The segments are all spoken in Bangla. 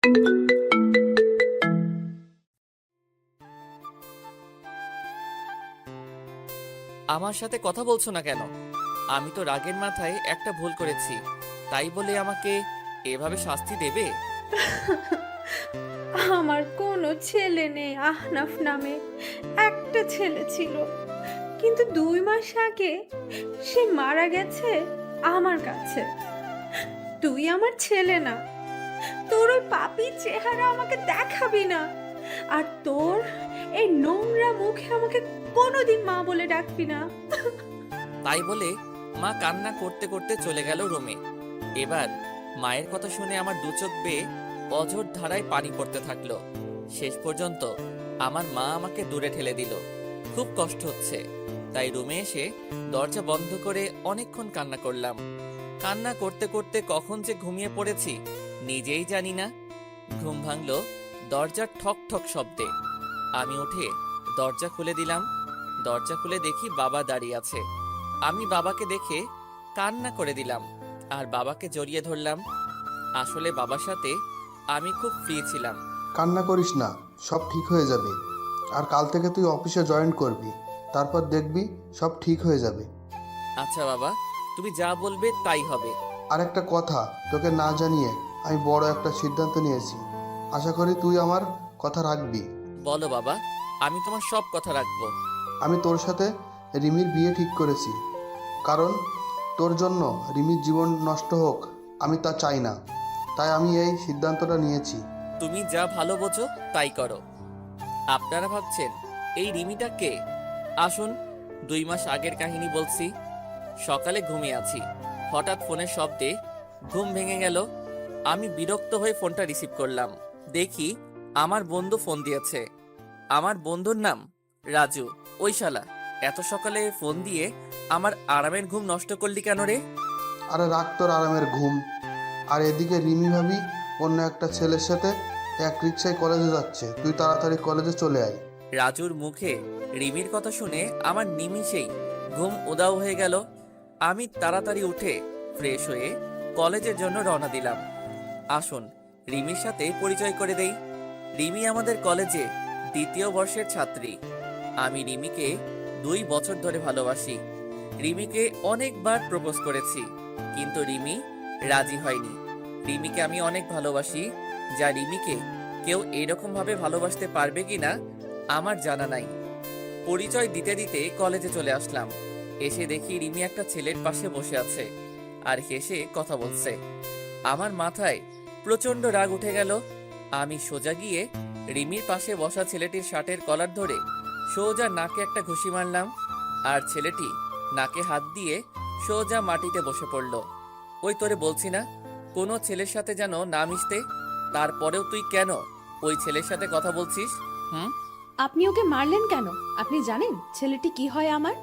আমার সাথে কথা বলছো না কেন? আমি তো রাগের মাথায় একটা ভুল করেছি, তাই বলে আমাকে এভাবে শাস্তি দেবে? আমার কোনো ছেলে নেই আহনাফ নামে। একটা ছেলে ছিল, কিন্তু 2 মাস আগে সে মারা গেছে আমার কাছে। তুই আমার ছেলে না, তোর ওই পাপী চেহারা আমাকে দেখাবি না। আর তোর এই নোংরা মুখে আমাকে কোনোদিন মা বলে ডাকবি না। তাই বলে মা কান্না করতে করতে চলে গেল রুমে। এবার মায়ের কথা শুনে আমার দু চোখ বেয়ে অঝোর ধারায় পানি পড়তে থাকলো। শেষ পর্যন্ত আমার মা আমাকে দূরে ঠেলে দিল। খুব কষ্ট হচ্ছে, তাই রুমে এসে দরজা বন্ধ করে অনেকক্ষণ কান্না করলাম। কান্না করতে করতে কখন যে ঘুমিয়ে পড়েছি নিজেই জানি না। ঘুম ভাঙলো দরজার ঠক ঠক শব্দে। আমি উঠে দরজা খুলে দিলাম। দরজা খুলে দেখি বাবা দাঁড়িয়ে আছে। আমি বাবাকে দেখে কান্না করে দিলাম আর বাবাকে জড়িয়ে ধরলাম। আসলে বাবার সাথে আমি খুব ফ্রি ছিলাম। কান্না করিস না, সব ঠিক হয়ে যাবে। আর কাল থেকে তুই অফিসে জয়েন করবি, তারপর দেখবি সব ঠিক হয়ে যাবে। আচ্ছা বাবা, তুমি যা বলবে তাই হবে। আর একটা কথা তোকে না জানিয়ে আমি বড় একটা সিদ্ধান্ত নিয়েছি। আশা করি তুই আমার কথা রাখবি। বলো বাবা, আমি তোমার সব কথা রাখবো। আমি তোর সাথে রিমির বিয়ে ঠিক করেছি, কারণ তোর জন্য রিমির জীবন নষ্ট হোক আমি তা চাই না। তাই আমি এই সিদ্ধান্তটা নিয়েছি। তুমি যা ভালো বোঝো তাই করো। আপনারা ভাবছেন এই রিমিটা কে? আসুন 2 মাস আগের কাহিনী বলছি। সকালে ঘুমিয়ে আছি, হঠাৎ ফোনের শব্দে ঘুম ভেঙে গেল। আমি বিরক্ত হয়ে ফোনটা রিসিভ করলাম। দেখি আমার বন্ধু ফোন দিয়েছে। আমার বন্ধুর নাম রাজু। ওই শালা এত সকালে ফোন দিয়ে আমার আরামের ঘুম নষ্ট করলি কেন রে? আরে রাখ তোর আরামের ঘুম। আর এদিকে রিমি ভাবি অন্য একটা ছেলের সাথে এক রিক্সায় কলেজে যাচ্ছে, তুই তাড়াতাড়ি কলেজে চলে আয়। রাজুর মুখে রিমির কথা শুনে আমার নিমিষেই ঘুম উধাও হয়ে গেল। আমি তাড়াতাড়ি উঠে ফ্রেশ হয়ে কলেজের জন্য রওনা দিলাম। আসুন রিমির সাথে পরিচয় করে দেই। রিমি আমাদের কলেজে 2য় বর্ষের ছাত্রী। আমি রিমিকে 2 বছর ধরে ভালোবাসি। রিমিকে অনেকবার প্রপোজ করেছি, কিন্তু রিমি রাজি হয়নি। রিমিকে আমি অনেক ভালোবাসি, যা রিমিকে কেউ এরকম ভাবে ভালোবাসতে পারবে কিনা আমার জানা নাই। পরিচয় দিতে দিতে কলেজে চলে আসলাম। এসে দেখি রিমি একটা ছেলের পাশে বসে আছে আর হেসে কথা বলছে। আমার মাথায় প্রচন্ড রাগ উঠে গেল। আমি সোজা গিয়ে রিমির পাশে বসা ছেলেটির শার্টের কলার ধরে সোজা নাকে একটা ঘুষি মারলাম। আর ছেলেটি নাকে হাত দিয়ে সোজা মাটিতে বসে পড়ল। ওই তোরে বলছি না কোনো ছেলের সাথে যেন না মিশতে, তারপরেও তুই কেন ওই ছেলের সাথে কথা বলছিস? হুম? আপনি ওকে মারলেন কেন? আপনি জানেন ছেলেটি কি হয় আমার?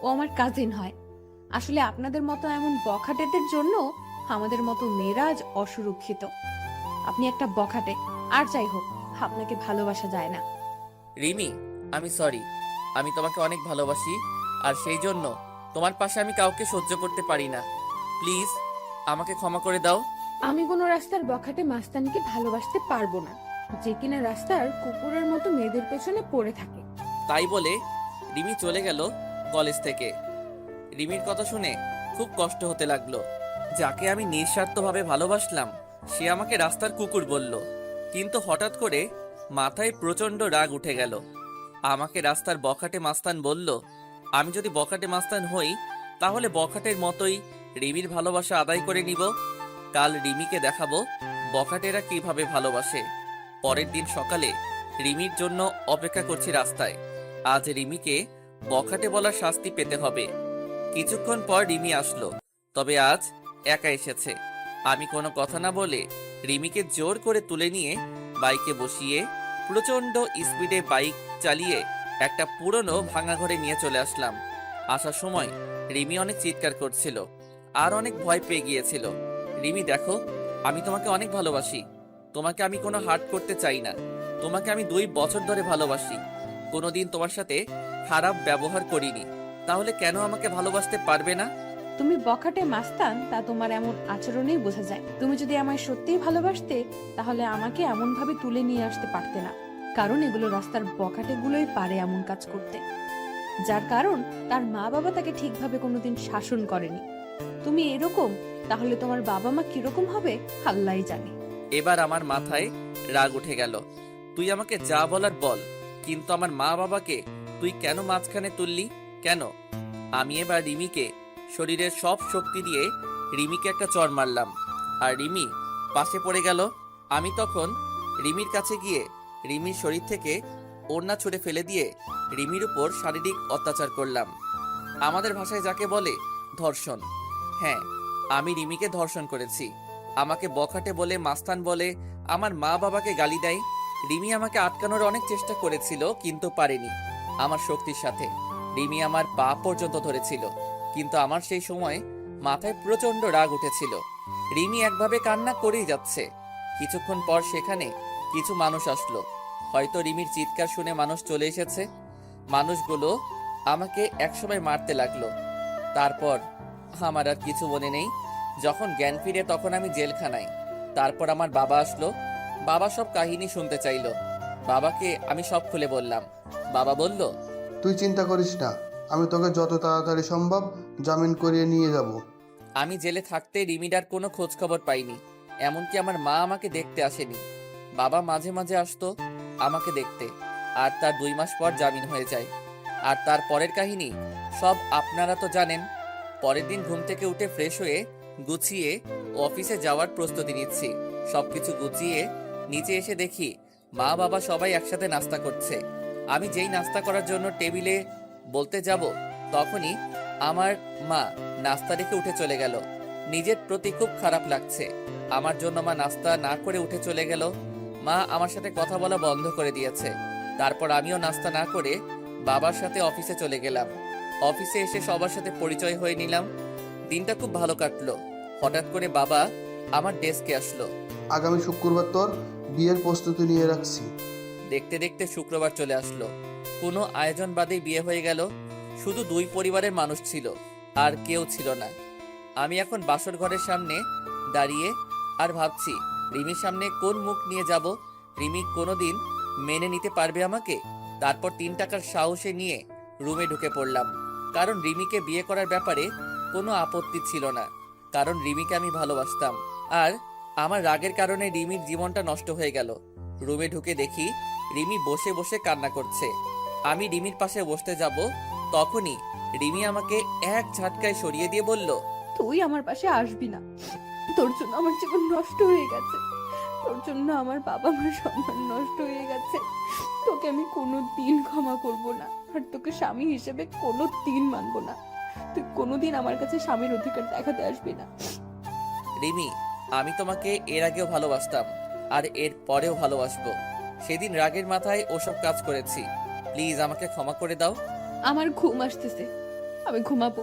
ও আমার কাজিন হয়। আসলে আপনাদের মতো এমন বখাটেদের জন্য আমাদের মতো মেয়েরা আজ অসুরক্ষিত। আপনি একটা বখাটে, আর যাই হোক আপনাকে ভালোবাসা যায় না। রিমি, আমি সরি। আমি তোমাকে অনেক ভালোবাসি, আর সেই জন্য তোমার পাশে আমি কাউকে সহ্য করতে পারি না। প্লিজ আমাকে ক্ষমা করে দাও। আমি কোনো রাস্তার বখাটে মাস্তানকে ভালোবাসতে পারবো না, যে কিনা রাস্তার কুকুরের মতো মেয়েদের পেছনে পড়ে থাকে। তাই বলে রিমি চলে গেল কলেজ থেকে। রিমির কথা শুনে খুব কষ্ট হতে লাগলো। যাকে আমি নিঃস্বার্থভাবে ভালোবাসলাম সে আমাকে রাস্তার কুকুর বলল। কিন্তু হঠাৎ করে মাথায় প্রচন্ড রাগ উঠে গেল। আমাকে রাস্তার বখাটে মাস্তান বলল। আমি যদি বখাটে মাস্তান হই তাহলে বখাটের মতোই রিমির ভালোবাসা আদায় করে নিব। কাল রিমিকে দেখাবো বখাটেরা কিভাবে ভালোবাসে। পরের দিন সকালে রিমির জন্য অপেক্ষা করছি রাস্তায়। আজ রিমিকে বখাটে বলার শাস্তি পেতে হবে। কিছুক্ষণ পর রিমি আসলো, তবে আজ একা এসেছে। আমি কোনো কথা না বলে রিমিকে জোর করে তুলে নিয়ে বাইকে বসিয়ে প্রচন্ড স্পিডে বাইক চালিয়ে একটা পুরনো ভাঙা ঘরে নিয়ে চলে আসলাম। আসার সময় রিমি অনেক চিৎকার করছিল আর অনেক ভয় পেয়ে গিয়েছিল। রিমি দেখো, আমি তোমাকে অনেক ভালোবাসি। তোমাকে আমি কোনো হার্ট করতে চাই না। তোমাকে আমি 2 বছর ধরে ভালোবাসি। কোনোদিন তোমার সাথে খারাপ ব্যবহার করিনি, তাহলে কেন আমাকে ভালোবাসতে পারবে না? তুমি বখাটে মাস্তান তা তোমার এমন আচরণেই বোঝা যায়। তুমি যদি আমায় সত্যিই ভালোবাসতে তাহলে আমাকে এমন ভাবে তুলে নিয়ে আসতে পারতে না, কারণ এগুলো রাস্তার বখাটে গুলোই পারে এমন কাজ করতে, যার কারণ তার মা বাবা তাকে ঠিকভাবে কোনোদিন শাসন করেনি। তুমি এরকম, তাহলে তোমার বাবা মা কিরকম হবে আল্লাহই জানে। এবার আমার মাথায় রাগ উঠে গেল। তুই আমাকে যা বলার বল, কিন্তু আমার মা বাবাকে তুই কেন মাঝখানে তুললি? কেন? আমি এবার রিমিকে শরীরের সব শক্তি দিয়ে রিমিকে একটা চড় মারলাম, আর রিমি পাশে পড়ে গেল। আমি তখন রিমির কাছে গিয়ে রিমির শরীর থেকে ওড়না ছুঁড়ে ফেলে দিয়ে রিমির উপর শারীরিক অত্যাচার করলাম। আমাদের ভাষায় যাকে বলে ধর্ষণ। হ্যাঁ, আমি রিমিকে ধর্ষণ করেছি। আমাকে বখাটে বলে, মাস্তান বলে, আমার মা বাবাকে গালি দেয়। রিমি আমাকে আটকানোর অনেক চেষ্টা করেছিল, কিন্তু পারেনি আমার শক্তির সাথে। রিমি আমার পা পর্যন্ত ধরেছিল, কিন্তু আমার সেই সময় মাথায় প্রচন্ড রাগ উঠেছিল। রিমি একভাবে কান্না করেই যাচ্ছে। কিছুক্ষণ পর সেখানে কিছু মানুষ আসলো। হয়তো রিমির চিৎকার শুনে মানুষ চলে এসেছে। মানুষগুলো আমাকে একসময় মারতে লাগলো। তারপর আমার আর কিছু মনে নেই। যখন জ্ঞান ফিরে তখন আমি জেলখানায়। তারপর আমার বাবা আসলো। বাবা সব কাহিনী শুনতে চাইলো। বাবাকে আমি সব খুলে বললাম। বাবা বলল, তুই চিন্তা করিস না, আমি তোকে যত তাড়াতাড়ি সম্ভব জামিন করিয়ে নিয়ে যাব। আমি জেলে থাকতে রিমিডার কোনো খোঁজ খবর পাইনি। এমনকি আমার মা আমাকে দেখতে আসেনি। বাবা মাঝে মাঝে আসতো আমাকে দেখতে, আর তার 2 মাস পর জামিন হয়ে যায়। আর তার পরের কাহিনী সব আপনারা তো জানেন। পরের দিন ঘুম থেকে উঠে ফ্রেশ হয়ে গুছিয়ে অফিসে যাওয়ার প্রস্তুতি নিচ্ছি। সবকিছু গুছিয়ে নিচে এসে দেখি মা বাবা সবাই একসাথে নাস্তা করছে। আমি যেই নাস্তা করার জন্য টেবিলে বলতে যাব, তখনই আমার মা নাস্তা রেখে উঠে চলে গেল। নিজের প্রতি খুব খারাপ লাগছে। আমার জন্য মা নাস্তা না করে উঠে চলে গেল। মা আমার সাথে কথা বলা বন্ধ করে দিয়েছে। তারপর আমিও নাস্তা না করে বাবার সাথে অফিসে চলে গেলাম। অফিসে এসে সবার সাথে পরিচয় হয়ে নিলাম। দিনটা খুব ভালো কাটলো। হঠাৎ করে বাবা আমার ডেস্কে আসলো। আগামী শুক্রবার তোর বিয়ের প্রস্তুতি নিয়ে রাখছি। দেখতে দেখতে শুক্রবার চলে আসলো। কোনো আয়োজন বাদেই বিয়ে হয়ে গেল। শুধু 2 পরিবারের মানুষ ছিল, আর কেউ ছিল না। আমি এখন বাসর ঘরের সামনে দাঁড়িয়ে আর ভাবছি রিমির সামনে কোন মুখ নিয়ে যাব। রিমি কোনোদিন মেনে নিতে পারবে আমাকে? তারপর 3 টাকার সাহসে নিয়ে রুমে ঢুকে পড়লাম, কারণ রিমিকে বিয়ে করার ব্যাপারে কোনো আপত্তি ছিল না, কারণ রিমিকে আমি ভালোবাসতাম। আর আমার রাগের কারণে রিমির জীবনটা নষ্ট হয়ে গেল। রুমে ঢুকে দেখি রিমি বসে বসে কান্না করছে। আমি রিমির পাশে বসতে যাব, তখনই রিমি আমাকে এক ঝাটকায় সরিয়ে দিয়ে বলল, তুই আমার পাশে আসবি না। তোর জন্য আমার জীবন নষ্ট হয়ে গেছে, তোর জন্য আমার বাবা মার সম্মান নষ্ট হয়ে গেছে। তোকে আমি কোনোদিন ক্ষমা করব না, আর তোকে স্বামী হিসেবে কোনোদিন মানব না। তুই কোনোদিন আমার কাছে স্বামীর অধিকার দেখাতে আসবি না। রিমি, আমি তোমাকে এর আগেও ভালোবাসতাম, আর এর পরেও ভালোবাসবো। সেদিন রাগের মাথায় ওসব কাজ করেছি। প্লিজ আমাকে ক্ষমা করে দাও। আমার ঘুম আসতেছে, আমি ঘুমাবো।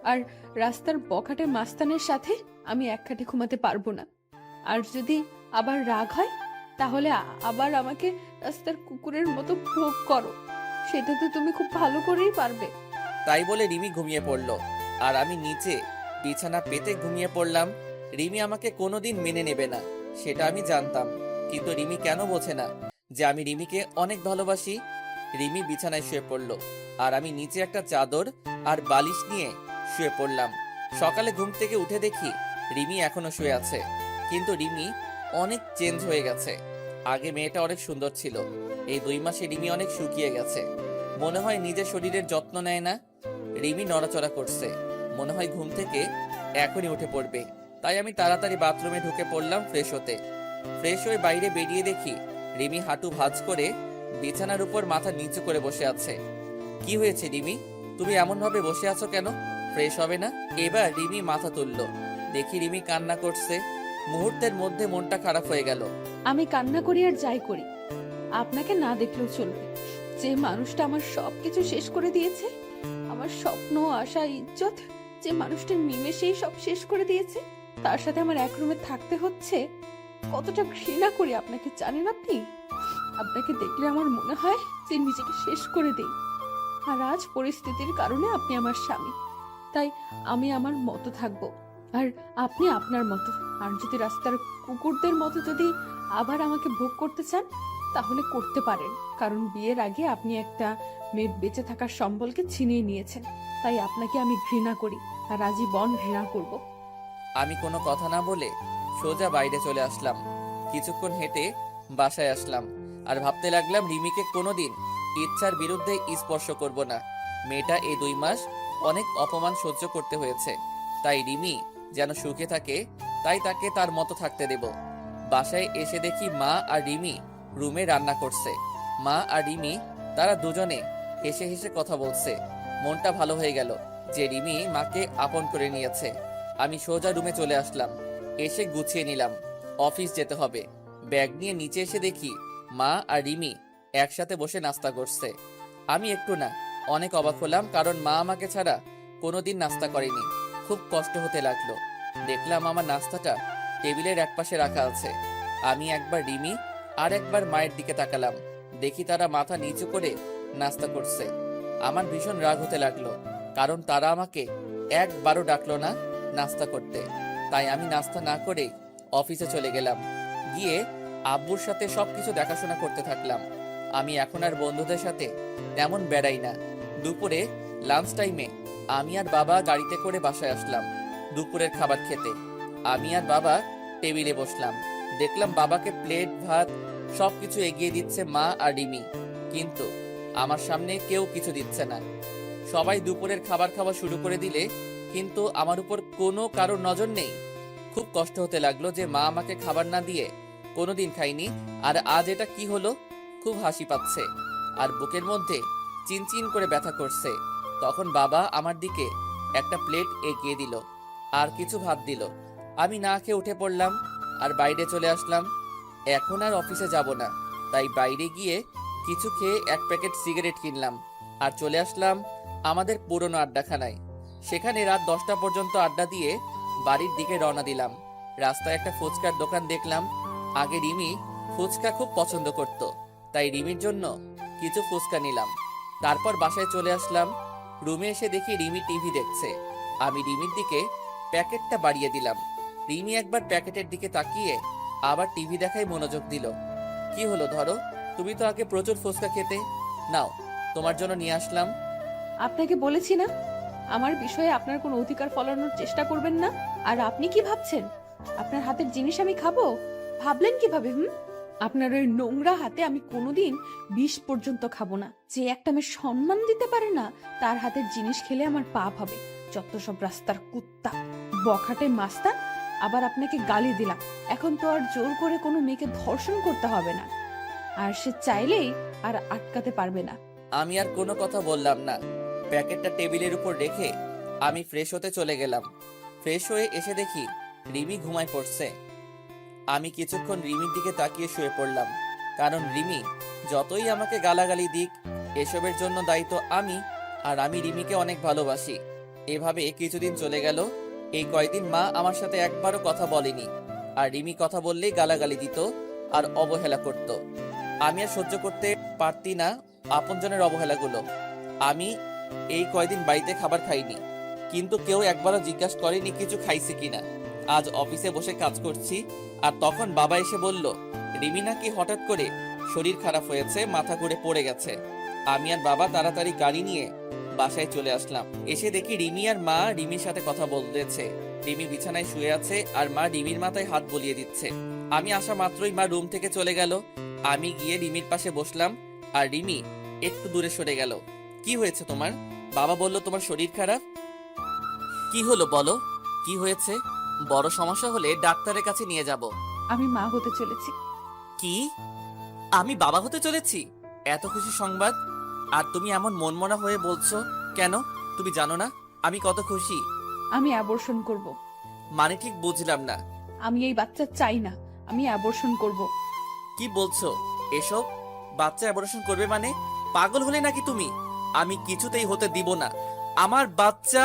আর রাস্তার বখাটে মাস্তানের সাথে আমি এক খাটে ঘুমাতে পারবো না। আর যদি আবার রাগ হয় তাহলে আবার আমাকে রাস্তার কুকুরের মতো ভোগ করো, সেটা তো তুমি খুব ভালো করেই পারবে। তাই বলে রিমি ঘুমিয়ে পড়ল, আর আমি নিচে বিছানা পেতে ঘুমিয়ে পড়লাম। রিমি আমাকে কোনোদিন মেনে নেবে না, সেটা আমি জানতাম। কিন্তু রিমি কেন বোঝে না যে আমি রিমিকে অনেক ভালোবাসি। রিমি বিছানায় শুয়ে পড়ল, আর আমি নিচে একটা চাদর আর বালিশ নিয়ে শুয়ে পড়লাম। সকালে ঘুম থেকে উঠে দেখি রিমি এখনো শুয়ে আছে, কিন্তু রিমি অনেক চেঞ্জ হয়ে গেছে। আগে মেয়েটা অনেক সুন্দর ছিল, এই 2 মাসে রিমি অনেক শুকিয়ে গেছে। মনে হয় নিজের শরীরের যত্ন নেয় না। রিমি নড়াচড়া করছে, মনে হয় ঘুম থেকে এখনই উঠে পড়বে। তাই আমি তাড়াতাড়ি বাথরুমে ঢুকে পড়লাম ফ্রেশ হতে। ফ্রেশ হয়ে বাইরে বেরিয়ে দেখি রিমি হাঁটু ভাঁজ করে বিছানার উপর মাথা নিচু করে বসে আছে। কি হয়েছে রিমি, তুমি এমন ভাবে বসে আছো কেন? ফ্রেশ হবে না? এবার রিমি মাথা তুললো, দেখি রিমি কান্না করছে। মুহূর্তের মধ্যে মনটা খারাপ হয়ে গেল। আমি কান্না করি আর যাই করি, আপনাকে না দেখলেও চলবে। যে মানুষটা আমার সবকিছু শেষ করে দিয়েছে, আমার স্বপ্ন, আশা, ইজ্জত, যে মানুষটা নিমেষেই সব শেষ করে দিয়েছে, তার সাথে আমার এক রুমে থাকতে হচ্ছে। কতটা ঘৃণা করি আপনাকে জানেন আপনি? আপনাকে দেখলে আমার মনে হয় যে নিজেকে শেষ করে দেই। আর আজ পরিস্থিতির কারণে আপনি আমার স্বামী, তাই আমি আমার মতো থাকবো, আর আপনি আপনার মতো। আর যদি রাস্তার কুকুরদের মতো যদি আবার আমাকে ভোগ করতে চান তাহলে করতে পারেন, কারণ বিয়ের আগে আপনি একটা মেয়ের বেঁচে থাকার সম্বলকে ছিনিয়ে নিয়েছেন। তাই আপনাকে আমি ঘৃণা করি, আর আজীবন ঘৃণা করব। আমি কোনো কথা না বলে সোজা বাইরে চলে আসলাম। কিছুক্ষণ হেঁটে বাসায় আসলাম আর ভাবতে লাগলাম রিমিকে কোনোদিন ইচ্ছার বিরুদ্ধে স্পর্শ করব না। মেয়েটা এই 2 মাস অনেক অপমান সহ্য করতে হয়েছে, তাই রিমি যেন সুখে থাকে, তাই তাকে তার মতো থাকতে দেব। বাসায় এসে দেখি মা আর রিমি রুমে রান্না করছে। মা আর রিমি তারা দুজনে হেসে হেসে কথা বলছে। মনটা ভালো হয়ে গেল যে রিমি মাকে আপন করে নিয়েছে। আমি সোজা রুমে চলে আসলাম, এসে গুছিয়ে নিলাম, অফিস যেতে হবে। ব্যাগ নিয়ে নিচে এসে দেখি মা আর রিমি একসাথে বসে নাস্তা করছে। আমি একটু না অনেক অবাক হলাম, কারণ মা আমাকে ছাড়া কোনোদিন নাস্তা করেনি। খুব কষ্ট হতে লাগলো। দেখলাম আমার নাস্তাটা টেবিলের একপাশে রাখা আছে। আমি একবার রিমি আর একবার মায়ের দিকে তাকালাম, দেখি তারা মাথা নিচু করে নাস্তা করছে। আমার ভীষণ রাগ হতে লাগলো, কারণ তারা আমাকে একবারও ডাকলো না নাস্তা করতে। তাই আমি নাস্তা না করে অফিসে চলে গেলাম। গিয়ে আব্বুর সাথে সবকিছু দেখাশোনা করতে থাকলাম। আমি এখন আর বন্ধুদের সাথে তেমন বেড়াই না। দুপুরে লাঞ্চ টাইমে আমি আর বাবা গাড়িতে করে বাসায় আসলাম দুপুরের খাবার খেতে। আমি আর বাবা টেবিলে বসলাম। দেখলাম বাবাকে প্লেট ভাত সবকিছু এগিয়ে দিচ্ছে মা আর রিমি, কিন্তু আমার সামনে কেউ কিছু দিচ্ছে না। সবাই দুপুরের খাবার খাওয়া শুরু করে দিলে কিন্তু আমার উপর কোনো কারোর নজর নেই। খুব কষ্ট হতে লাগলো যে মা আমাকে খাবার না দিয়ে কোনোদিন খাইনি, আর আজ এটা কি হলো। খুব হাসি পাচ্ছে আর বুকের মধ্যে চিনচিন করে ব্যথা করছে। তখন বাবা আমার দিকে একটা প্লেট এগিয়ে দিল আর কিছু ভাত দিল। আমি না খেয়ে উঠে পড়লাম আর বাইরে চলে আসলাম। এখন আর অফিসে যাব না, তাই বাইরে গিয়ে কিছু খেয়ে 1 প্যাকেট সিগারেট কিনলাম আর চলে আসলাম আমাদের পুরনো আড্ডাখানায়। সেখানে রাত 10টা পর্যন্ত আড্ডা দিয়ে বাড়ির দিকে রওনা দিলাম। রাস্তায় একটা ফুচকার দোকান দেখলাম। আগে রিমি ফুচকা খুব পছন্দ করত, তাই রিমির জন্য কিছু ফুচকা নিলাম। তারপর বাসায় চলে আসলাম। রুমে এসে দেখি রিমি টিভি দেখছে। আমি রিমির দিকে প্যাকেটটা বাড়িয়ে দিলাম। রিমি একবার প্যাকেটের দিকে তাকিয়ে আবার টিভি দেখায় মনোযোগ দিল। কি হলো ধরো, তুমি তো আগে প্রচুর ফুচকা খেতে। নাও, তোমার জন্য নিয়ে আসলাম। আপনাকে বলেছি না আমার বিষয়ে আপনার কোনো অধিকার ফলানোর চেষ্টা করবেন না। আর আপনি কি ভাবছেন আপনার হাতের জিনিস আমি খাবো? ভাবলেন কিভাবে? আপনার ওই নোংরা হাতে আমি কোনোদিন 20 পর্যন্ত খাবো না। যে একটা মেয়ে সম্মান দিতে পারে না তার হাতের জিনিস খেলে আমার পাপ হবে। যত সব রাস্তার কুত্তা, বখাটে মাস্তান। আবার আপনাকে গালি দিলাম। এখন তো আর জোর করে কোনো মেয়েকে ধর্ষণ করতে হবে না, আর সে চাইলেই আর আটকাতে পারবে না। আমি আর কোনো কথা বললাম না। প্যাকেটটা টেবিলের উপর রেখে আমি ফ্রেশ হতে চলে গেলাম। ফ্রেশ হয়ে এসে দেখি রিমি ঘুমায় পড়ছে। আমি কিছুক্ষণ রিমির দিকে তাকিয়ে শুয়ে পড়লাম, কারণ রিমি যতই আমাকে গালাগালি দিক, এসবের জন্য দায়িত্ব আমি, আর আমি রিমিকে অনেক ভালোবাসি। এভাবে কিছুদিন চলে গেল। এই কয়দিন মা আমার সাথে একবারও কথা বলেনি, আর রিমি কথা বললেই গালাগালি দিত আর অবহেলা করত। আমি আর সহ্য করতে পারতি না আপনজনের অবহেলাগুলো। আমি এই কয়দিন বাড়িতে খাবার খাইনি, কিন্তু কেউ একবারও জিজ্ঞাসা করেনি কিছু খাইছে কিনা। আজ অফিসে বসে কাজ করছি, আর তখন বাবা এসে বলল রিমি নাকি হঠাৎ করে শরীর খারাপ হয়েছে, মাথা ঘুরে পড়ে গেছে। আমি আর বাবা তাড়াতাড়ি গাড়ি নিয়ে বাসায় চলে আসলাম। এসে দেখি রিমি আর মা রিমির সাথে কথা বলতেছে। রিমি বিছানায় শুয়ে আছে আর মা রিমির মাথায় হাত বুলিয়ে দিচ্ছে। আমি আসা মাত্রই মা রুম থেকে চলে গেল। আমি গিয়ে রিমির পাশে বসলাম আর রিমি একটু দূরে সরে গেল। কি হয়েছে তোমার? বাবা বলল তোমার শরীর খারাপ। কি হলো বলো, কি হয়েছে? বড় সমস্যা হলে ডাক্তারের কাছে নিয়ে যাব। আমি মা হতে চলেছি। কি? আমি বাবা হতে চলেছি? এত খুশি সংবাদ, আর তুমি এমন মনমনা হয়ে বলছো কেন? তুমি জানো না আমি কত খুশি। আমি অ্যাবর্শন করব। মানে ঠিক বুঝলাম না। আমি এই বাচ্চা চাই না, আমি অ্যাবর্শন করব। কি বলছো এসব? বাচ্চা অ্যাবর্শন করবে মানে? পাগল হলে নাকি তুমি? আমি কিছুতেই হতে দিব না। আমার বাচ্চা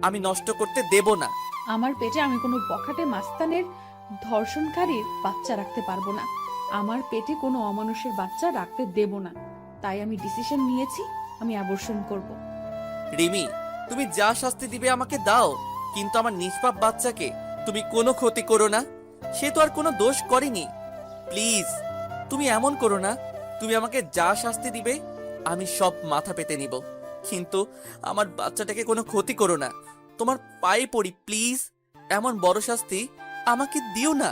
আমি নষ্ট করতে দেব না। আমার পেটে আমি কোনো বখাটে মাস্তানের ধর্ষণকারীর বাচ্চা রাখতে পারবো না। আমার পেটে কোনো অমানুষের বাচ্চা রাখতে দেব না। তাই আমি ডিসিশন নিয়েছি, আমি অ্যাবর্শন করব। রিমি, তুমি যা শাস্তি দিবে আমাকে দাও, কিন্তু আমার নিষ্পাপ বাচ্চাকে তুমি কোনো ক্ষতি করো না। সে তো আর কোনো দোষ করেনি। প্লিজ, তুমি এমন করো না। তুমি আমাকে যা শাস্তি দিবে আমি সব মাথা পেতে নিব, কিন্তু আমার বাচ্চাটাকে কোনো ক্ষতি করো না। তোমার পায়ে পড়ি প্লিজ, এমন বড় শাস্তি আমাকে দিও না।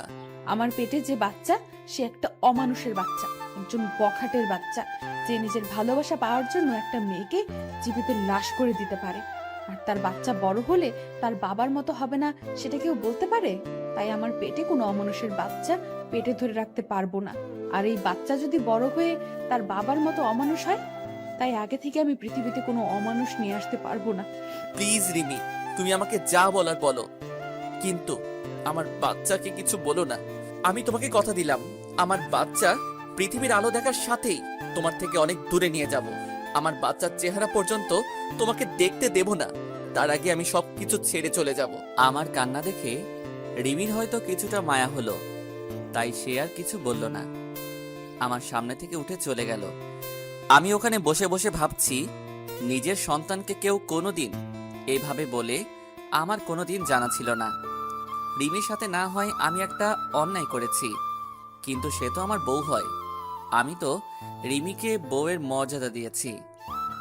আমার পেটে যে বাচ্চা, সে একটা অমানুষের বাচ্চা, একজন বখাটের বাচ্চা, যে নিজের ভালোবাসা পাওয়ার জন্য একটা মেয়েকে জীবিত লাশ করে দিতে পারে। আর তার বাচ্চা বড় হলে তার বাবার মতো হবে না, সেটা কেউ বলতে পারে? তাই আমার পেটে কোনো অমানুষের বাচ্চা পেটে ধরে রাখতে পারবো না। আর এই বাচ্চা যদি বড় হয়ে তার বাবার মতো অমানুষ হয়, তাই আগে থেকে আমি পৃথিবীতে কোনো অমানুষ নিয়ে আসতে পারবো না। প্লিজ রিমি, তুমি আমাকে যা বলার বলো, কিন্তু আমার বাচ্চাকে কিছু বলো না। আমি তোমাকে কথা দিলাম, আমার বাচ্চা পৃথিবীর আলো দেখার সাথেই তোমার থেকে অনেক দূরে নিয়ে যাব। আমার বাচ্চার চেহারা পর্যন্ত তোমাকে দেখতে দেব না, তার আগে আমি সবকিছু ছেড়ে চলে যাব। আমার কান্না দেখে রিমির হয়তো কিছুটা মায়া হলো, তাই সে আর কিছু বলল না, আমার সামনে থেকে উঠে চলে গেল। আমি ওখানে বসে বসে ভাবছি, নিজের সন্তানকে কেউ কোনোদিন এইভাবে বলে আমার কোনোদিন জানা ছিল না। রিমির সাথে না হয় আমি একটা অন্যায় করেছি, কিন্তু সে তো আমার বউ হয়। আমি তো রিমিকে বউয়ের মর্যাদা দিয়েছি,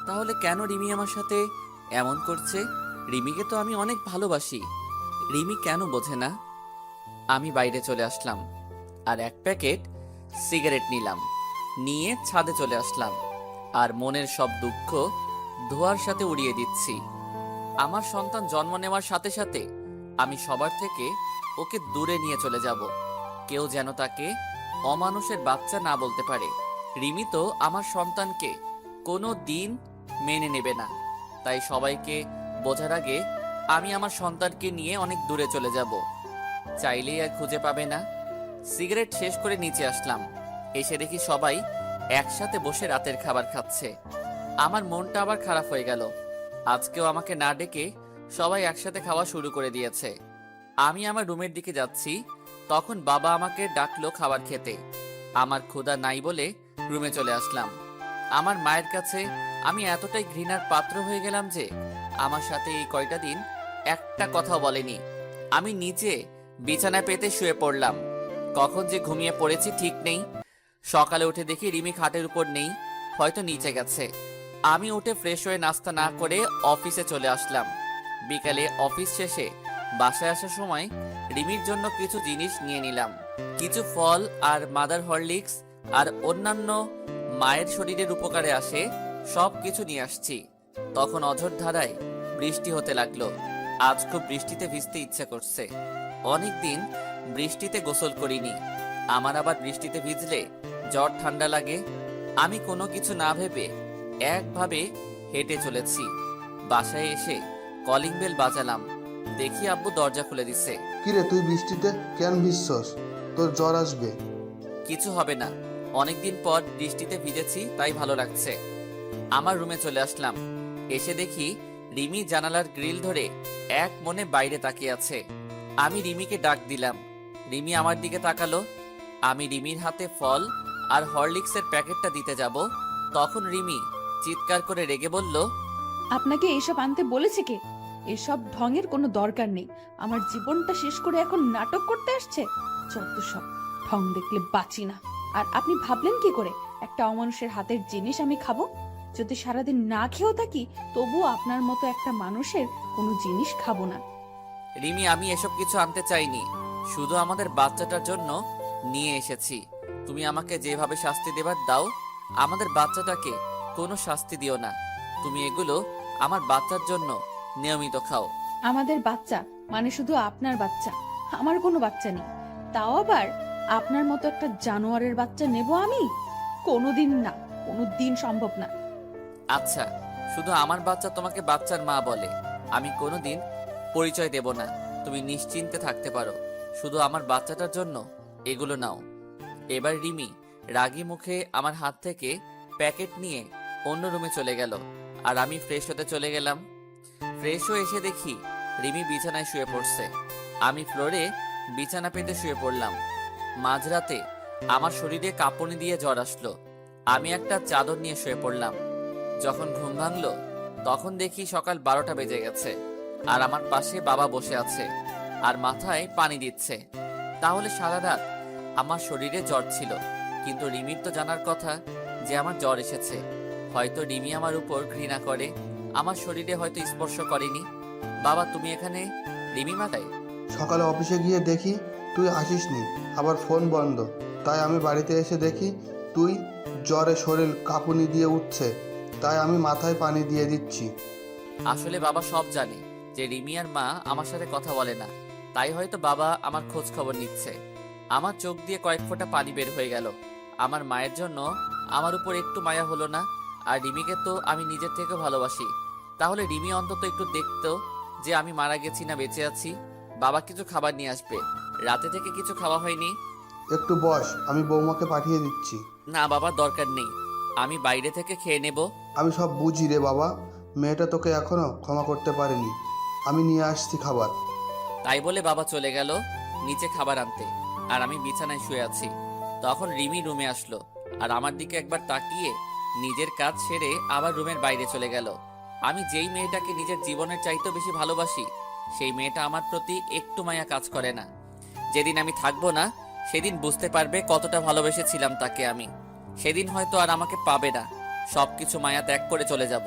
তাহলে কেন রিমি আমার সাথে এমন করছে? রিমিকে তো আমি অনেক ভালোবাসি, রিমি কেন বোঝে না? আমি বাইরে চলে আসলাম আর এক প্যাকেট সিগারেট নিলাম, নিয়ে ছাদে চলে আসলাম আর মনের সব দুঃখ ধোঁয়ার সাথে উড়িয়ে দিচ্ছি। আমার সন্তান জন্ম নেওয়ার সাথে সাথে আমি সবার থেকে ওকে দূরে নিয়ে চলে যাব, কেউ যেন তাকে অমানুষের বাচ্চা না বলতে পারে। রিমি তো আমার সন্তানকে কোনো দিন মেনে নেবে না, তাই সবাইকে বোঝার আগে আমি আমার সন্তানকে নিয়ে অনেক দূরে চলে যাব, চাইলেই আর খুঁজে পাবে না। সিগারেট শেষ করে নিচে আসলাম, এসে দেখি সবাই একসাথে বসে রাতের খাবার খাচ্ছে। আমার মনটা আবার খারাপ হয়ে গেল। আজকেও আমাকে না ডেকে সবাই একসাথে খাওয়া শুরু করে দিয়েছে। আমি আমার রুমের দিকে যাচ্ছি, তখন বাবা আমাকে ডাকলো খাবার খেতে। আমার ক্ষুধা নাই বলে রুমে চলে আসলাম। আমার মায়ের কাছে আমি এতটাই ঘৃণার পাত্র হয়ে গেলাম যে আমার সাথে এই কয়টা দিন একটা কথাও বলেনি। আমি নিচে বিছানা পেতে শুয়ে পড়লাম, কখন যে ঘুমিয়ে পড়েছি ঠিক নেই। সকালে উঠে দেখি রিমি খাটের উপর নেই, হয়তো নিচে গেছে। আমি উঠে ফ্রেশ হয়ে নাস্তা না করে অফিসে চলে আসলাম। বিকালে অফিস শেষে বাসায় আসার সময় রিমির জন্য কিছু জিনিস নিয়ে নিলাম, কিছু ফল আর মাদার হরলিক্স আর অন্যান্য মায়ের শরীরের উপকারে আসে সব কিছু নিয়ে আসছি। তখন অঝোর ধারায় বৃষ্টি হতে লাগলো। আজ খুব বৃষ্টিতে ভিজতে ইচ্ছা করছে, অনেকদিন বৃষ্টিতে গোসল করিনি। আমার আবার বৃষ্টিতে ভিজলে জ্বর ঠান্ডা লাগে। আমি কোনো কিছু না ভেবে একভাবে হেঁটে চলেছি। বাসায় এসে কলিং বেল বাজালাম, দেখি আব্বু দরজা খুলে দিচ্ছে। কিরে, তুই বৃষ্টিতে কেন ভিজছস? তোর জ্বর আসবে। কিছু হবে না, অনেকদিন পর বৃষ্টিতে ভিজেছি তাই ভালো লাগছে। আমার রুমে চলে আসলাম, এসে দেখি রিমি জানালার গ্রিল ধরে এক মনে বাইরে তাকিয়ে আছে। আমি রিমিকে ডাক দিলাম, রিমি আমার দিকে তাকালো। আমি রিমির হাতে ফল আর হরলিক্সের প্যাকেটটা দিতে যাব, তখন রিমি চিৎকার করে রেগে বলল, আপনাকে এইসব আনতে বলেছে কে? এসব ঢঙের কোনো দরকার নেই। আমার জীবনটা শেষ করে এখন নাটক করতে আসছে। যত সব ঢং দেখলে বাঁচি না। আর আপনি ভাবলেন কি করে একটা অমানুষের হাতের জিনিস আমি খাবো? যদি সারাদিন না খেয়েও থাকি, তবুও আপনার মতো একটা মানুষের কোনো জিনিস খাবো না। রিমি, আমি এসব কিছু আনতে চাইনি, শুধু আমাদের বাচ্চাটার জন্য নিয়ে এসেছি। তুমি আমাকে যেভাবে শাস্তি দেবার দাও, আমাদের বাচ্চাটাকে কোনো শাস্তি দিও না। তুমি এগুলো আমার বাচ্চার জন্য নিয়মিত খাও। আমাদের বাচ্চা মানে শুধু আপনার বাচ্চা, আমার কোনো বাচ্চা নেই। তাও আবার আপনার মতো একটা জানোয়ারের বাচ্চা নেব আমি? কোনোদিন না, কোনোদিন সম্ভব না। আচ্ছা, শুধু আমার বাচ্চা তোমাকে বাচ্চার মা বলে, আমি কোনোদিন পরিচয় দেব না। তুমি নিশ্চিন্তে থাকতে পারো, শুধু আমার বাচ্চাটার জন্য এগুলো নাও। এবার রিমি রাগী মুখে আমার হাত থেকে প্যাকেট নিয়ে অন্য রুমে চলে গেল, আর আমি ফ্রেশ হতে চলে গেলাম। ফ্রেশ হয়ে এসে দেখি রিমি বিছানায় শুয়ে পড়ছে। আমি ফ্লোরে বিছানা পেতে শুয়ে পড়লাম। মাঝরাতে আমার শরীরে কাঁপুনি দিয়ে জ্বর আসলো। আমি একটা চাদর নিয়ে শুয়ে পড়লাম। যখন ঘুম ভাঙলো তখন দেখি সকাল 12টা বেজে গেছে, আর আমার পাশে বাবা বসে আছে আর মাথায় পানি দিচ্ছে। তাহলে সারা রাত আমার শরীরে জ্বর ছিল, কিন্তু রিমির তো জানার কথা যে আমার জ্বর এসেছে। হয়তো রিমি আমার উপর ঘৃণা করে, আমার শরীরে হয়তো স্পর্শ করেনি। বাবা, তুমি এখানে? রিমি মাথায়। সকালে অফিসে গিয়ে দেখি তুই আসিসনি, আবার ফোন বন্ধ। তাই আমি বাড়িতে এসে দেখি তুই জ্বরে শরীর কাঁপুনি দিয়ে উঠছে, তাই আমি মাথায় পানি দিয়ে দিচ্ছি। আসলে বাবা সব জানে যে রিমি আর মা আমার সাথে কথা বলে না, তাই হয়তো বাবা আমার খোঁজ খবর নিচ্ছে। আমার চোখ দিয়ে কয়েক ফোঁটা পানি বের হয়ে গেল। আমার মায়ের জন্য আমার উপর একটু মায়া হলো না। আর রিমিকে তো আমি নিজের থেকেও ভালোবাসি, তাহলে রিমি অন্তত একটু দেখতো যে আমি মারা গেছি না বেঁচে আছি। বাবা কিছু খাবার নিয়ে আসবে, রাতে থেকে কিছু খাওয়া হয়নি। একটু বস, আমি বৌমাকে পাঠিয়ে দিচ্ছি। না বাবা, দরকার নেই, আমি বাইরে থেকে খেয়ে নেব। আমি সব বুঝি রে বাবা, মেয়েটা তোকে এখনো ক্ষমা করতে পারেনি। আমি নিয়ে আসছি খাবার। তাই বলে বাবা চলে গেল নিচে খাবার আনতে, আর আমি বিছানায় শুয়ে আছি। তখন রিমি রুমে আসলো, আর আমার দিকে একবার তাকিয়ে নিজের কাজ সেরে আবার রুমের বাইরে চলে গেল। আমি যেই মেয়েটাকে নিজের জীবনের চাইতেও বেশি ভালোবাসি, সেই মেয়েটা আমার প্রতি একটু মায়া কাজ করে না। যেদিন আমি থাকবো না, সেদিন বুঝতে পারবে কতটা ভালোবেসেছিলাম তাকে আমি। সেদিন হয়তো আর আমাকে পাবে না, সবকিছু মায়া ত্যাগ করে চলে যাব।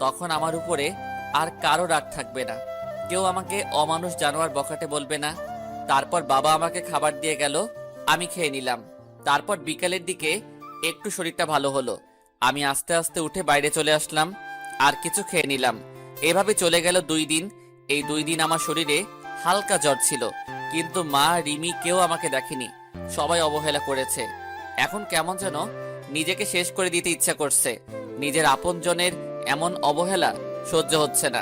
তখন আমার উপরে আর কারো রাগ থাকবে না, কেউ আমাকে অমানুষ জানোয়ার বখাটে বলবে না। তারপর বাবা আমাকে খাবার দিয়ে গেল, আমি খেয়ে নিলাম। তারপর বিকালের দিকে একটু শরীরটা ভালো হলো, আমি আস্তে আস্তে উঠে বাইরে চলে আসলাম, আর কিছু খেয়ে নিলাম। এভাবে চলে গেল 2 দিন। এই 2 দিন আমার শরীরে হালকা জ্বর ছিল, কিন্তু মা, রিমি কেউ আমাকে দেখেনি, সবাই অবহেলা করেছে। এখন কেমন যেন নিজেকে শেষ করে দিতে ইচ্ছা করছে। নিজের আপনজনের এমন অবহেলা সহ্য হচ্ছে না।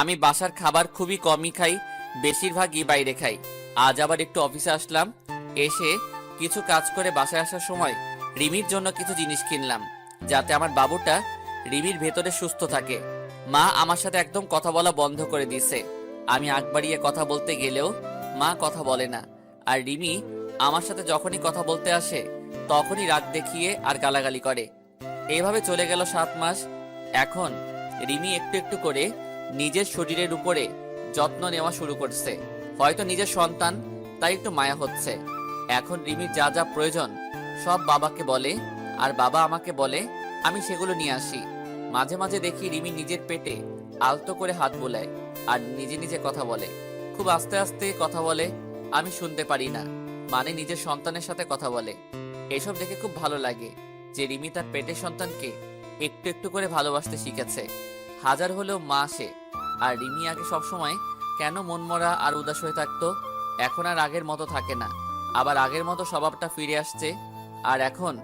আমি বাসার খাবার খুবই কমই খাই, বেশিরভাগই বাইরে খাই। আজ আবার একটু অফিসে আসলাম, এসে কিছু কাজ করে বাসায় আসার সময় রিমির জন্য কিছু জিনিস কিনলাম, যাতে আমার বাবুটা রিমির ভেতরে সুস্থ থাকে। মা আমার সাথে একদম কথা বলা বন্ধ করে দিয়েছে। আমি আগ বাড়িয়ে কথা বলতে গেলেও মা কথা বলে না। আর রিমি আমার সাথে যখনই কথা বলতে আসে, তখনই রাগ দেখিয়ে আর গালাগালি করে। এইভাবে চলে গেল 7 মাস। এখন রিমি একটু একটু করে নিজের শরীরের উপরে যত্ন নেওয়া শুরু করছে। হয়তো নিজের সন্তান, তাই একটু মায়া হচ্ছে। এখন রিমির যা যা প্রয়োজন সব বাবাকে বলে, আর বাবা আমাকে বলে আমি সেগুলো নিয়ে আসি। মাঝে মাঝে দেখি রিমি নিজের পেটে আলতো করে হাত বোলায় আর নিজে নিজে কথা বলে। খুব আস্তে আস্তে কথা বলে, আমি শুনতে পারি না, মানে নিজের সন্তানের সাথে কথা বলে। এসব দেখে খুব ভালো লাগে যে রিমি তার পেটের সন্তানকে একটু একটু করে ভালোবাসতে শিখেছে। হাজার হলেও মা সে। আর রিমি আগে সবসময় কেন মনমরা আর উদাস হয়ে থাকতো, এখন আর আগের মতো থাকে না, আবার আগের মতো স্বভাবটা ফিরে আসছে। আর এখন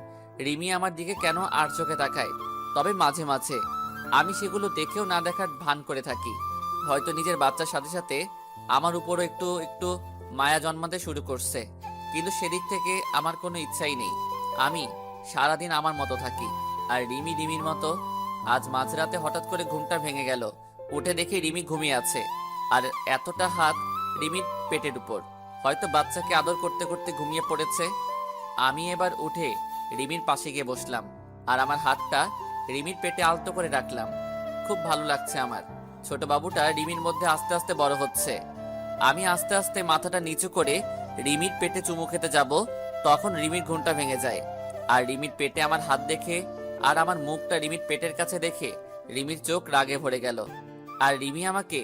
রিমি আমার দিকে কেন আর চোখে তাকায়, তবে মাঝে মাঝে আমি সেগুলো দেখেও না দেখার ভান করে থাকি। হয়তো নিজের বাচ্চার সাথে সাথে আমার উপরও একটু একটু মায়া জন্মাতে শুরু করছে, কিন্তু সেদিক থেকে আমার কোনো ইচ্ছাই নেই। আমি সারাদিন আমার মতো থাকি, আর রিমি রিমির মতো। আজ মাঝরাতে হঠাৎ করে ঘুমটা ভেঙে গেল, উঠে দেখি রিমি ঘুমিয়ে আছে, আর এতটা হাত রিমির পেটের উপর। হয়তো বাচ্চাকে আদর করতে করতে ঘুমিয়ে পড়েছে। আমি এবার উঠে রিমির পাশে গিয়ে বসলাম, আর আমার হাতটা রিমির পেটে আলতো করে রাখলাম। খুব ভালো লাগছে আমার। ছোট বাবুটা রিমির মধ্যে আস্তে আস্তে বড় হচ্ছে। আমি আস্তে আস্তে মাথাটা নিচু করে রিমির পেটে চুমু খেতে যাব, তখন রিমির ঘুমটা ভেঙে যায়। আর রিমির পেটে আমার হাত দেখে আর আমার মুখটা রিমির পেটের কাছে দেখে রিমির চোখ রাগে ভরে গেল। আর রিমি আমাকে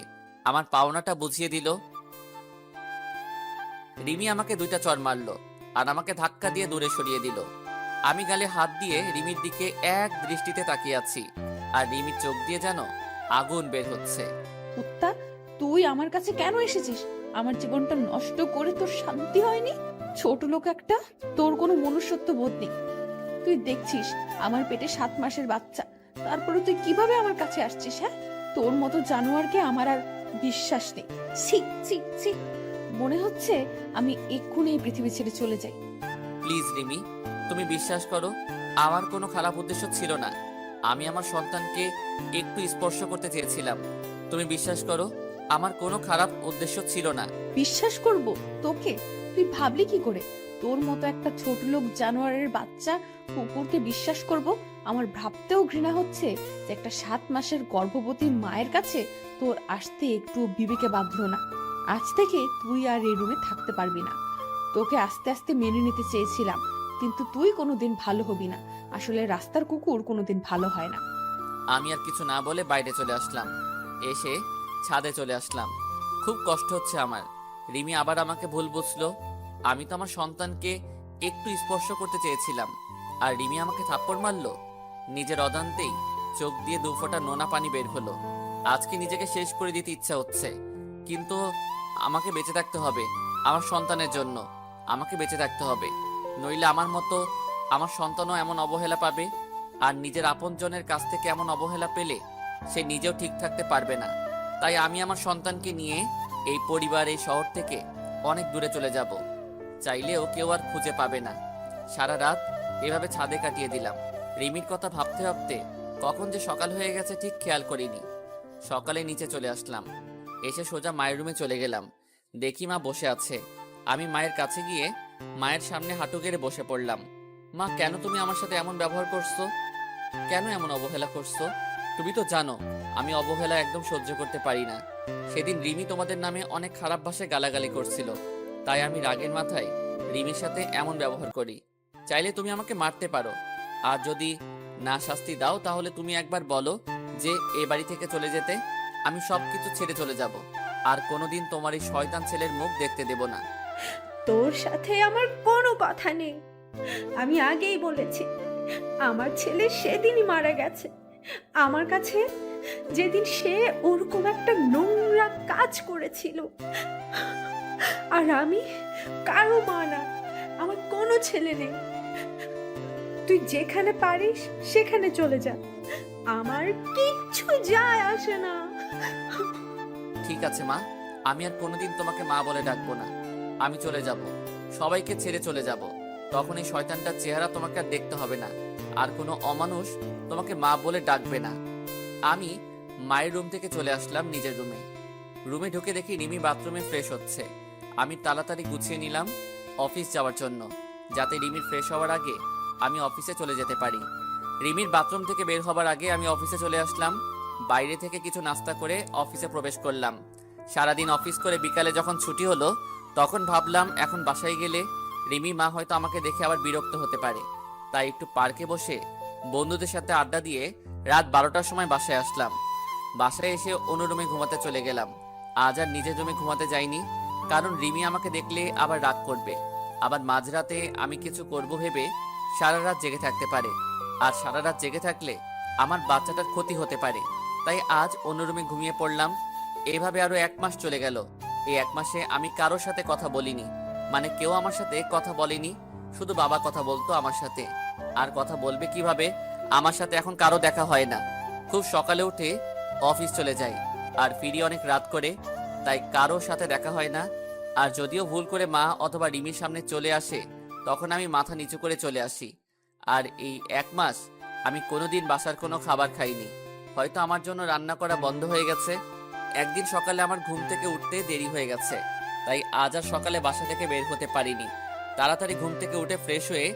আমার পাওনাটা বুঝিয়ে দিল। রিমি আমাকে 2টা চড় মারলো, আর আমাকে ধাক্কা দিয়ে দূরে সরিয়ে দিল। আমি গালে হাত দিয়ে রিমির দিকে এক দৃষ্টিতে তাকিয়ে আছি, আর রিমির চোখ দিয়ে যেন আগুন বের হচ্ছে। কুত্তা, তুই আমার কাছে কেন এসেছিস? আমার জীবনটা নষ্ট করে তোর শান্তি হয়নি? ছোট লোক একটা, তোর কোনো মনুষ্যত্ব বোধ নেই। তুই দেখছিস আমার পেটে 7 মাসের বাচ্চা, তারপরে তুই কিভাবে আমার কাছে আসছিস? হ্যাঁ, তোর মতো জানোয়ারকে আমার আর বিশ্বাস নেই। ছি ছি ছি, মনে হচ্ছে আমি এক্ষুনি এই পৃথিবী ছেড়ে চলে যাই। প্লিজ রিমি, তুমি বিশ্বাস করো, আমার কোনো খারাপ উদ্দেশ্য ছিল না। আমি আমার সন্তানকে একটু স্পর্শ করতে চেয়েছিলাম। তুমি বিশ্বাস করো, আমার কোনো খারাপ উদ্দেশ্য ছিল না। বিশ্বাস করব তোকে? তুই ভাবলি কি করে? তোর মতো একটা ছোট লোক জানোয়ারের বাচ্চা কুকুরকে বিশ্বাস করব? আমার ভাবতেও ঘৃণা হচ্ছে যে একটা 7 মাসের গর্ভবতী মায়ের কাছে তোর আসতে একটু বিবেকে বাঁধলো না। আজ থেকে তুই আর এই রুমে থাকতে পারবি না। তোকে আস্তে আস্তে মেনে নিতে চেয়েছিলাম, কিন্তু তুই কোনোদিন ভালো হবি না। আসলে রাস্তার কুকুর কোনোদিন ভালো হয় না। আমি আর কিছু না বলে বাইরে চলে আসলাম। এসে ছাদে চলে আসলাম। খুব কষ্ট হচ্ছে আমার। রিমি আবার আমাকে ভুল বুঝলো। আমি তো আমার সন্তানকে একটু স্পর্শ করতে চেয়েছিলাম, আর রিমি আমাকে থাপ্পড় মারলো। নিজের অজান্তেই চোখ দিয়ে 2 ফোঁটা নোনা পানি বের হলো। আজকে নিজেকে শেষ করে দিতে ইচ্ছা হচ্ছে, কিন্তু আমাকে বেঁচে থাকতে হবে। আমার সন্তানের জন্য আমাকে বেঁচে থাকতে হবে, নইলে আমার মতো আমার সন্তানও এমন অবহেলা পাবে। আর নিজের আপনজনের কাছ থেকে এমন অবহেলা পেলে সে নিজেও ঠিক থাকতে পারবে না। তাই আমি আমার সন্তানকে নিয়ে এই পরিবার, এই শহর থেকে অনেক দূরে চলে যাব। চাইলেও কেউ আর খুঁজে পাবে না। সারা রাত এভাবে ছাদে কাটিয়ে দিলাম। রিমির কথা ভাবতে ভাবতে কখন যে সকাল হয়ে গেছে ঠিক খেয়াল করিনি। সকালে নিচে চলে আসলাম। এসে সোজা মায়ের রুমে চলে গেলাম। দেখি মা বসে আছে। আমি মায়ের কাছে গিয়ে মায়ের সামনে হাঁটু গেড়ে বসে পড়লাম। মা, কেন তুমি আমার সাথে এমন ব্যবহার করছো? কেন এমন অবহেলা করছো? তুমি তো জানো আমি অবহেলা একদম সহ্য করতে পারি না। সেদিন রিমি তোমাদের নামে অনেক খারাপ ভাষায় গালাগালি করছিল, তাই আমি রাগের মাথায় রিমির সাথে এমন ব্যবহার করি। চাইলে তুমি আমাকে মারতে পারো, আর যদি না শাস্তি দাও তাহলে তুমি একবার বলো যে এ বাড়ি থেকে চলে যেতে। আমি সবকিছু ছেড়ে চলে যাব, আর কোনোদিন তোমার এই শয়তান ছেলের মুখ দেখতে দেব না। তোর সাথে আমার কোনো কথা নেই। আমি আগেই বলেছি, আমার ছেলে সেদিনই মারা গেছে আমার কাছে, যেদিন সে ওরকম একটা নোংরা কাজ করেছিল। আর আমি কারো মা না, আমার কোনো ছেলে নেই। তুই যেখানে পারিস সেখানে চলে যা, আমার কিচ্ছু যায় আসে না। ঠিক আছে মা, আমি আর কোনোদিন তোমাকে মা বলে ডাকবো না। আমি চলে যাব, সবাইকে ছেড়ে চলে যাব। তখন এই শয়তানটার চেহারা তোমাকে আর দেখতে হবে না, আর কোনো অমানুষ তোমাকে মা বলে ডাকবে না। আমি মায়ের রুম থেকে চলে আসলাম নিজের রুমে। রুমে ঢুকে দেখি রিমি বাথরুমে ফ্রেশ হচ্ছে। আমি তাড়াতাড়ি গুছিয়ে নিলাম অফিস যাওয়ার জন্য, যাতে রিমির ফ্রেশ হওয়ার আগে আমি অফিসে চলে যেতে পারি। রিমির বাথরুম থেকে বের হবার আগে আমি অফিসে চলে আসলাম। বাইরে থেকে কিছু নাস্তা করে অফিসে প্রবেশ করলাম। সারাদিন অফিস করে বিকালে যখন ছুটি হলো, তখন ভাবলাম এখন বাসায় গেলে রিমি মা হয়তো আমাকে দেখে আবার বিরক্ত হতে পারে। তাই একটু পার্কে বসে বন্ধুদের সাথে আড্ডা দিয়ে রাত 12টার সময় বাসায় আসলাম। বাসায় এসে অন্য রুমে ঘুমাতে চলে গেলাম। আজ আর নিজের রুমে ঘুমাতে যাইনি, কারণ রিমি আমাকে দেখলে আবার রাগ করবে। আবার মাঝরাতে আমি কিছু করব ভেবে সারা রাত জেগে থাকতে পারে, আর সারা রাত জেগে থাকলে আমার বাচ্চাটার ক্ষতি হতে পারে। তাই আজ অন্য রুমে ঘুমিয়ে পড়লাম। এভাবে আরো 1 মাস চলে গেল। এই 1 মাসে আমি কারোর সাথে কথা বলিনি, মানে কেউ আমার সাথে কথা বলেনি। শুধু বাবা কথা বলতো আমার সাথে, আর কথা বলবে কিভাবে? আমার সাথে এখন কারো দেখা হয় না। খুব সকালে উঠে অফিস চলে যাই, আর ফিরি অনেক রাত করে, তাই কারোর সাথে দেখা হয় না। আর যদিও ভুল করে মা অথবা রিমির সামনে চলে আসে, তখন আমি মাথা নিচু করে চলে আসি। আর এই 1 মাস আমি কোনোদিন বাসার কোনো খাবার খাইনি। হয়তো আমার জন্য রান্না করা বন্ধ হয়ে গেছে। একদিন সকালে আমার ঘুম থেকে উঠতে দেরি হয়ে গেছে, তাই আজ আর সকালে বাসা থেকে বের হতে পারিনি। তাড়াতাড়ি ঘুম থেকে উঠে ফ্রেশ হয়ে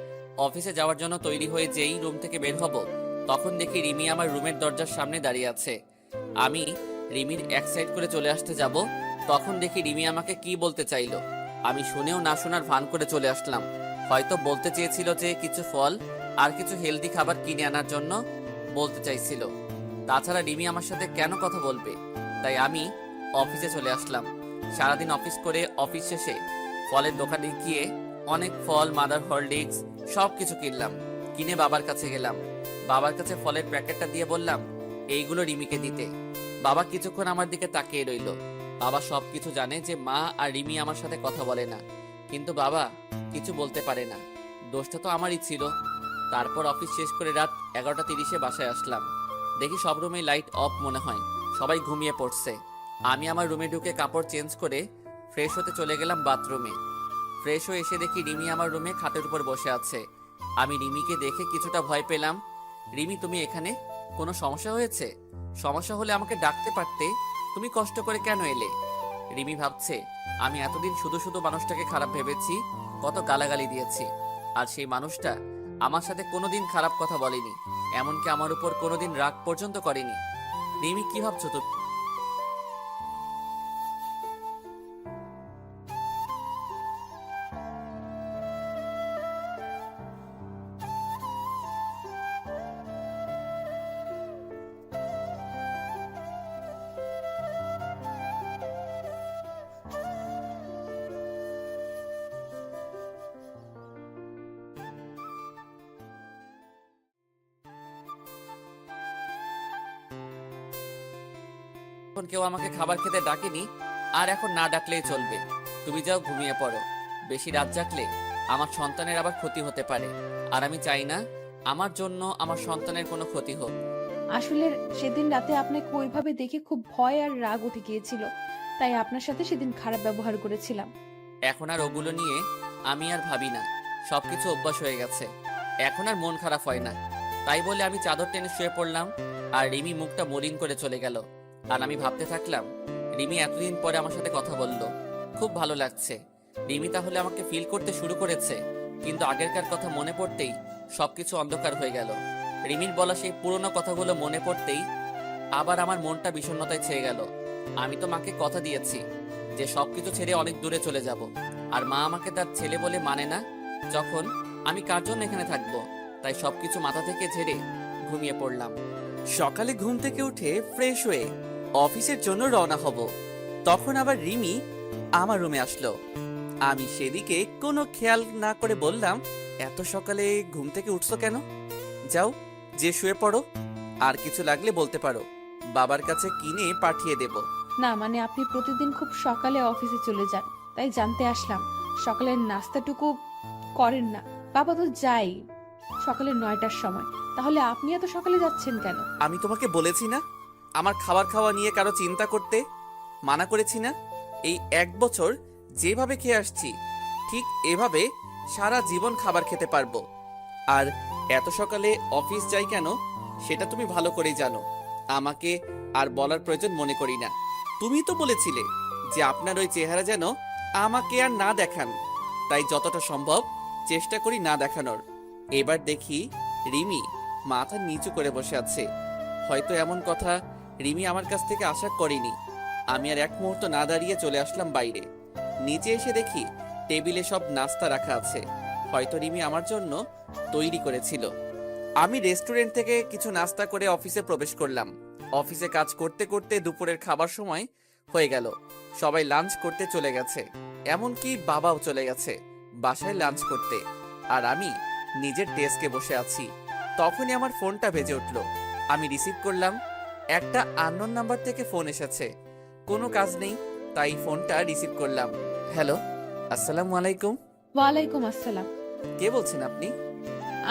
অফিসে যাওয়ার জন্য তৈরি হয়ে যেই রুম থেকে বের হব, তখন দেখি রিমি আমার রুমের দরজার সামনে দাঁড়িয়ে আছে। আমি রিমির এক সাইড করে চলে আসতে যাব, তখন দেখি রিমি আমাকে কি বলতে চাইলো। আমি শুনেও না শোনার ভান করে চলে আসলাম। হয়তো বলতে চেয়েছিল যে কিছু ফল আর কিছু হেলদি খাবার কিনে আনার জন্য বলতে চাইছিল। তাছাড়া রিমি আমার সাথে কেন কথা বলবে? তাই আমি অফিসে চলে আসলাম। সারাদিন অফিস করে অফিস শেষে ফলের দোকানে গিয়ে অনেক ফল, মাদার হরলিক্স সব কিছু কিনলাম। কিনে বাবার কাছে গেলাম। বাবার কাছে ফলের প্যাকেটটা দিয়ে বললাম এইগুলো রিমিকে দিতে। বাবা কিছুক্ষণ আমার দিকে তাকিয়ে রইল। বাবা সব কিছু জানে যে মা আর রিমি আমার সাথে কথা বলে না, কিন্তু বাবা কিছু বলতে পারে না। দোষটা তো আমারই ছিল। তারপর অফিস শেষ করে রাত 11:30-এ বাসায় আসলাম। দেখি সব রুমে লাইট অফ মনে হয়, সবাই ঘুমিয়ে পড়ছে। আমি আমার রুমে ঢুকে কাপড় চেঞ্জ করে ফ্রেশ হতে চলে গেলাম বাথরুমে। ফ্রেশ হয়ে এসে দেখি রিমি আমার রুমে খাটের উপর বসে আছে। আমি রিমিকে দেখে কিছুটা ভয় পেলাম। রিমি, তুমি এখানে? কোনো সমস্যা হয়েছে? সমস্যা হলে আমাকে ডাকতে পারতে, তুমি কষ্ট করে কেন এলে? রিমি ভাবছে আমি এতদিন শুধু শুধু মানুষটাকে খারাপ ভেবেছি, কত গালাগালি দিয়েছি, আর সেই মানুষটা আমার সাথে কোনোদিন খারাপ কথা বলেনি, এমনকি আমার উপর কোনোদিন রাগ পর্যন্ত করেনি। রিমি, কি ভাবছো তুমি? এখন কেউ আমাকে খাবার খেতে ডাকেনি, আর এখন না ডাকলেই চলবে। তুমি যাও, ঘুমিয়ে পড়ো। বেশি রাত জাগলে আমার সন্তানের আবার ক্ষতি হতে পারে, আর আমি চাই না আমার জন্য আমার সন্তানের কোনো ক্ষতি হোক। আসলে সেদিন রাতে আপনাকে ওইভাবে দেখে খুব ভয় আর রাগ উঠে গিয়েছিল, তাই আপনার সাথে সেদিন খারাপ ব্যবহার করেছিলাম। এখন আর ওগুলো নিয়ে আমি আর ভাবি না, সবকিছু অভ্যাস হয়ে গেছে। এখন আর মন খারাপ হয় না। তাই বলে আমি চাদর টেনে শুয়ে পড়লাম, আর রিমি মুখটা মলিন করে চলে গেল। আর আমি ভাবতে থাকলাম, রিমি এতদিন পরে আমার সাথে কথা বলল, খুব ভালো লাগছে। রিমি তাহলে আমাকে ফিল করতে শুরু করেছে। কিন্তু আগেরকার কথা মনে পড়তেই সবকিছু অন্ধকার হয়ে গেল। রিমির বলা সেই পুরনো কথাগুলো মনে পড়তেই আবার আমার মনটা বিষণ্ণতায় ছেয়ে গেল। আমি তো মাকে কথা দিয়েছি যে সবকিছু ছেড়ে অনেক দূরে চলে যাব, আর মা আমাকে তার ছেলে বলে মানে না। যখন আমি কার জন্য এখানে থাকবো? তাই সবকিছু মাথা থেকে ঝেড়ে ঘুমিয়ে পড়লাম। সকালে ঘুম থেকে উঠে ফ্রেশ হয়ে অফিসের জন্য রওনা হব, তখন আবার রিমি আমার রুমে আসলো। আমি সেদিকে কোনো খেয়াল না করে বললাম, এত সকালে ঘুম থেকে উঠছো কেন? যাও, যে শুয়ে পড়ো। আর কিছু লাগলে বলতে পারো, বাবার কাছে কিনে পাঠিয়ে দেব। না মানে আপনি প্রতিদিন খুব সকালে অফিসে চলে যান, তাই জানতে আসলাম সকালের নাস্তাটুকু করেন না। বাবা তো যাই সকালে 9টার সময়, তাহলে আপনি এত সকালে যাচ্ছেন কেন? আমি তোমাকে বলেছি না আমার খাবার খাওয়া নিয়ে কারো চিন্তা করতে? মানা করেছি না? এই 1 বছর যেভাবে খেয়ে আসছি, ঠিক এভাবে সারা জীবন খাবার খেতে পারবো। আর এত সকালে অফিস যাই কেন সেটা তুমি ভালো করেই জানো। আমাকে আর বলার প্রয়োজন মনে করি না। তুমি তো বলেছিলে যে আপনার ওই চেহারা যেন আমাকে আর না দেখান, তাই যতটা সম্ভব চেষ্টা করি না দেখানোর। এবার দেখি রিমি মাথা নিচু করে বসে আছে। হয়তো এমন কথা রিমি আমার কাছ থেকে আশা করেনি। আমি আর এক মুহূর্ত না দাঁড়িয়ে চলে আসলাম বাইরে। নিচে এসে দেখি টেবিলে সব নাস্তা রাখা আছে, হয়তো রিমি আমার জন্য তৈরি করেছিল। আমি রেস্টুরেন্ট থেকে কিছু নাস্তা করে অফিসে প্রবেশ করলাম। অফিসে কাজ করতে করতে দুপুরের খাবার সময় হয়ে গেল। সবাই লাঞ্চ করতে চলে গেছে, এমনকি বাবাও চলে গেছে বাসায় লাঞ্চ করতে। আর আমি নিজের ডেস্কে বসে আছি। তখনই আমার ফোনটা বেজে উঠল। আমি রিসিভ করলাম। একটা আননোন নাম্বার থেকে ফোন এসেছে। কোনো কাজ নেই, তাই ফোনটা রিসিভ করলাম। হ্যালো, আসসালামু আলাইকুম। ওয়ালাইকুম আসসালাম। কে বলছেন আপনি?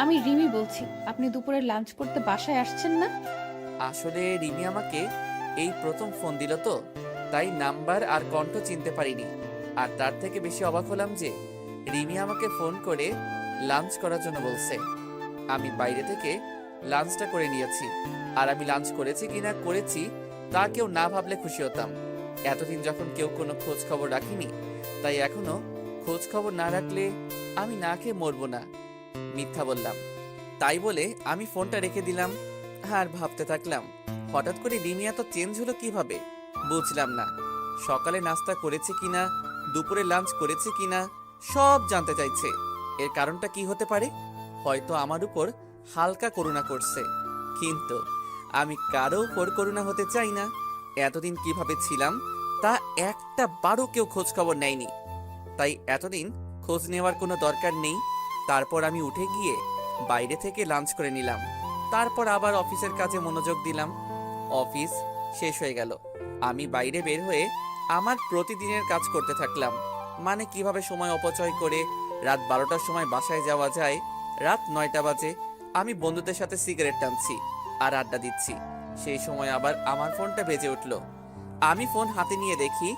আমি রিমি বলছি। আপনি দুপুরে লাঞ্চ করতে বাসায় আসছেন না? আসলে রিমি আমাকে এই প্রথম ফোন দিল তো, তাই নাম্বার আর কণ্ঠ চিনতে পারিনি। আর তার থেকে বেশি অবাক হলাম যে রিমি আমাকে ফোন করে লাঞ্চ করার জন্য বলছে। আমি বাইরে থেকে লাঞ্চটা করে নিয়েছি, আর আমি লাঞ্চ করেছি কিনা করেছি তা কেউ না ভাবলে খুশি হতাম। এতদিন যখন কেউ কোনো খোঁজ খবর রাখিনি, তাই এখনো খোঁজ খবর না রাখলে আমি না খেয়ে মরবো না। মিথ্যা বললাম। তাই বলে আমি ফোনটা রেখে দিলাম। আর ভাবতে থাকলাম, হঠাৎ করে রিমি এত চেঞ্জ হলো কিভাবে? বুঝলাম না। সকালে নাস্তা করেছে কিনা, দুপুরে লাঞ্চ করেছে কিনা, সব জানতে চাইছে। এর কারণটা কি হতে পারে? হয়তো আমার উপর হালকা করুণা করছে, কিন্তু আমি কারো উপর করুণা হতে চাই না। এতদিন কিভাবে ছিলাম তা একটা বারও কেউ খোঁজ খবর নেয়নি, তাই এতদিন খোঁজ নেওয়ার কোনো দরকার নেই। তারপর আমি উঠে গিয়ে বাইরে থেকে লাঞ্চ করে নিলাম। তারপর আবার অফিসের কাজে মনোযোগ দিলাম। অফিস শেষ হয়ে গেল। আমি বাইরে বের হয়ে আমার প্রতিদিনের কাজ করতে থাকলাম। মানে কিভাবে সময় অপচয় করে রাত 12টার সময় বাসায় যাওয়া যায়। রাত 9টা বাজে। আমি বন্ধুদের সাথে সিগারেট টানছি আর আড্ডা দিচ্ছি। সেই সময় আবার আমার ফোনটা বেজে উঠল। আমি ফোন হাতে নিয়ে দেখি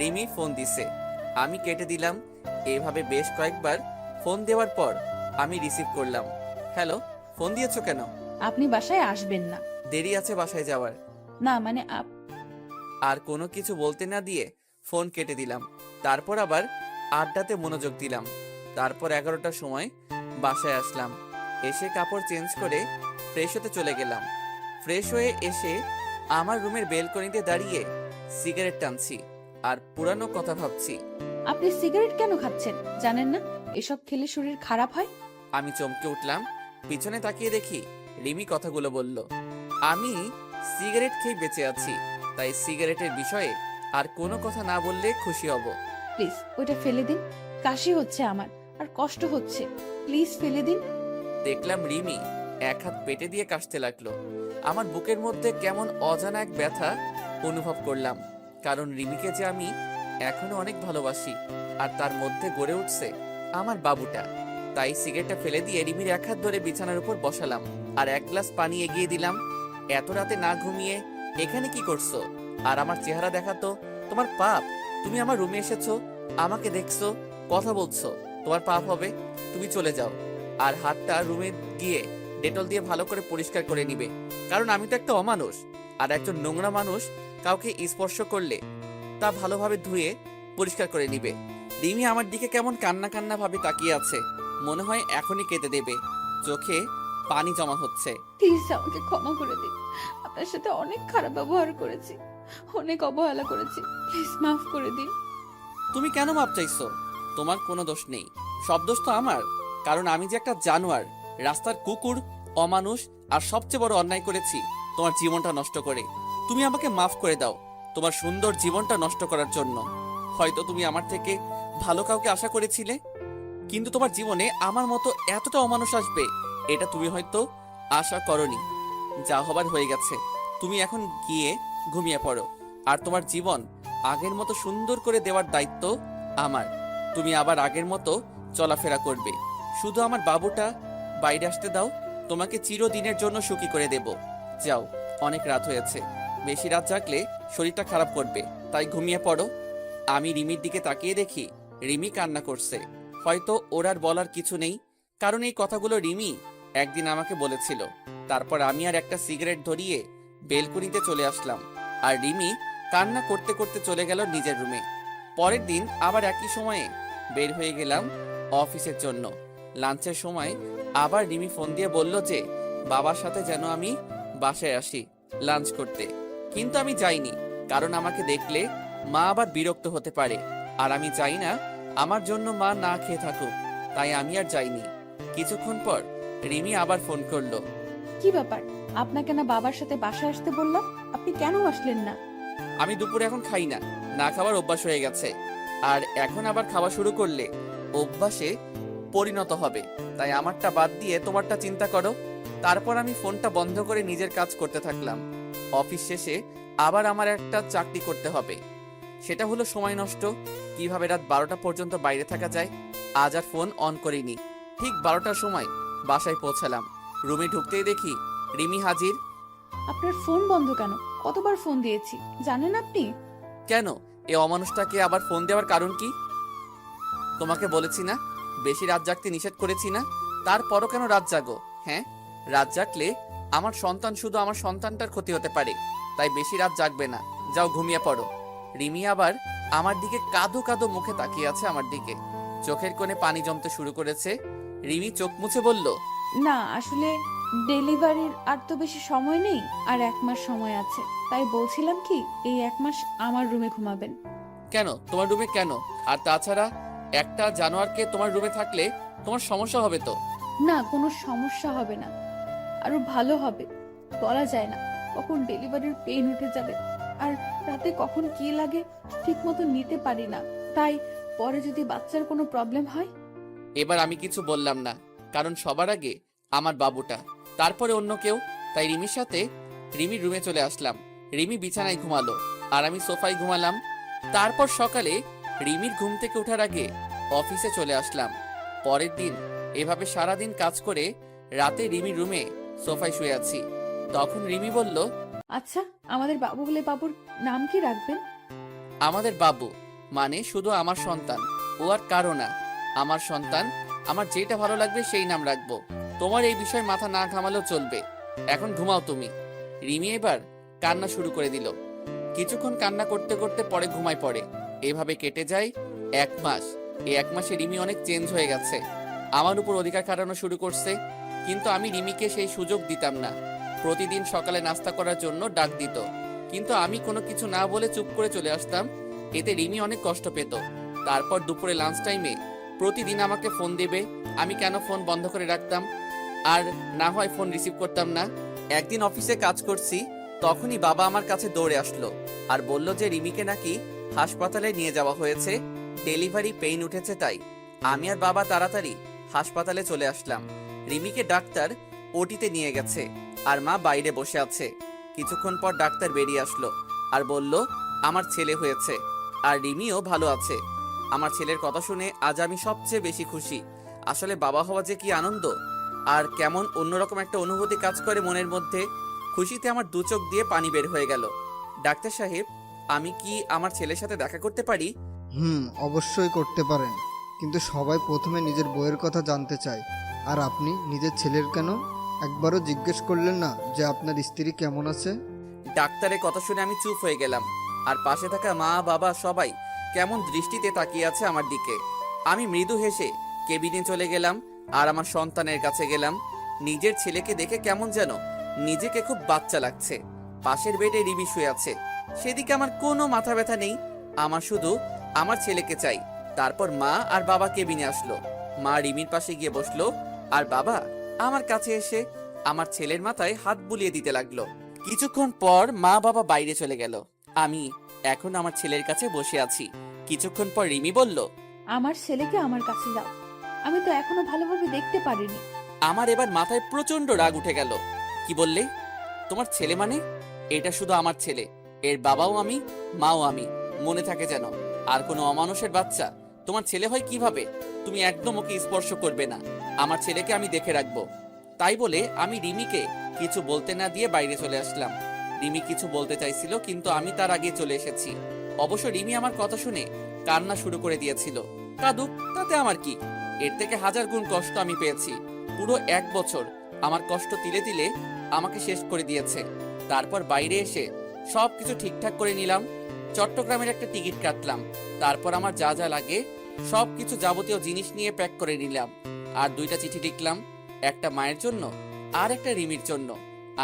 রিমি ফোন দিছে। আমি কেটে দিলাম। এভাবে বেশ কয়েকবার ফোন দেওয়ার পর আমি রিসিভ করলাম। হ্যালো, ফোন দিয়েছো কেন? আপনি বাসায় আসবেন না। দেরি আছে বাসায় যাওয়ার। না মানে আর কোনো কিছু বলতে না দিয়ে ফোন কেটে দিলাম। তারপর আবার আড্ডাতে মনোযোগ দিলাম। তারপর 11টার সময় বাসায় আসলাম। এসে কাপড় চেঞ্জ করে ফ্রেশ হতে চলে গেলাম। ফ্রেশ হয়ে এসে আমার রুমের বেলকনিতে দাঁড়িয়ে সিগারেট টানছি আর পুরানো কথা ভাবছি। আপনি সিগারেট কেন খাচ্ছেন জানেন না এসব খেলে শরীর খারাপ হয়? আমি চমকে উঠলাম। পিছনে তাকিয়ে দেখি রিমি কথাগুলো বলল। আমি সিগারেট খেয়ে বেঁচে আছি, তাই সিগারেটের বিষয়ে আর কোনো কথা না বললে খুশি হব। প্লিজ ওইটা ফেলে দিন, কাশি হচ্ছে আমার আর কষ্ট হচ্ছে, প্লিজ ফেলে দিন। দেখলাম রিমি এক হাত পেটে দিয়ে কাশতে লাগলো। আমার বুকের মধ্যে কেমন অজানা এক ব্যথা অনুভব করলাম, কারণ রিমিকে যে আমি এখনো অনেক ভালোবাসি আর তার মধ্যে গড়ে উঠছে আমার বাবুটা। তাই সিগারেটটা ফেলে দিয়ে রিমির এক হাত ধরে বিছানার উপর বসালাম আর এক গ্লাস পানি এগিয়ে দিলাম। এত রাতে না ঘুমিয়ে এখানে কি করছো? আর আমার চেহারা দেখাতো। তোমার পাপ, তুমি আমার রুমে এসেছো, আমাকে দেখছো, কথা বলছো, তোমার পাপ হবে। তুমি চলে যাও আর হাতটা রুমে গিয়ে ডেটল দিয়ে ভালো করে পরিষ্কার করে নিবে, কারণ আমি তো একটা অমানুষ। আর একজন নোংরা মানুষ কাউকে স্পর্শ করলে তা ভালোভাবে ধুয়ে পরিষ্কার করে নিবে। রিমি আমার দিকে কেমন কান্না কান্না ভাবে তাকিয়ে আছে, মনে হয় এখনই কেঁদে দেবে, চোখে পানি জমা হচ্ছে। প্লিজ আমাকে ক্ষমা করে দিন, আপনার সাথে অনেক খারাপ ব্যবহার করেছি, অনেক অবহেলা করেছি, প্লিজ মাফ করে দিন। তুমি কেন মাপ চাইছো? তোমার কোনো দোষ নেই, সব দোষ তো আমার, কারণ আমি যে একটা জানোয়ার, রাস্তার কুকুর, অমানুষ আর সবচেয়ে বড় অন্যায় করেছি তোমার জীবনটা নষ্ট করে। তুমি আমাকে মাফ করে দাও তোমার সুন্দর জীবনটা নষ্ট করার জন্য। হয়তো তুমি আমার থেকে ভালো কাউকে আশা করেছিলে, কিন্তু তোমার জীবনে আমার মতো এতটা অমানুষ আসবে এটা তুমি হয়তো আশা করনি। যা হবার হয়ে গেছে, তুমি এখন গিয়ে ঘুমিয়ে পড়ো। আর তোমার জীবন আগের মতো সুন্দর করে দেওয়ার দায়িত্ব আমার। তুমি আবার আগের মতো চলাফেরা করবে। শুধু আমার বাবুটা বাইরে আসতে দাও, তোমাকে চিরদিনের জন্য সুখী করে দেব। যাও, অনেক রাত হয়েছে, বেশি রাত জাগলে শরীরটা খারাপ করবে, তাই ঘুমিয়ে পড়ো। আমি রিমির দিকে তাকিয়ে দেখি রিমি কান্না করছে। হয়তো ওর আর বলার কিছু নেই, কারণ এই কথাগুলো রিমি একদিন আমাকে বলেছিল। তারপর আমি আর একটা সিগারেট ধরিয়ে বেলকনিতে চলে আসলাম, আর রিমি কান্না করতে করতে চলে গেল নিজের রুমে। পরের দিন আবার একই সময়ে বের হয়ে গেলাম অফিসের জন্য। লাঞ্চের সময় আবার রিমি ফোন দিয়ে বলল যে বাবার সাথে যেন আমি বাসায় আসি লাঞ্চ করতে, কিন্তু আমি যাইনি, কারণ আমাকে দেখলে মা আবার বিরক্ত হতে পারে, আর আমি চাই না আমার জন্য মা না খেয়ে থাকুক, তাই আমি আর যাইনি। কিছুক্ষণ পর রিমি আবার ফোন করলো। কি ব্যাপার, আপনাকে না বাবার সাথে বাসায় আসতে বললাম, আপনি কেন আসলেন না? আমি দুপুরে এখন খাই না, না খাবার অভ্যাস হয়ে গেছে, আর এখন আবার খাওয়া শুরু করলে অভ্যাসে পরিণত হবে, তাই আমারটা বাদ দিয়ে তোমারটা চিন্তা করো। তারপর আমি ফোনটা বন্ধ করে নিজের কাজ করতে থাকলাম। অফিস শেষে আবার আমার একটা চাকরি করতে হবে, সেটা হলো সময় নষ্ট, কিভাবে রাত 12টা পর্যন্ত বাইরে থাকা যায়। আজ আর ফোন অন করিনি। ঠিক 12টার সময় বাসায় পৌঁছালাম। রুমে ঢুকতেই দেখি রিমি হাজির। আপনার ফোন বন্ধ কেন? কতবার ফোন দিয়েছি জানেন আপনি? কেন, এ অমানুষটাকে আবার ফোন দেওয়ার কারণ কি? তোমাকে বলেছি না বেশি রাত জাগতে নিষেধ করেছি না, তারপরও কেন রাত জাগো? হ্যাঁ, রাত জাগলে আমার সন্তান, শুধু আমার সন্তানটার ক্ষতি হতে পারে, তাই বেশি রাত জাগবে না, যাও ঘুমিয়ে পড়ো। রিমি আবার আমার দিকে কাঁদো কাঁদো মুখে তাকিয়ে আছে, আমার দিকে চোখের কোণে পানি জমতে শুরু করেছে। রিমি চোখ মুছে বলল, না আসলে ডেলিভারির আর তো বেশি সময় নেই, আর 1 মাস সময় আছে, তাই বলছিলাম কি এই 1 মাস আমার রুমে ঘুমাবেন। কেন তোমার রুমে কেন? আর তাছাড়া একটা জানোয়ারকে তোমার রুমে থাকলে তোমার সমস্যা হবে তো? না, কোনো সমস্যা হবে না, আরো ভালো হবে। বলা যায় না কখন ডেলিভারির পেইন উঠে যাবে, আর রাতে কখন কি লাগে ঠিক মতো নিতে পারি না, তাই পরে যদি বাচ্চার কোনো প্রবলেম হয়। এবার আমি কিছু বললাম না, কারণ সবার আগে আমার বাবুটা, তারপরে অন্য কেউ। তাই রিমির সাথে রিমির রুমে চলে আসলাম। রিমি বিছানায় ঘুমালো আর আমি সোফায় ঘুমালাম। তারপর সকালে রিমির ঘুম থেকে ওঠার আগে অফিসে চলে আসলাম। পরের দিন এভাবে সারাদিন কাজ করে রাতে রিমির রুমে সোফায় শুয়ে আছি। তখন রিমি বলল, আচ্ছা, আমাদের বাবু বলে বাবুর নাম কি রাখবেন? আমাদের বাবু মানে শুধু আমার সন্তান, ও আর কারো না। আমার সন্তান, আমার যেটা ভালো লাগবে সেই নাম রাখবো। তোমার এই বিষয়ে মাথা না ঘামালেও চলবে। এখন ঘুমাও তুমি। রিমি এবার কান্না শুরু করে দিল। কিছুক্ষণ কান্না করতে করতে পরে ঘুমায় পড়ে। এভাবে কেটে যায় 1 মাস। এই 1 মাসে রিমি অনেক চেঞ্জ হয়ে গেছে, আমার উপর অধিকার খাটানো শুরু করছে। কিন্তু আমি রিমিকে সেই সুযোগ দিতাম না। প্রতিদিন সকালে নাস্তা করার জন্য ডাক দিত, কিন্তু আমি কোনো কিছু না বলে চুপ করে চলে আসতাম। এতে রিমি অনেক কষ্ট পেত। তারপর দুপুরে লাঞ্চ টাইমে প্রতিদিন আমাকে ফোন দেবে, আমি কেন ফোন বন্ধ করে রাখতাম, আর না হয় ফোন রিসিভ করতাম না। একদিন অফিসে কাজ করছি, তখনই বাবা আমার কাছে দৌড়ে আসলো আর বলল যে রিমিকে নাকি হাসপাতালে নিয়ে যাওয়া হয়েছে, ডেলিভারি পেইন উঠেছে। তাই আমি আর বাবা তাড়াতাড়ি হাসপাতালে চলে আসলাম। রিমিকে ডাক্তার ওটিতে নিয়ে গেছে আর মা বাইরে বসে আছে। কিছুক্ষণ পর ডাক্তার বেরিয়ে আসলো আর বলল আমার ছেলে হয়েছে আর রিমিও ভালো আছে। আমার ছেলের কথা শুনে আজ আমি সবচেয়ে বেশি খুশি। আসলে বাবা হওয়া যে কি আনন্দ, আর কেমন অন্যরকম একটা অনুভূতি কাজ করে মনের মধ্যে। খুশিতে আমার দু চোখ দিয়ে পানি বের হয়ে গেল। ডাক্তার সাহেব, আমি কি আমার ছেলের সাথে দেখা করতে পারি? অবশ্যই করতে পারেন, কিন্তু সবাই প্রথমে নিজের বইয়ের কথা জানতে চায়। আর আপনি নিজের ছেলের কেন একবারও জিজ্ঞেস করলেন না যে আপনার স্ত্রী কেমন আছে? ডাক্তারের কথা শুনে আমি চুপ হয়ে গেলাম, আর পাশে থাকা মা বাবা সবাই কেমন দৃষ্টিতে তাকিয়ে আছে আমার দিকে। আমি মৃদু হেসে কেবিনে চলে গেলাম আর আমার সন্তানের কাছে গেলাম। নিজের ছেলেকে দেখে কেমন যেন নিজেকে খুব বাচ্চা লাগছে। পাশের বেডে রিমি শুয়ে আছে, সেদিকে আমার কোনো মাথা ব্যথা নেই। আমার শুধু আমার ছেলেকে চাই। তারপর মা আর বাবা কেবিনে আসলো। মা রিমির পাশে গিয়ে বসলো আর বাবা আমার কাছে এসে আমার ছেলের মাথায় হাত বুলিয়ে দিতে লাগলো। কিছুক্ষণ পর মা বাবা বাইরে চলে গেল। আমি এখন আমার ছেলের কাছে বসে আছি। কিছুক্ষণ পর রিমি বলল, আমার ছেলেকে আমার কাছে দাও, আমি তো এখনো ভালোভাবে দেখতে পারিনি। আমার এবার মাথায় প্রচন্ড রাগ উঠে গেল। কি বললে? তোমার ছেলে মানে? এটা শুধু আমার ছেলে, এর বাবাও আমি, মাও আমি, মনে থাকে যেন। আর কোনো অমানুষের বাচ্চা তোমার ছেলে হয় কিভাবে? তুমি একদম ওকে স্পর্শ করবে না, আমার ছেলেকে আমি দেখে রাখবো। তাই বলে আমি রিমিকে কিছু বলতে না দিয়ে বাইরে চলে আসলাম। রিমি কিছু বলতে চাইছিল, কিন্তু আমি তার আগে চলে এসেছি। অবশ্য রিমি আমার কথা শুনে কান্না শুরু করে দিয়েছিল। কাঁদুক, তাতে আমার কি? এর থেকে 1000 গুণ কষ্ট আমি পেয়েছি। পুরো 1 বছর আমার কষ্ট তিলে তিলে আমাকে শেষ করে দিয়েছে। তারপর বাইরে এসে সবকিছু ঠিকঠাক করে নিলাম। চট্টগ্রামের একটা টিকিট কাটলাম। তারপর আমার যা যা লাগে সবকিছু যাবতীয় জিনিস নিয়ে প্যাক করে নিলাম। আর 2টা চিঠি লিখলাম, একটা মায়ের জন্য আর একটা রিমির জন্য।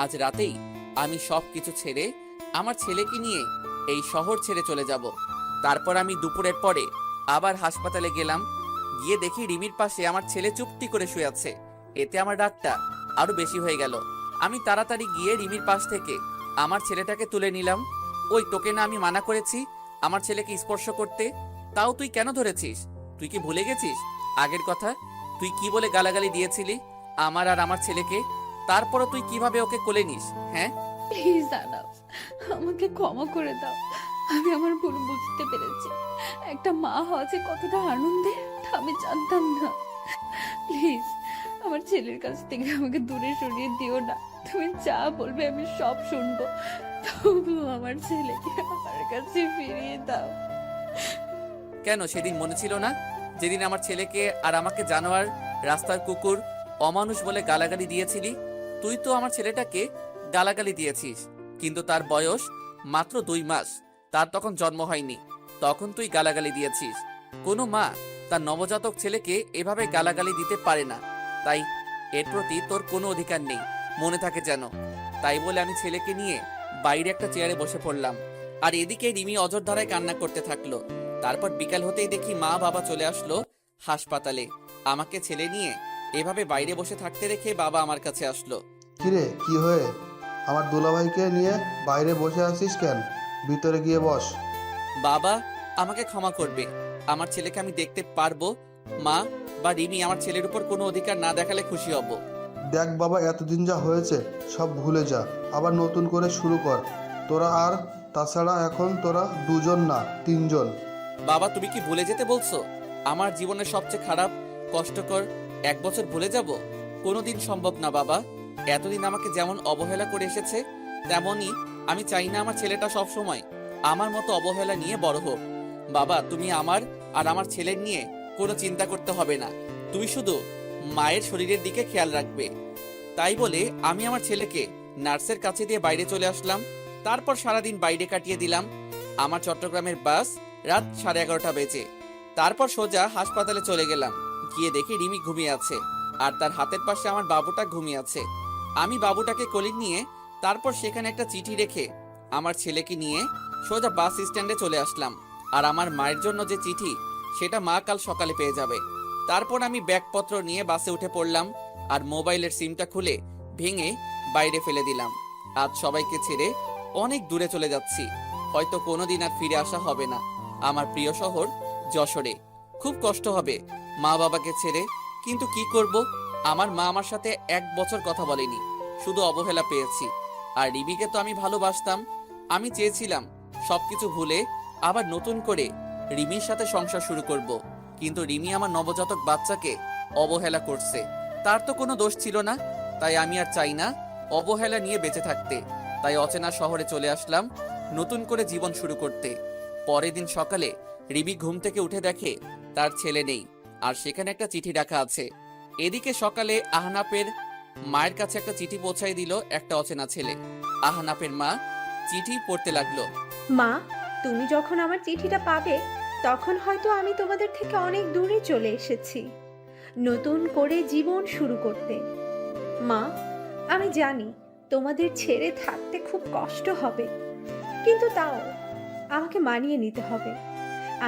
আজ রাতেই আমি সবকিছু ছেড়ে আমার ছেলেকে নিয়ে এই শহর ছেড়ে চলে যাব। তারপর আমি দুপুরের পরে আবার হাসপাতালে গেলাম। গিয়ে দেখি রিমির পাশে আমার ছেলে চুপটি করে শুয়ে আছে। এতে আমার রাগটা আরো বেশি হয়ে গেল। আমি তাড়াতাড়ি গিয়ে রিমির পাশ থেকে আমার ছেলেটাকে তুলে নিলাম। ওই, তোকে না আমি মানা করেছি আমার ছেলেকে স্পর্শ করতে? তাও তুই কেন ধরেছিস? তুই কি ভুলে গেছিস আগের কথা? তুই কি বলে গালাগালি দিয়েছিলি আমার আর আমার ছেলেকে? তারপরও তুই কিভাবে ওকে কোলে নিস? হ্যাঁ, প্লিজ আনাফ, আমাকে ক্ষমা করে দাও। আমি আমার ভুল বুঝতে পেরেছি। একটা মা হওয়া যে কতটা আনন্দের তা আমি জানতাম না। প্লিজ আমার ছেলের কাছ থেকে আমাকে দূরে সরিয়ে দিও না। তুমি যা বলবে আমি সব শুনবো, তবু আমার ছেলেকে আমার কাছে ফিরিয়ে দাও। কেন সেদিন মনে ছিল না যেদিন আমার ছেলেকে আর আমাকে জানোয়ার, রাস্তার কুকুর, অমানুষ বলে গালাগালি দিয়েছিলি? তুই তো আমার ছেলেটাকে গালাগালি দিয়েছিস, কিন্তু তার বয়স মাত্র 2 মাস, তার তখন জন্ম হয়নি। তখন তুই গালাগালি দিয়েছিস। কোনো মা তার নবজাতক ছেলেকে এভাবে গালাগালি দিতে পারে না। তাই এর প্রতি তোর কোনো অধিকার নেই, মনে থাকে যেন। তাই বলে আমি ছেলেকে নিয়ে বাইরে একটা চেয়ারে বসে পড়লাম। আর এদিকে রিমি অঝোর ধারায় কান্না করতে থাকলো। তারপর বিকাল হতেই দেখি মা বাবা চলে আসলো হাসপাতালে। আমাকে ছেলে নিয়ে এভাবে বাইরে বসে থাকতে দেখে বাবা আমার কাছে আসলো। কিরে, কি হয়ে আমার দুলাভাইকে নিয়ে বাইরে বসে আছিস কেন? ভিতরে গিয়ে বস। বাবা আমাকে ক্ষমা করবে, আমার ছেলেকে আমি দেখতে পারবো। মা বা রিমি আমার ছেলের উপর কোনো অধিকার না দেখালে খুশি হব। দেখ বাবা, এতদিন যা হয়েছে সব ভুলে যা, আবার নতুন করে শুরু কর তোরা। আর তাছাড়া এখন তোরা 2জন না 3জন। বাবা, তুমি কি ভুলে যেতে বলছো? আমার জীবনের সবচেয়ে খারাপ কষ্টকর 1 বছর ভুলে যাব? কোনোদিন সম্ভব না বাবা। এতদিন আমাকে যেমন অবহেলা করে এসেছে, তেমনই আমি চাই না আমার ছেলেটা সব সময় আমার মতো অবহেলা নিয়ে বড় হোক। বাবা, তুমি আমার আর আমার ছেলের নিয়ে কোনো চিন্তা করতে হবে না। তুমি শুধু মায়ের শরীরের দিকে খেয়াল রাখবে। তাই বলে আমি আমার ছেলেকে নার্সের কাছে দিয়ে বাইরে চলে আসলাম। তারপর সারাদিন বাইরে কাটিয়ে দিলাম। আমার চট্টগ্রামের বাস রাত 11:30 বেজে। তারপর সোজা হাসপাতালে চলে গেলাম। গিয়ে দেখি রিমি ঘুমিয়ে আছে, আর তার হাতের পাশে আমার বাবুটা ঘুমিয়ে আছে। আমি বাবুটাকে কোলে নিয়ে তারপর সেখানে একটা চিঠি রেখে আমার ছেলেকে নিয়ে সোজা বাস স্ট্যান্ডে চলে আসলাম। আর আমার মায়ের জন্য যে চিঠি, সেটা মা কাল সকালে পেয়ে যাবে। তারপর আমি ব্যাগপত্র নিয়ে বাসে উঠে পড়লাম, আর মোবাইলের সিমটা খুলে ভেঙে বাইরে ফেলে দিলাম। আজ সবাইকে ছেড়ে অনেক দূরে চলে যাচ্ছি, হয়তো কোনোদিন আর ফিরে আসা হবে না আমার প্রিয় শহর যশোরে। খুব কষ্ট হবে মা বাবাকে ছেড়ে, কিন্তু কি করব, আমার মা আমার সাথে 1 বছর কথা বলেনি, শুধু অবহেলা পেয়েছি। আর রিমিকে তো আমি ভালোবাসতাম, আমি চেয়েছিলাম সবকিছু ভুলে আবার নতুন করে রিমির সাথে সংসার শুরু করব, কিন্তু রিমি আমার নবজাতক বাচ্চাকে অবহেলা করছে। তার তো কোনো দোষ ছিল না, তাই আমি আর চাই না অবহেলা নিয়ে বেঁচে থাকতে। তাই অচেনা শহরে চলে আসলাম নতুন করে জীবন শুরু করতে। পরের দিন সকালে রিমি ঘুম থেকে উঠে দেখে তার ছেলে নেই, আর সেখানে একটা চিঠি রাখা আছে। এদিকে সকালে আহনাফের মায়ের কাছে একটা চিঠি পৌঁছাই দিল একটা অচেনা ছেলে। আহনাফের মা চিঠি পড়তে লাগলো। মা, তুমি যখন আমার চিঠিটা পাবে তখন হয়তো আমি তোমাদের থেকে অনেক দূরে চলে এসেছি নতুন করে জীবন শুরু করতে। মা, আমি জানি তোমাদের ছেড়ে থাকতে খুব কষ্ট হবে, কিন্তু তাও আমাকে মানিয়ে নিতে হবে।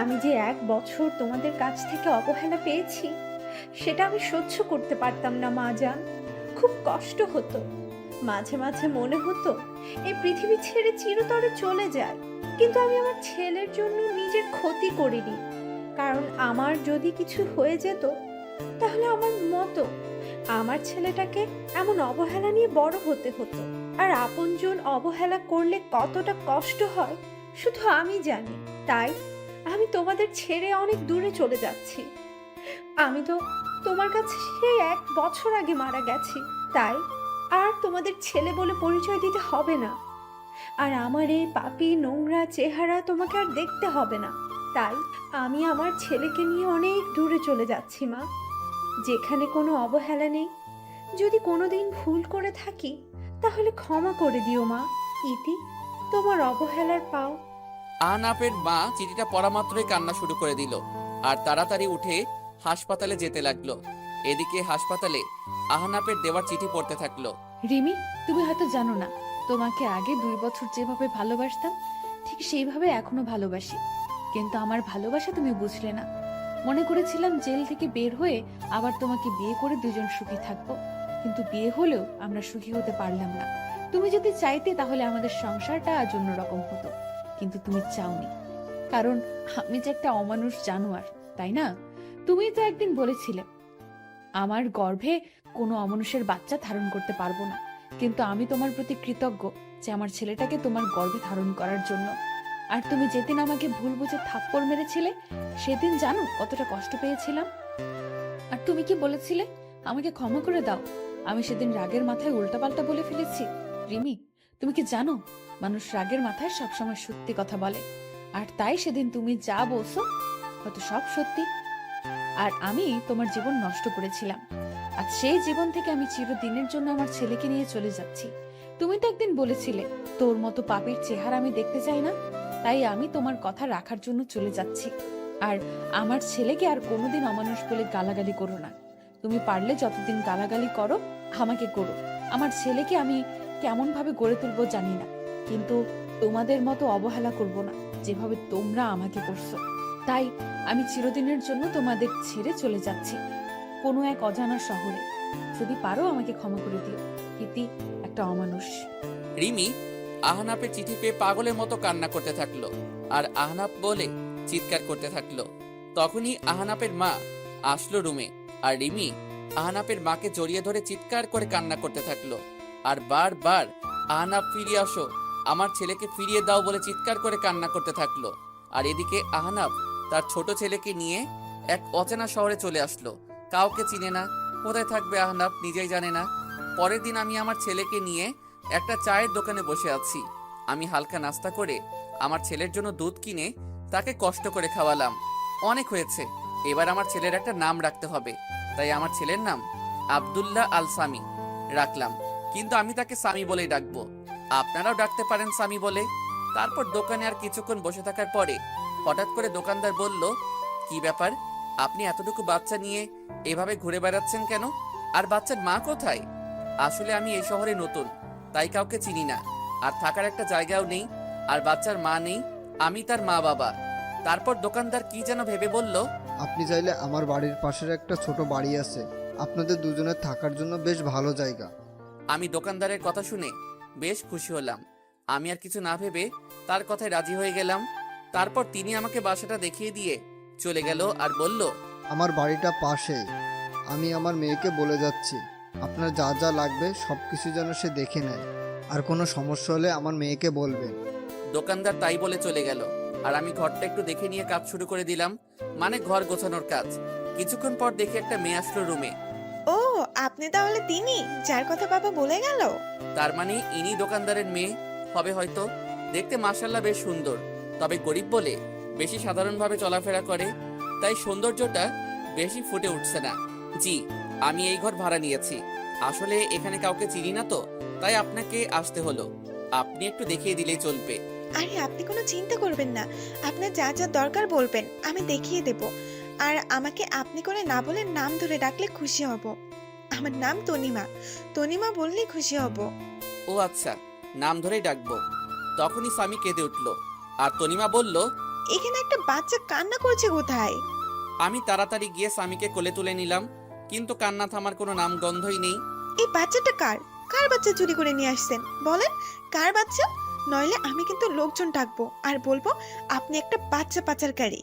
আমি যে 1 বছর তোমাদের কাছ থেকে অবহেলা পেয়েছি, সেটা আমি সহ্য করতে পারতাম না মা জান। খুব কষ্ট হতো, মাঝে মাঝে মনে হতো এই পৃথিবী ছেড়ে চিরতরে চলে যায়। কিন্তু আমি আমার ছেলের জন্য নিজের ক্ষতি করিনি, কারণ আমার যদি কিছু হয়ে যেত তাহলে আমার ছেলেটাকে এমন অবহেলা নিয়ে বড় হতে হতো। আর আপনজন অবহেলা করলে কতটা কষ্ট হয় শুধু আমি জানি। তাই আমি তোমাদের ছেড়ে অনেক দূরে চলে যাচ্ছি। আমি তো তোমার কাছে সেই 1 বছর আগে মারা গেছি, তাই আর তোমাদের ছেলে বলে পরিচয় দিতে হবে না। আর আমার এই পাপী নোংরা চেহারা তোমাকে আর দেখতে হবে না। তাই আমি আমার ছেলেকে নিয়ে অনেক দূরে চলে যাচ্ছি মা, যেখানে কোনো অবহেলা নেই। যদি কোনোদিন ভুল করে থাকি তাহলে ক্ষমা করে দিও মা। ইতি, তোমার অবহেলার পাও। আহনাফের মা চিঠিটা পড়া মাত্রই কান্না শুরু করে দিল, আর তাড়াতাড়ি উঠে হাসপাতালে যেতে লাগলো। এদিকে হাসপাতালে আহনাফের দেওয়ার চিঠি পড়তে থাকলো। রিমি, তুমি হয়তো জানো না, তোমাকে আগে 2 বছর যেভাবে ভালোবাসতাম ঠিক সেইভাবে এখনো ভালোবাসি। কিন্তু আমার ভালোবাসা তুমি বুঝলে না। মনে করেছিলাম জেল থেকে বের হয়ে আবার তোমাকে বিয়ে করে দুজন সুখী থাকবো, কিন্তু বিয়ে হলেও আমরা সুখী হতে পারলাম না। তুমি যদি চাইতে তাহলে আমাদের সংসারটা আজ অন্যরকম হতো, কিন্তু তুমি চাওনি, কারণ আমি যে একটা অমানুষ জানোয়ার, তাই না? তুমি তো একদিন বলেছিলে আমার গর্ভে কোনো অমানুষের বাচ্চা ধারণ করতে পারবো না, কিন্তু আমি তোমার প্রতি কৃতজ্ঞ যে আমার ছেলেটাকে তোমার গর্ভে ধারণ করার জন্য। আর তুমি যেদিন আমাকে ভুল বুঝে থাপ্পড় মেরেছিলে, সেদিন জানো কতটা কষ্ট পেয়েছিলাম। আর তুমি কি বলেছিলে, আমাকে ক্ষমা করে দাও। আমি সেদিন রাগের মাথায় উল্টাপাল্টা বলে ফেলেছি। রিমি, তুমি কি জানো মানুষ রাগের মাথায় সবসময় সত্যি কথা বলে, আর তাই সেদিন তুমি যা বলছো হয়তো সব সত্যি। আর আমি তোমার জীবন নষ্ট করেছিলাম, আর সেই জীবন থেকে আমি চিরদিনের জন্য আমার ছেলেকে নিয়ে চলে যাচ্ছি। তুমি তো একদিন বলেছিলে তোর মতো পাপীর চেহারা আমি দেখতে চাই না, তাই আমি তোমার কথা রাখার জন্য চলে যাচ্ছি। আর আমার ছেলেকে আর কোনোদিন অমানুষ বলে গালাগালি করো না। তুমি পারলে যতদিন গালাগালি করো আমাকে করো, আমার ছেলেকে আমি কেমন ভাবে গড়ে তুলবো জানি না, কিন্তু তোমাদের মতো অবহেলা করব না যেভাবে তোমরা আমাকে করছো। তাই আমি চিরদিনের জন্য তোমাদের ছেড়ে চলে যাচ্ছি কোনো এক অজানা শহরে। যদি পারো আমাকে ক্ষমা করে দিও, ইতি একটা অমানুষ। রিমি আহনাফের চিঠি পেয়ে পাগলের মতো কান্না করতে থাকলো, আর আহনাফ বলে চিৎকার করতে থাকলো। তখনই আহনাফের মা আসলো রুমে, আর রিমি আহনাফের মাকে জড়িয়ে ধরে চিৎকার করে কান্না করতে থাকলো, আর বারবার আহনাফ ফিরিয়ে আসো, আমার ছেলেকে ফিরিয়ে দাও বলে চিৎকার করে কান্না করতে থাকলো। আর এদিকে আহনাফ তার ছোট ছেলেকে নিয়ে এক অচেনা শহরে চলে আসলো। কাউকে চিনে না, কোথায় থাকবে আহনাফ নিজেই জানে না। পরের দিন আমি আমার ছেলেকে নিয়ে একটা চায়ের দোকানে বসে আছি। আমি হালকা নাস্তা করে আমার ছেলের জন্য দুধ কিনে তাকে কষ্ট করে খাওয়ালাম। অনেক হয়েছে, এবার আমার ছেলের একটা নাম রাখতে হবে, তাই আমার ছেলের নাম আব্দুল্লাহ আল সামি রাখলাম, কিন্তু আমি তাকে সামি বলেই ডাকবো, আপনারাও ডাকতে পারেন সামি বলে। তারপর দোকানে আর কিছুক্ষণ বসে থাকার পরে হঠাৎ করে দোকানদার বলল, কি কি ব্যাপার, আপনি এতটুকু বাচ্চা নিয়ে এভাবে ঘুরে বেড়াচ্ছেন কেন? আর বাচ্চার মা কোথায়? আসলে আমি এই শহরে নতুন, তাই কাউকে চিনি না, আর থাকার একটা জায়গাও নেই, আর বাচ্চার মা নেই, আমি তার মা বাবা। তারপর দোকানদার কি যেন ভেবে বলল, আপনি চাইলে আমার বাড়ির পাশের একটা ছোট বাড়ি আছে, আপনাদের দুজনের থাকার জন্য বেশ ভালো জায়গা। আমি দোকানদারের কথা শুনে বেশ খুশি হলাম। আমি আর কিছু না ভেবে তার কথায় রাজি হয়ে গেলাম। তারপর তিনি আমাকে বাসাটা দেখিয়ে দিয়ে চলে গেল আর বলল, আমার বাড়িটা পাশেই। আমি আমার মেয়েকে বলে যাচ্ছি, আপনার যা যা লাগবে সব কিছু যেন সে দেখে নেয়, আর কোনো সমস্যা হলে আমার মেয়েকে বলবেন। দোকানদার তাই বলে চলে গেল। আর আমি ঘরটা একটু দেখে নিয়ে কাজ শুরু করে দিলাম, মানে ঘর গোছানোর কাজ। কিছুক্ষণ পর দেখি একটা মেয়ে আসলো রুমে। ও, আপনি তাহলে তিনি যার কথা বাবা বলে গেল? তার মানে ইনি দোকানদারের মেয়ে হবে হয়তো। দেখতে মাশাআল্লাহ বেশ সুন্দর, তবে গরিব বলে বেশি সাধারণভাবে চলাফেরা করে, তাই সৌন্দর্যটা বেশি ফুটে উঠছে না। জি, আমি এই ঘর ভাড়া নিয়েছি। আসলে এখানে কাউকে চিনি না তো, তাই আপনাকে আসতে হলো। আপনি একটু দেখিয়ে দিলেই চলবে। আরে আপনি কোনো চিন্তা করবেন না, আপনার যা যা দরকার বলবেন, আমি দেখিয়ে দেব। আর আমাকে আপনি করে না বলে নাম ধরে ডাকলে খুশি হব। আমার নাম তনিমা, তনিমা বললেই খুশি হব। ও আচ্ছা, নাম ধরেই ডাকবো। তখনই স্বামী কেঁদে উঠলো, আর তনিমা বলল, এখানে একটা বাচ্চা কান্না করছে কোথায়? আমি তাড়াতাড়ি গিয়ে স্বামীকে কোলে তুলে নিলাম, কিন্তু কান্না থামার কোনো নাম গন্ধই নেই। এই বাচ্চাটা কার? কার বাচ্চা চুরি করে নিয়ে আসছেন? বলেন, কার বাচ্চা? নইলে আমি কিন্তু লোকজন ডাকবো আর বলবো আপনি একটা বাচ্চা পাচারকারী।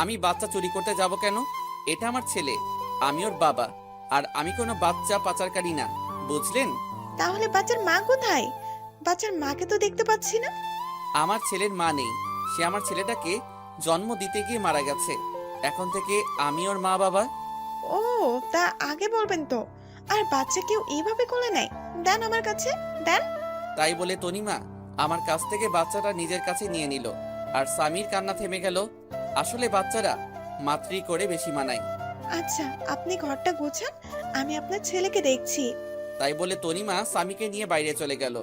আমি বাচ্চা চুরি করতে যাব কেন? এটা আমার ছেলে, আমি ওর বাবা, আর আমি কোনো বাচ্চা পাচারকারী না, বুঝলেন? তাহলে বাচ্চার মা কোথায়? বাচ্চার মাকে তো দেখতে পাচ্ছি না। আমার ছেলের মা নেই, সে আমার ছেলেটাকে জন্ম দিতে গিয়ে মারা গেছে। এখন থেকে আমি ওর মা বাবা। ও, তা আগে বলবেন তো। আর বাচ্চা কেউ এইভাবে কোলে নেয়? দেন আমার কাছে, দেন। তাই বলে তনিমা আমার কাছ থেকে বাচ্চাটা নিজের কাছে নিয়ে নিল, আর স্বামীর কান্না থেমে গেল। আসলে বাচ্চারা মাতৃ করে বেশি মানায়। আচ্ছা, আপনি ঘরটা গোছান, আমি আপনার ছেলেকে দেখছি। তাই বলে তনিমা স্বামীকে নিয়ে বাইরে চলে গেল,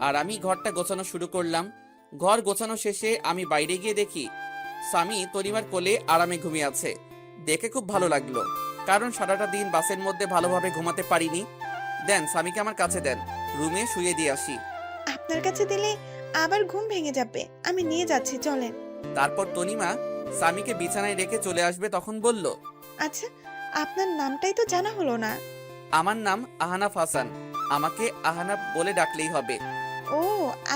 আর আমি ঘরটা গোছানো শুরু করলাম। ঘর গোছানো শেষে আমি বাইরে গিয়ে দেখি স্বামী তনিমার কোলে আরামে ঘুমিয়ে আছে। দেখে খুব ভালো লাগলো, কারণ সারাটা দিন বাসের মধ্যে ভালোভাবে ঘুমাতে পারিনি। দেন স্বামীকে আমার কাছে দেন, রুমে শুয়ে দিয়ে আসি। আপনার কাছে দিলে আবার ঘুম ভেঙে যাবে, আমি নিয়ে যাচ্ছি, চলেন। তারপর তনিমা স্বামীকে বিছানায় রেখে চলে আসবে, তখন বলল, আচ্ছা, আপনার নামটাই তো জানা হলো না। আমার নাম আহনাফ হাসান, আমাকে আহনাফ বলে ডাকলেই হবে। ও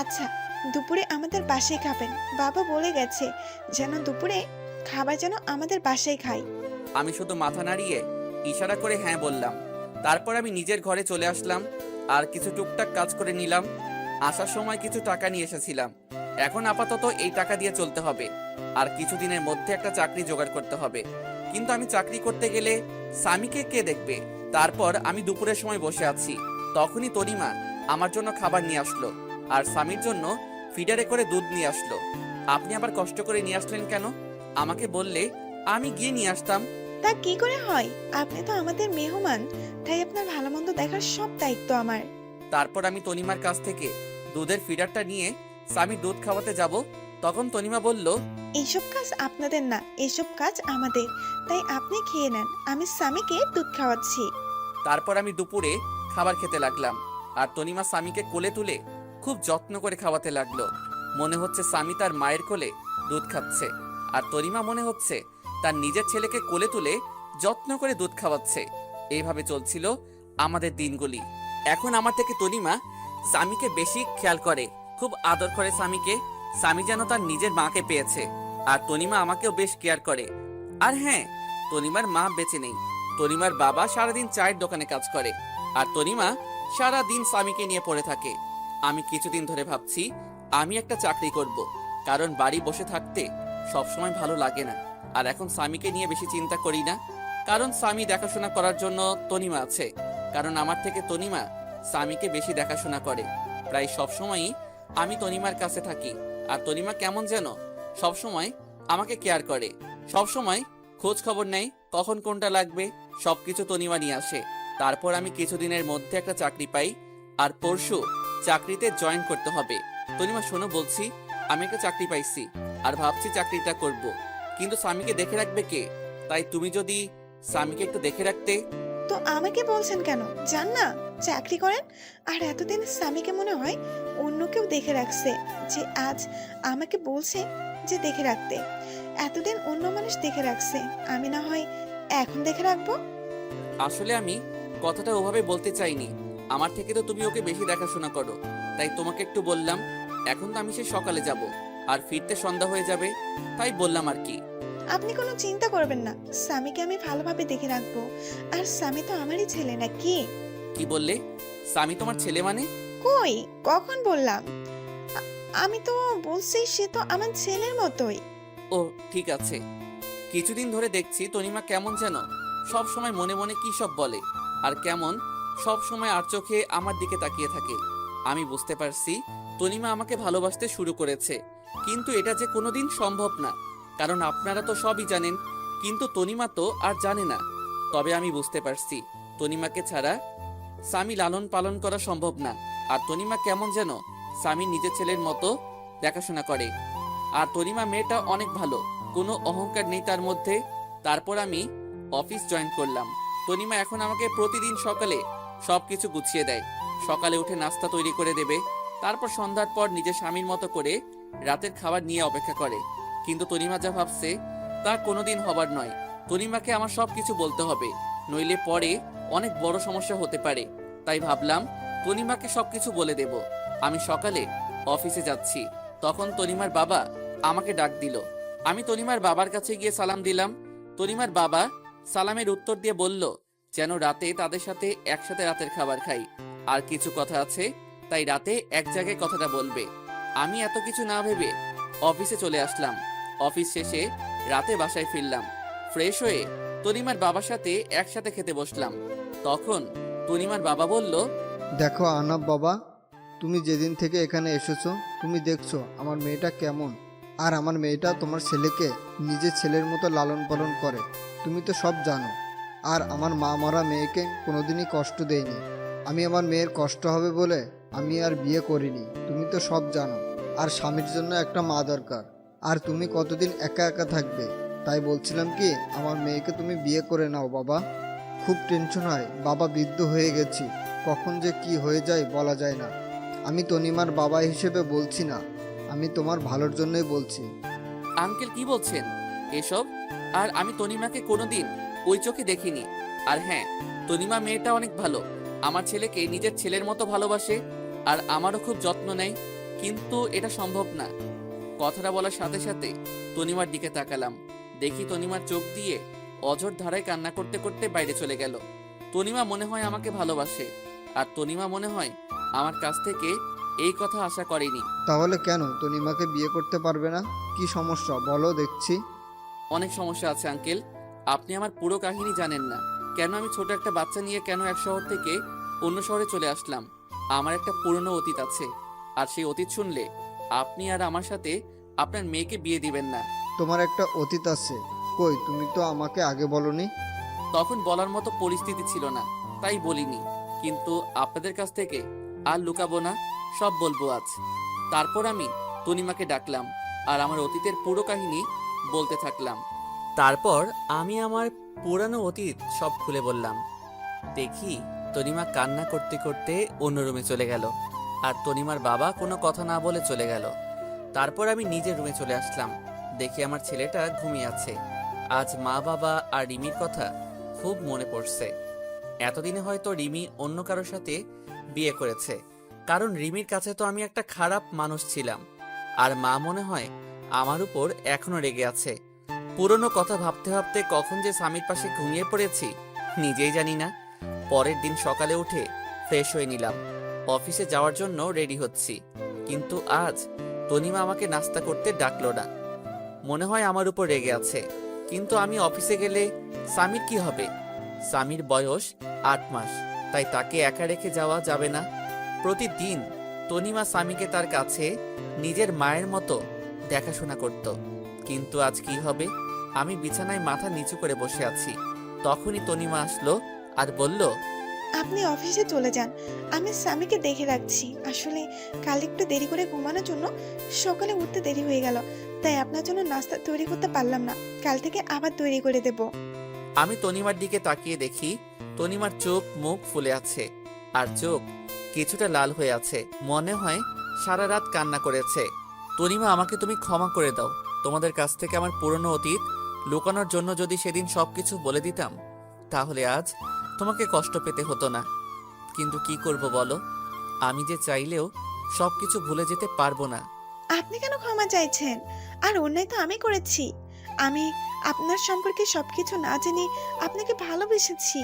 আচ্ছা, দুপুরে আমাদের বাসায় খাবেন। বাবা বলে গেছে যেন দুপুরে খাবার যেন আমাদের বাসায় খাই। আমি শুধু মাথা নাড়িয়ে ইশারা করে হ্যাঁ বললাম। তারপর আমি নিজের ঘরে চলে আসলাম আর কিছু টুকটাক কাজ করে নিলাম। আসার সময় কিছু টাকা নিয়ে এসেছিলাম, এখন আপাতত এই টাকা দিয়ে চলতে হবে, আর কিছুদিনের মধ্যে একটা চাকরি জোগাড় করতে হবে। কিন্তু আমি চাকরি করতে গেলে স্বামীকে কে দেখবে? তারপর আমি দুপুরের সময় বসে আছি, তখনই তনিমা আমার জন্য খাবার নিয়ে আসলো, আর স্বামীর জন্য ফিডারে করে দুধ নিয়ে আসলো। আপনি আবার কষ্ট করে নিয়ে আসলেন কেন? আমাকে বললে আমি গিয়ে নিয়ে আসতাম। তা কি করে হয়? আপনি তো আমাদের মেহমান, তাই আপনার ভালো মন্দ দেখার সব দায়িত্ব আমার। তারপর আমি তনিমার কাছ থেকে দুধের ফিডারটা নিয়ে স্বামী দুধ খাওয়াতে যাব, তখন তনিমা বলল, এইসব কাজ আপনাদের না, এসব কাজ আমাদের, তাই আপনি খেয়ে নেন, আমি স্বামীকে দুধ খাওয়াচ্ছি। তারপর আমি দুপুরে খাবার খেতে লাগলাম, আর তনিমা স্বামীকে কোলে তুলে খুব যত্ন করে খাওয়াতে লাগলো। মনে হচ্ছে স্বামী তার মায়ের কোলে দুধ খাচ্ছে, আর তনিমা মনে হচ্ছে তার নিজের ছেলেকে কোলে তুলে যত্ন করে দুধ খাওয়াচ্ছে। এইভাবে চলছিল আমাদের দিনগুলি। এখন আমার থেকে তনিমা স্বামীকে বেশি খেয়াল করে, খুব আদর করে স্বামীকে। স্বামী যেন তার নিজের মাকে পেয়েছে, আর তনিমা আমাকেও বেশ কেয়ার করে। আর হ্যাঁ, তনিমার মা বেঁচে নেই, তনিমার বাবা সারাদিন চায়ের দোকানে কাজ করে, আর তনিমা সারাদিন স্বামীকে নিয়ে পড়ে থাকে। আমি কিছুদিন ধরে ভাবছি আমি একটা চাকরি করব, কারণ বাড়ি বসে থাকতে সবসময় ভালো লাগে না। আর এখন স্বামীকে নিয়ে বেশি চিন্তা করি না, কারণ স্বামী দেখাশোনা করার জন্য তনিমা আছে। কারণ আমার থেকে তনিমা স্বামীকে বেশি দেখাশোনা করে, প্রায় সবসময়ই আমি তনিমার কাছে থাকি। আর তনিমা কেমন যেন সবসময় আমাকে কেয়ার করে, সবসময় খোঁজ খবর নেয়, কখন কোনটা লাগবে সবকিছু তনিমা নিয়ে আসে। তারপর আমি কিছুদিনের মধ্যে একটা চাকরি পাই, আর পরশু চাকরিতে জয়েন করতে হবে। তনিমা শোনো, বলছি আমি একটা চাকরি পাইছি, আর ভাবছি চাকরিটা করব, কিন্তু স্বামীকে দেখে রাখবে কে? তাই তুমি যদি স্বামীকে একটু দেখে রাখতে। তো আমাকে বলছেন কেন? যান না, চাকরি করেন। আর এতদিন স্বামীকে মনে হয় অন্য কেউ দেখে রাখছে, যে আজ আমাকে বলছে যে দেখে রাখতে। এতদিন অন্য মানুষ দেখে রাখছে, আমি না হয় এখন দেখে রাখবো। আসলে আমি কথাটা ওভাবে বলতে চাইনি। আমার থেকে তো তুমি ওকে বেশি দেখাশোনা করো, তাই তোমাকে একটু বললাম। এখন তো আমি সে সকালে যাব, আর ফিরতে সন্ধ্যা হয়ে যাবে, তাই বললাম আর কি। আপনি কোনো চিন্তা করবেন না, স্বামীকে আমি ভালোভাবে দেখে রাখবো। আর স্বামী তো আমারই ছেলে নাকি? কি বললে? স্বামী তোমার ছেলে মানে? কই, কখন বললাম? আমি তো বলছি সে তো আমার ছেলের মতোই। ও ঠিক আছে। কিছুদিন ধরে দেখছি তনিমা কেমন যেন সব সময় মনে মনে কি সব বলে, আর কেমন সব সময় আর চোখে আমার দিকে তাকিয়ে থাকে। আমি বুঝতে পারছি তনিমা আমাকে ভালোবাসতে শুরু করেছে, কিন্তু এটা যে কোনোদিন সম্ভব না, কারণ আপনারা তো সবই জানেন, কিন্তু তনিমা তো আর জানে না। তবে আমি বুঝতে পারছি তনিমাকে ছাড়া স্বামী লালন পালন করা সম্ভব না। আর তনিমা কেমন যেন স্বামীর নিজের ছেলের মতো দেখাশোনা করে। আর তনিমা মেয়েটা অনেক ভালো, কোনো অহংকার নেই তার মধ্যে। তারপর আমি অফিস জয়েন করলাম। তনিমা এখন আমাকে প্রতিদিন সকালে সবকিছু গুছিয়ে দেয়। সকালে উঠে নাস্তা তৈরি করে দেবে, তারপর সন্ধ্যার পর নিজের স্বামীর মতো করে রাতের খাবার নিয়ে অপেক্ষা করে। কিন্তু তনিমা যা ভাবছে তা কোনোদিন হবার নয়। তনিমাকে আমার সবকিছু বলতে হবে, নইলে পরে অনেক বড় সমস্যা হতে পারে। তাই ভাবলাম তনিমাকে সবকিছু বলে দেব। আমি সকালে অফিসে যাচ্ছি, তখন তনিমার বাবা আমাকে ডাক দিল। আমি তনিমার বাবার কাছে গিয়ে সালাম দিলাম। তনিমার বাবা সালামের উত্তর দিয়ে বলল যেন রাতে তাদের সাথে একসাথে রাতের খাবার খাই, আর কিছু কথা আছে, তাই রাতে এক জায়গায় কথাটা বলবে। আমি এত কিছু না ভেবে অফিসে চলে আসলাম। অফিস শেষে রাতে বাসায় ফিরলাম। ফ্রেশ হয়ে তনিমার বাবার সাথে একসাথে খেতে বসলাম। তখন তনিমার বাবা বলল, দেখো আনাব বাবা, তুমি যেদিন থেকে এখানে এসেছো তুমি দেখছো আমার মেয়েটা কেমন। আর আমার মেয়েটা তোমার ছেলেকে নিজের ছেলের মতো লালন পালন করে, তুমি তো সব জানো। আর আমার মা মরা মেয়েকে কোনোদিনই কষ্ট দেয়নি। আমি আমার মেয়ের কষ্ট হবে বলে আমি আর বিয়ে করিনি, তুমি তো সব জানো। আর স্বামীর জন্য একটা মা দরকার, আর তুমি কতদিন একা একা থাকবে। তাই বলছিলাম কি আমার মেয়েকে তুমি বিয়ে করে নাও বাবা। খুব টেনশন হয় বাবা, বৃদ্ধ হয়ে গেছি, কখন যে কি হয়ে যায় বলা যায় না। আমি তনিমার বাবা হিসেবে বলছি না, আমি তোমার ভালোর জন্যই বলছি। আঙ্কেল কি বলছেন এসব? আর আমি তনিমাকে কোনোদিন ওই চোখে দেখিনি। আর হ্যাঁ, তনিমা মেয়েটা অনেক ভালো, আমার ছেলেকে নিজের ছেলের মতো ভালোবাসে, আর আমারও খুব যত্ন নেয়। কিন্তু এটা সম্ভব না। কথাটা বলার সাথে সাথে তনিমার দিকে তাকালাম, দেখি তনিমার চোখ দিয়ে অঝোর ধারায় কান্না করতে করতে বাইরে চলে গেল। তনিমা মনে হয় আমাকে ভালোবাসে, আর তনিমা মনে হয় আমার কাছ থেকে এই কথা আশা করেনি। তাহলে কেন তনিমাকে বিয়ে করতে পারবে না? কি সমস্যা বলো দেখছি। অনেক সমস্যা আছে আঙ্কেল, আপনি আমার পুরো কাহিনী জানেন না। কেন আমি ছোট একটা বাচ্চা নিয়ে কেন এক শহর থেকে অন্য শহরে চলে আসলাম। আমার একটা পুরনো অতীত আছে, আর সেই অতীত শুনলে আপনি আর আমার সাথে আপনার মেয়েকে বিয়ে দিবেন না। তোমার একটা অতীত আছে? কই, তুমি তো আমাকে আগে বলনি। তখন বলার মতো পরিস্থিতি ছিল না, তাই বলিনি। কিন্তু আপনাদের কাছ থেকে আর লুকাবো না, সব বলবো আজ। তারপর আমি তনিমাকে ডাকলাম, আর আমার অতীতের পুরো কাহিনী বলতে থাকলাম। তারপর আমি আমার পুরানো অতীত সব খুলে বললাম। দেখি তনিমা কান্না করতে করতে অন্য রুমে চলে গেল, আর তনিমার বাবা কোনো কথা না বলে চলে গেল। তারপর আমি নিজের রুমে চলে আসলাম, দেখি আমার ছেলেটা ঘুমিয়ে আছে। আজ মা বাবা আর রিমির কথা খুব মনে পড়ছে। এতদিনে হয়তো রিমি অন্য কারোর সাথে বিয়ে করেছে, কারণ রিমির কাছে তো আমি একটা খারাপ মানুষ ছিলাম। আর মা মনে হয় আমার উপর এখনো রেগে আছে। পুরনো কথা ভাবতে ভাবতে কখন যে স্বামীর পাশে ঘুমিয়ে পড়েছি নিজেই জানি না। পরের দিন সকালে উঠে ফ্রেশ হয়ে নিলাম, অফিসে যাওয়ার জন্য রেডি হচ্ছি। কিন্তু আজ তনিমা আমাকে নাস্তা করতে ডাকলো না, মনে হয় আমার উপর রেগে আছে। কিন্তু আমি অফিসে গেলে স্বামীর কি হবে? স্বামীর বয়স 8 মাস, তাই তাকে একা রেখে যাওয়া যাবে না। প্রতিদিন তনিমা স্বামীকে তার কাছে নিজের মায়ের মতো দেখাশোনা করত। কিন্তু আজ কি হবে? আমি বিছানায় মাথা নিচু করে বসে আছি, তখনই তনিমা আসলো আর বলল, আপনি অফিসে চলে যান, আমি স্বামীকে দেখে রাখছি। আসলে কাল একটু দেরি করে ঘুমানোর জন্য সকালে উঠতে দেরি হয়ে গেল, তাই আপনার জন্য নাস্তা তৈরি করতে পারলাম না। কাল থেকে আবার তৈরি করে দেব। আমি তনিমার দিকে তাকিয়ে দেখি তনিমার চোখ মুখ ফুলে আছে, আর চোখ কিছুটা লাল হয়ে আছে। মনে হয় সারা রাত কান্না করেছে। তনিমা, আমাকে তুমি ক্ষমা করে দাও। তোমাদের কাছ থেকে আমার পুরনো অতীত লুকানোর জন্য যদি সেদিন সবকিছু বলে দিতাম, তাহলে আজ তোমাকে কষ্ট পেতে হতো না। কিন্তু কি করব বলো, আমি যে চাইলেও সবকিছু ভুলে যেতে পারবো না। আপনি কেন ক্ষমা চাইছেন? আর অন্যায় তো আমি করেছি। আমি আপনার সম্পর্কে সবকিছু না জেনে আপনাকে ভালোবেসেছি।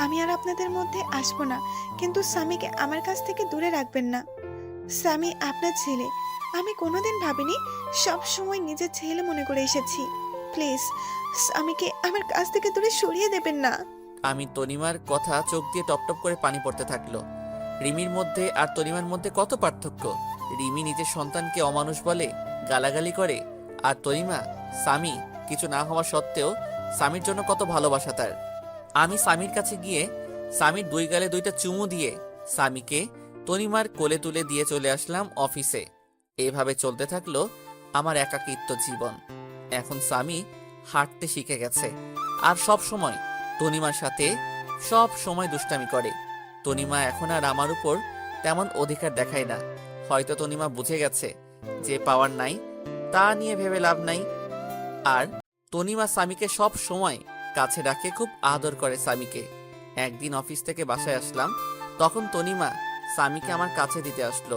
আমি আর আপনাদের মধ্যে আসবো না, কিন্তু স্বামীকে আমার কাছ থেকে দূরে রাখবেন না। স্বামী আপনার ছেলে, আমি কোনোদিন ভাবিনি, সব সময় নিজের ছেলে মনে করে এসেছি। প্লিজ স্বামীকে আমার কাছ থেকে দূরে সরিয়ে দেবেন না। আমি তনিমার কথা চোখ দিয়ে টপটপ করে পানি পড়তে থাকলো। রিমির মধ্যে আর তনিমার মধ্যে কত পার্থক্য। রিমি নিজের সন্তানকে অমানুষ বলে, গালাগালি করে, আর তনিমা স্বামী কিছু না হওয়া সত্ত্বেও স্বামীর জন্য কত ভালোবাসা তার। আমি স্বামীর কাছে গিয়ে স্বামীর দুই গালে দুইটা চুমু দিয়ে স্বামীকে তনিমার কোলে তুলে দিয়ে চলে আসলাম অফিসে। এভাবে চলতে থাকলো আমার একাকিত্ব জীবন। এখন স্বামী হাঁটতে শিখে গেছে, আর সব সময় তনিমার সাথে সব সময় দুষ্টামি করে। তনিমা এখন আর আমার উপর তেমন অধিকার দেখায় না। হয়তো তনিমা বুঝে গেছে যে পাওয়ার নাই তা নিয়ে ভেবে লাভ নাই। আর তনিমা স্বামীকে সব সময় কাছে রাখে, খুব আদর করে স্বামীকে। একদিন অফিস থেকে বাসায় আসলাম, তখন তনিমা স্বামীকে আমার কাছে দিতে আসলো।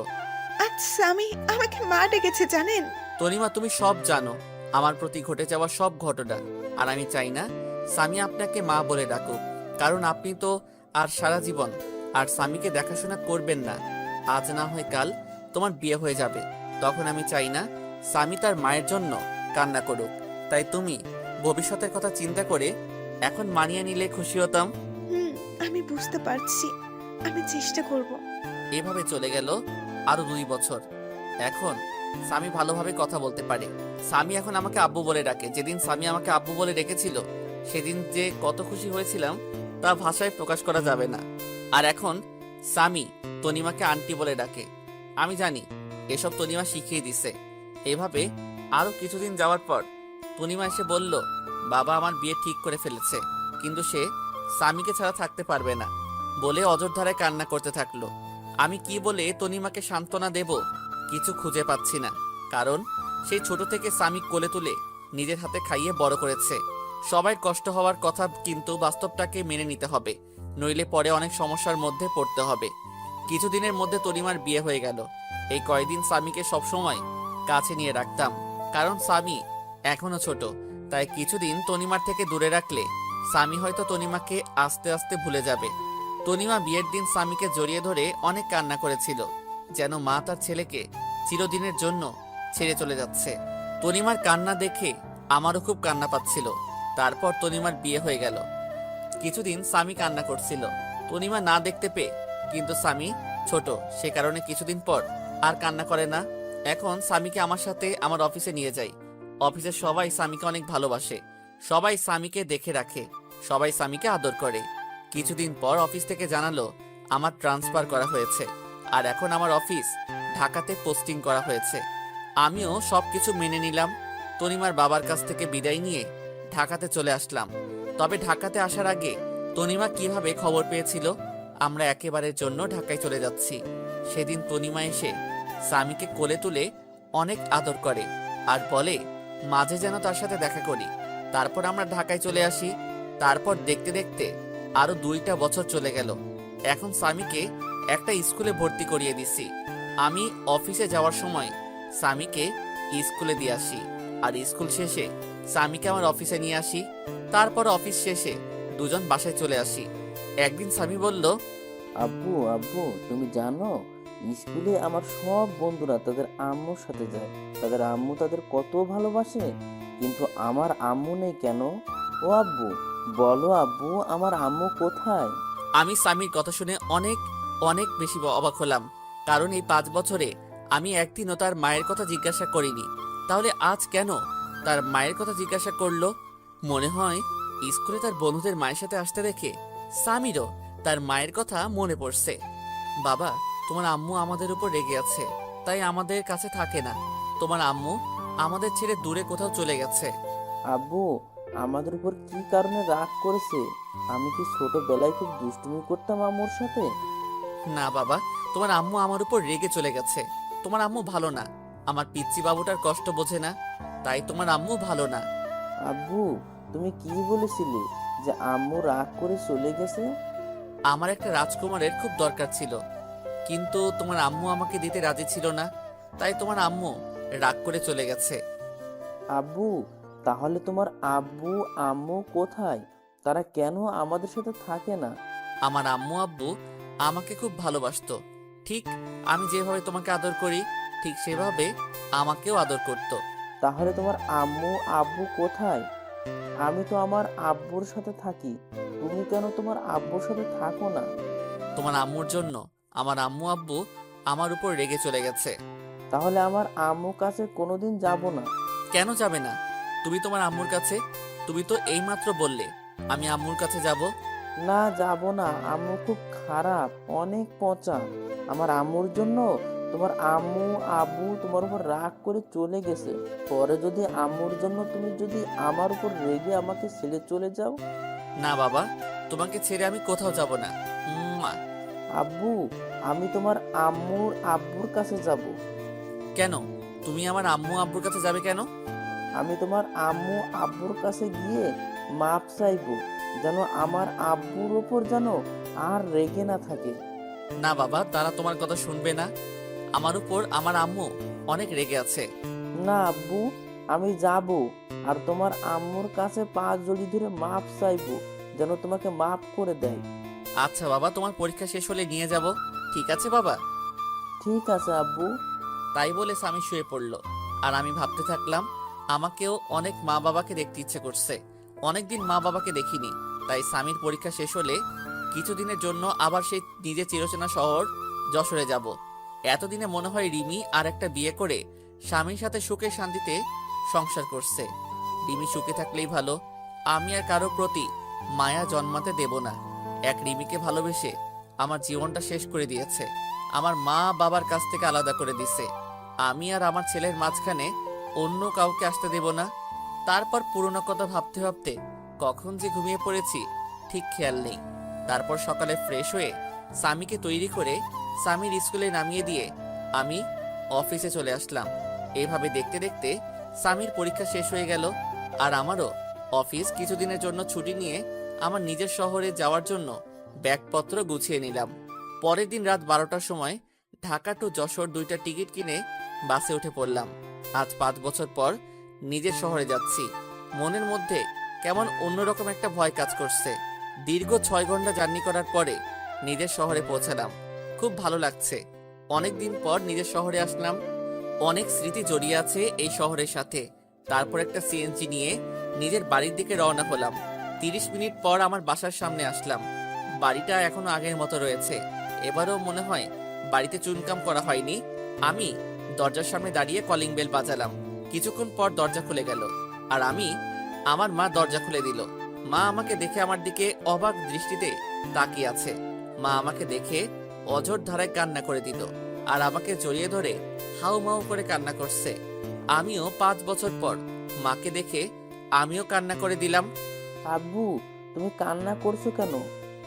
আজ স্বামী আমাকে মা ডেকেছে জানেন? তনিমা, তুমি সব জানো আমার প্রতি ঘটে যাওয়া সব ঘটনা, আর আমি চাই না স্বামী আপনাকে মা বলে ডাকুক, কারণ আপনি তো আর সারা জীবন আর স্বামীকে দেখাশোনা করবেন না। আজ না হয় কাল তোমার বিয়ে হয়ে যাবে, তখন আমি চাই না স্বামী তার মায়ের জন্য কান্না করুক। তাই তুমি ভবিষ্যতের কথা চিন্তা করে এখন মানিয়ে নিলে খুশি হতাম। আমি বুঝতে পারছি, আমি চেষ্টা করব। এভাবে চলে গেল আরো 2 বছর। এখন স্বামী ভালোভাবে কথা বলতে পারে। স্বামী এখন আমাকে আব্বু বলে ডাকে। যেদিন স্বামী আমাকে আব্বু বলে ডেকেছিল, সেদিন যে কত খুশি হয়েছিলাম তা ভাষায় প্রকাশ করা যাবে না। আর এখন স্বামী তনিমাকে আন্টি বলে ডাকে। আমি জানি এসব তনিমা শিখিয়ে দিছে। এভাবে আরো কিছুদিন যাওয়ার পর তনিমা এসে বলল, বাবা আমার বিয়ে ঠিক করে ফেলেছে, কিন্তু সে স্বামীকে ছাড়া থাকতে পারবে না বলে অজরধারায় কান্না করতে থাকলো। আমি কি বলে তনিমাকে সান্ত্বনা দেব কিছু খুঁজে পাচ্ছি না, কারণ সেই ছোট থেকে স্বামী কোলে তুলে নিজের হাতে খাইয়ে বড় করেছে। সবাই কষ্ট হওয়ার কথা, কিন্তু বাস্তবটাকে মেনে নিতে হবে, নইলে পরে অনেক সমস্যার মধ্যে পড়তে হবে। কিছুদিনের মধ্যে তনিমার বিয়ে হয়ে গেল। এই কয়েকদিন স্বামীকে সবসময় কাছে নিয়ে রাখতাম, কারণ স্বামী এখনো ছোট। তাই কিছুদিন তনিমার থেকে দূরে রাখলে স্বামী হয়তো তনিমাকে আস্তে আস্তে ভুলে যাবে। তনিমা বিয়ের দিন স্বামীকে জড়িয়ে ধরে অনেক কান্না করেছিল, যেন মা তার ছেলেকে চিরদিনের জন্য ছেড়ে চলে যাচ্ছে। তনিমার কান্না দেখে আমারও খুব কান্না পাচ্ছিল। তারপর তনিমার বিয়ে হয়ে গেল। কিছুদিন স্বামী কান্না করছিল তনিমা না দেখতে পেয়ে, কিন্তু স্বামী ছোট, সে কারণে কিছুদিন পর আর কান্না করে না। এখন স্বামীকে আমার সাথে আমার অফিসে নিয়ে যাই। অফিসের সবাই স্বামীকে অনেক ভালোবাসে, সবাই স্বামীকে দেখে রাখে, সবাই স্বামীকে আদর করে। কিছুদিন পর অফিস থেকে জানালো আমার ট্রান্সফার করা হয়েছে, আর এখন আমার অফিস ঢাকাতে পোস্টিং করা হয়েছে। আমিও সবকিছু মেনে নিলাম। তনিমার বাবার কাছ থেকে বিদায় নিয়ে ঢাকাতে চলে আসলাম। তবে ঢাকাতে আসার আগে তনিমা কিভাবে খবর পেয়েছিল আমরা একেবারের জন্য ঢাকায় চলে যাচ্ছি, সেদিন তনিমা এসে স্বামীকে কোলে তুলে অনেক আদর করে আর বলে মাঝে যেন তার সাথে দেখা করি। তারপর আমরা ঢাকায় চলে আসি। তারপর দেখতে দেখতে আরো 2টা বছর চলে গেল। এখন স্বামীকে একটা স্কুলে ভর্তি করিয়ে দিছি। আমি অফিসে যাওয়ার সময় স্বামীকে স্কুলে দিয়ে আসি, আর স্কুল শেষে স্বামীকে আমার অফিসে নিয়ে আসি। তারপর অফিস শেষে দুজন বাসায় চলে আসি। একদিন স্বামী বলল, আব্বু আব্বু তুমি জানো স্কুলে আমার সব বন্ধুরা তাদের আম্মুর সাথে যায়, তাদের আম্মু তাদের কত ভালোবাসে, কিন্তু আমার আম্মু নেই কেন? ও আব্বু বলো আব্বু, আমার আম্মু কোথায়? আমি স্বামীর কথা শুনে অনেক অনেক বেশি অবাক হলাম, কারণ এই 5 বছরে আমি একদিনও তার মায়ের কথা জিজ্ঞাসা করিনি। তাহলে আজ কেন তার মায়ের কথা জিজ্ঞাসা করলো? মনে হয় স্কুলে তার বন্ধুদের মায়ের সাথে আসতে দেখে তার মায়ের কথা মনে পড়ছে। বাবা, তোমার আম্মু আমাদের উপর রেগে আছে, তাই আমাদের কাছে থাকে না। তোমার আম্মু আমাদের ছেড়ে দূরে কোথাও চলে গেছে। আব্বু আমাদের উপর কি কারণে রাগ করেছে? আমি কি ছোটবেলায় খুব দুষ্টুমি করতাম আম্মুর সাথে? না বাবা, তোমার আম্মু আমার উপর রেগে চলে গেছে। তোমার আম্মু ভালো না। আমার পিচ্চি বাবুটার কষ্ট বোঝে না, তাই তোমার আম্মু ভালো না। আব্বু তুমি কি বলেছিলে যে আম্মু রাগ করে চলে গেছে? আমার একটা রাজকুমারের খুব দরকার ছিল, কিন্তু তোমার আম্মু আমাকে দিতে রাজি ছিল না, তাই তোমার আম্মু রাগ করে চলে গেছে। আব্বু তাহলে তোমার আব্বু আম্মু কোথায়? তারা কেন আমাদের সাথে থাকে না? আমার আম্মু আব্বু আমাকে খুব ভালোবাসতো। ঠিক আমি যেভাবে তোমাকে আদর করি, ঠিক সেভাবে আমাকেও আদর করত। তাহলে তোমার আম্মু আব্বু কোথায়? আমি তো আমার আব্বুর সাথে থাকি, তুমি কেন তোমার আব্বুর সাথে থাকো না? তোমার আম্মুর জন্য আমার আম্মু আব্বু আমার উপর রেগে চলে গেছে। তাহলে আমার আম্মুর কাছে কোনোদিন যাব না। কেন যাবে না? তুমি তোমার আম্মুর কাছে, তুমি তো এইমাত্র বললে আমি আম্মুর কাছে যাব। না যাব না, আম্মু খুব খারাপ, অনেক পচা। আমার আম্মুর জন্য তোমার আম্মু আব্বু তোমার উপর রাগ করে চলে গেছে। পরে যদি আম্মুর জন্য তুমি যদি আমার উপর রেগে আমাকে ছেড়ে চলে যাও? না বাবা, তোমাকে ছেড়ে আমি কোথাও যাব না। উম্মা। আব্বু আমি তোমার আম্মুর আব্বুর কাছে যাব। কেন? তুমি আমার আম্মু আব্বুর কাছে যাবে কেন? আমি তোমার আম্মু আব্বুর কাছে গিয়ে মাপ চাইবো, যেন আমার আব্বুর ওপর যেন আর রেগে না থাকে। না বাবা, তারা তোমার কথা শুনবে না। আমার উপর আমার আম্মু অনেক রেগে আছে। না আব্বু, আমি যাব আর তোমার আম্মুর কাছে পা জড়িয়ে ধরে মাপ চাইবো, যেন তোমাকে মাপ করে দেয়। আচ্ছা বাবা, তোমার পরীক্ষা শেষ হলে নিয়ে যাব। ঠিক আছে বাবা। ঠিক আছে আব্বু। তাই বলে স্বামী শুয়ে পড়ল, আর আমি ভাবতে থাকলাম আমাকেও অনেক মা বাবাকে দেখতে ইচ্ছে করছে। অনেকদিন মা বাবাকে দেখিনি, তাই স্বামীর পরীক্ষা শেষ হলে কিছুদিনের জন্য আবার সেই নিজের চিরচেনা শহর যশোরে যাব। এতদিনে মনে হয় রিমি আর একটা বিয়ে করে স্বামীর সাথে সুখে শান্তিতে সংসার করছে। রিমি সুখে থাকলেই ভালো, আমি আর কারো প্রতি মায়া জন্মাতে দেব না। এক রিমিকে ভালোবেসে আমার জীবনটা শেষ করে দিয়েছে, আমার মা বাবার কাছ থেকে আলাদা করে দিছে। আমি আর আমার ছেলের মাঝখানে অন্য কাউকে আসতে দেব না। তারপর পুরনো কথা ভাবতে ভাবতে কখন যে ঘুমিয়ে পড়েছি ঠিক খেয়াল নেই। তারপর সকালে ফ্রেশ হয়ে স্বামীকে তৈরি করে স্বামীর স্কুলে নামিয়ে দিয়ে আমি অফিসে চলে আসলাম। এভাবে দেখতে দেখতে স্বামীর পরীক্ষা শেষ হয়ে গেল, আর আমারও অফিস কিছুদিনের জন্য ছুটি নিয়ে আমার নিজের শহরে যাওয়ার জন্য ব্যাগপত্র গুছিয়ে নিলাম। পরের দিন রাত 12টার সময় ঢাকা টু যশোর 2টা টিকিট কিনে বাসে উঠে পড়লাম। আজ 5 বছর পর নিজের শহরে যাচ্ছি। মনের মধ্যে কেমন অন্যরকম একটা ভয় কাজ করছে। দীর্ঘ 6 ঘন্টা জার্নি করার পরে নিজের শহরে পৌঁছালাম। খুব ভালো লাগছে। অনেক দিন পর নিজের শহরে আসলাম। অনেক স্মৃতি জড়িয়ে আছে এই শহরের সাথে। তারপর একটা সিএনজি নিয়ে নিজের বাড়ির দিকে রওনা হলাম। 30 মিনিট পর আমার বাসার সামনে আসলাম। বাড়িটা এখনো আগের মতো রয়েছে। এবারও মনে হয় বাড়িতে চুনকাম করা হয়নি। আমি দরজার সামনে দাঁড়িয়ে কলিং বেল বাজালাম। কিছুক্ষণ পর দরজা খুলে গেল, আর আমার মা দরজা খুলে দিল। মা আমাকে দেখে আমার দিকে অবাক দৃষ্টিতে তাকিয়ে আছে। মা আমাকে দেখে অঝোর ধারায় কান্না করে দিল, আর আমাকে জড়িয়ে ধরে হাউ মাউ করে কান্না করছে। আমিও 5 বছর পর মাকে দেখে আমিও কান্না করে দিলাম। আব্বু তুমি কান্না করছো কেন?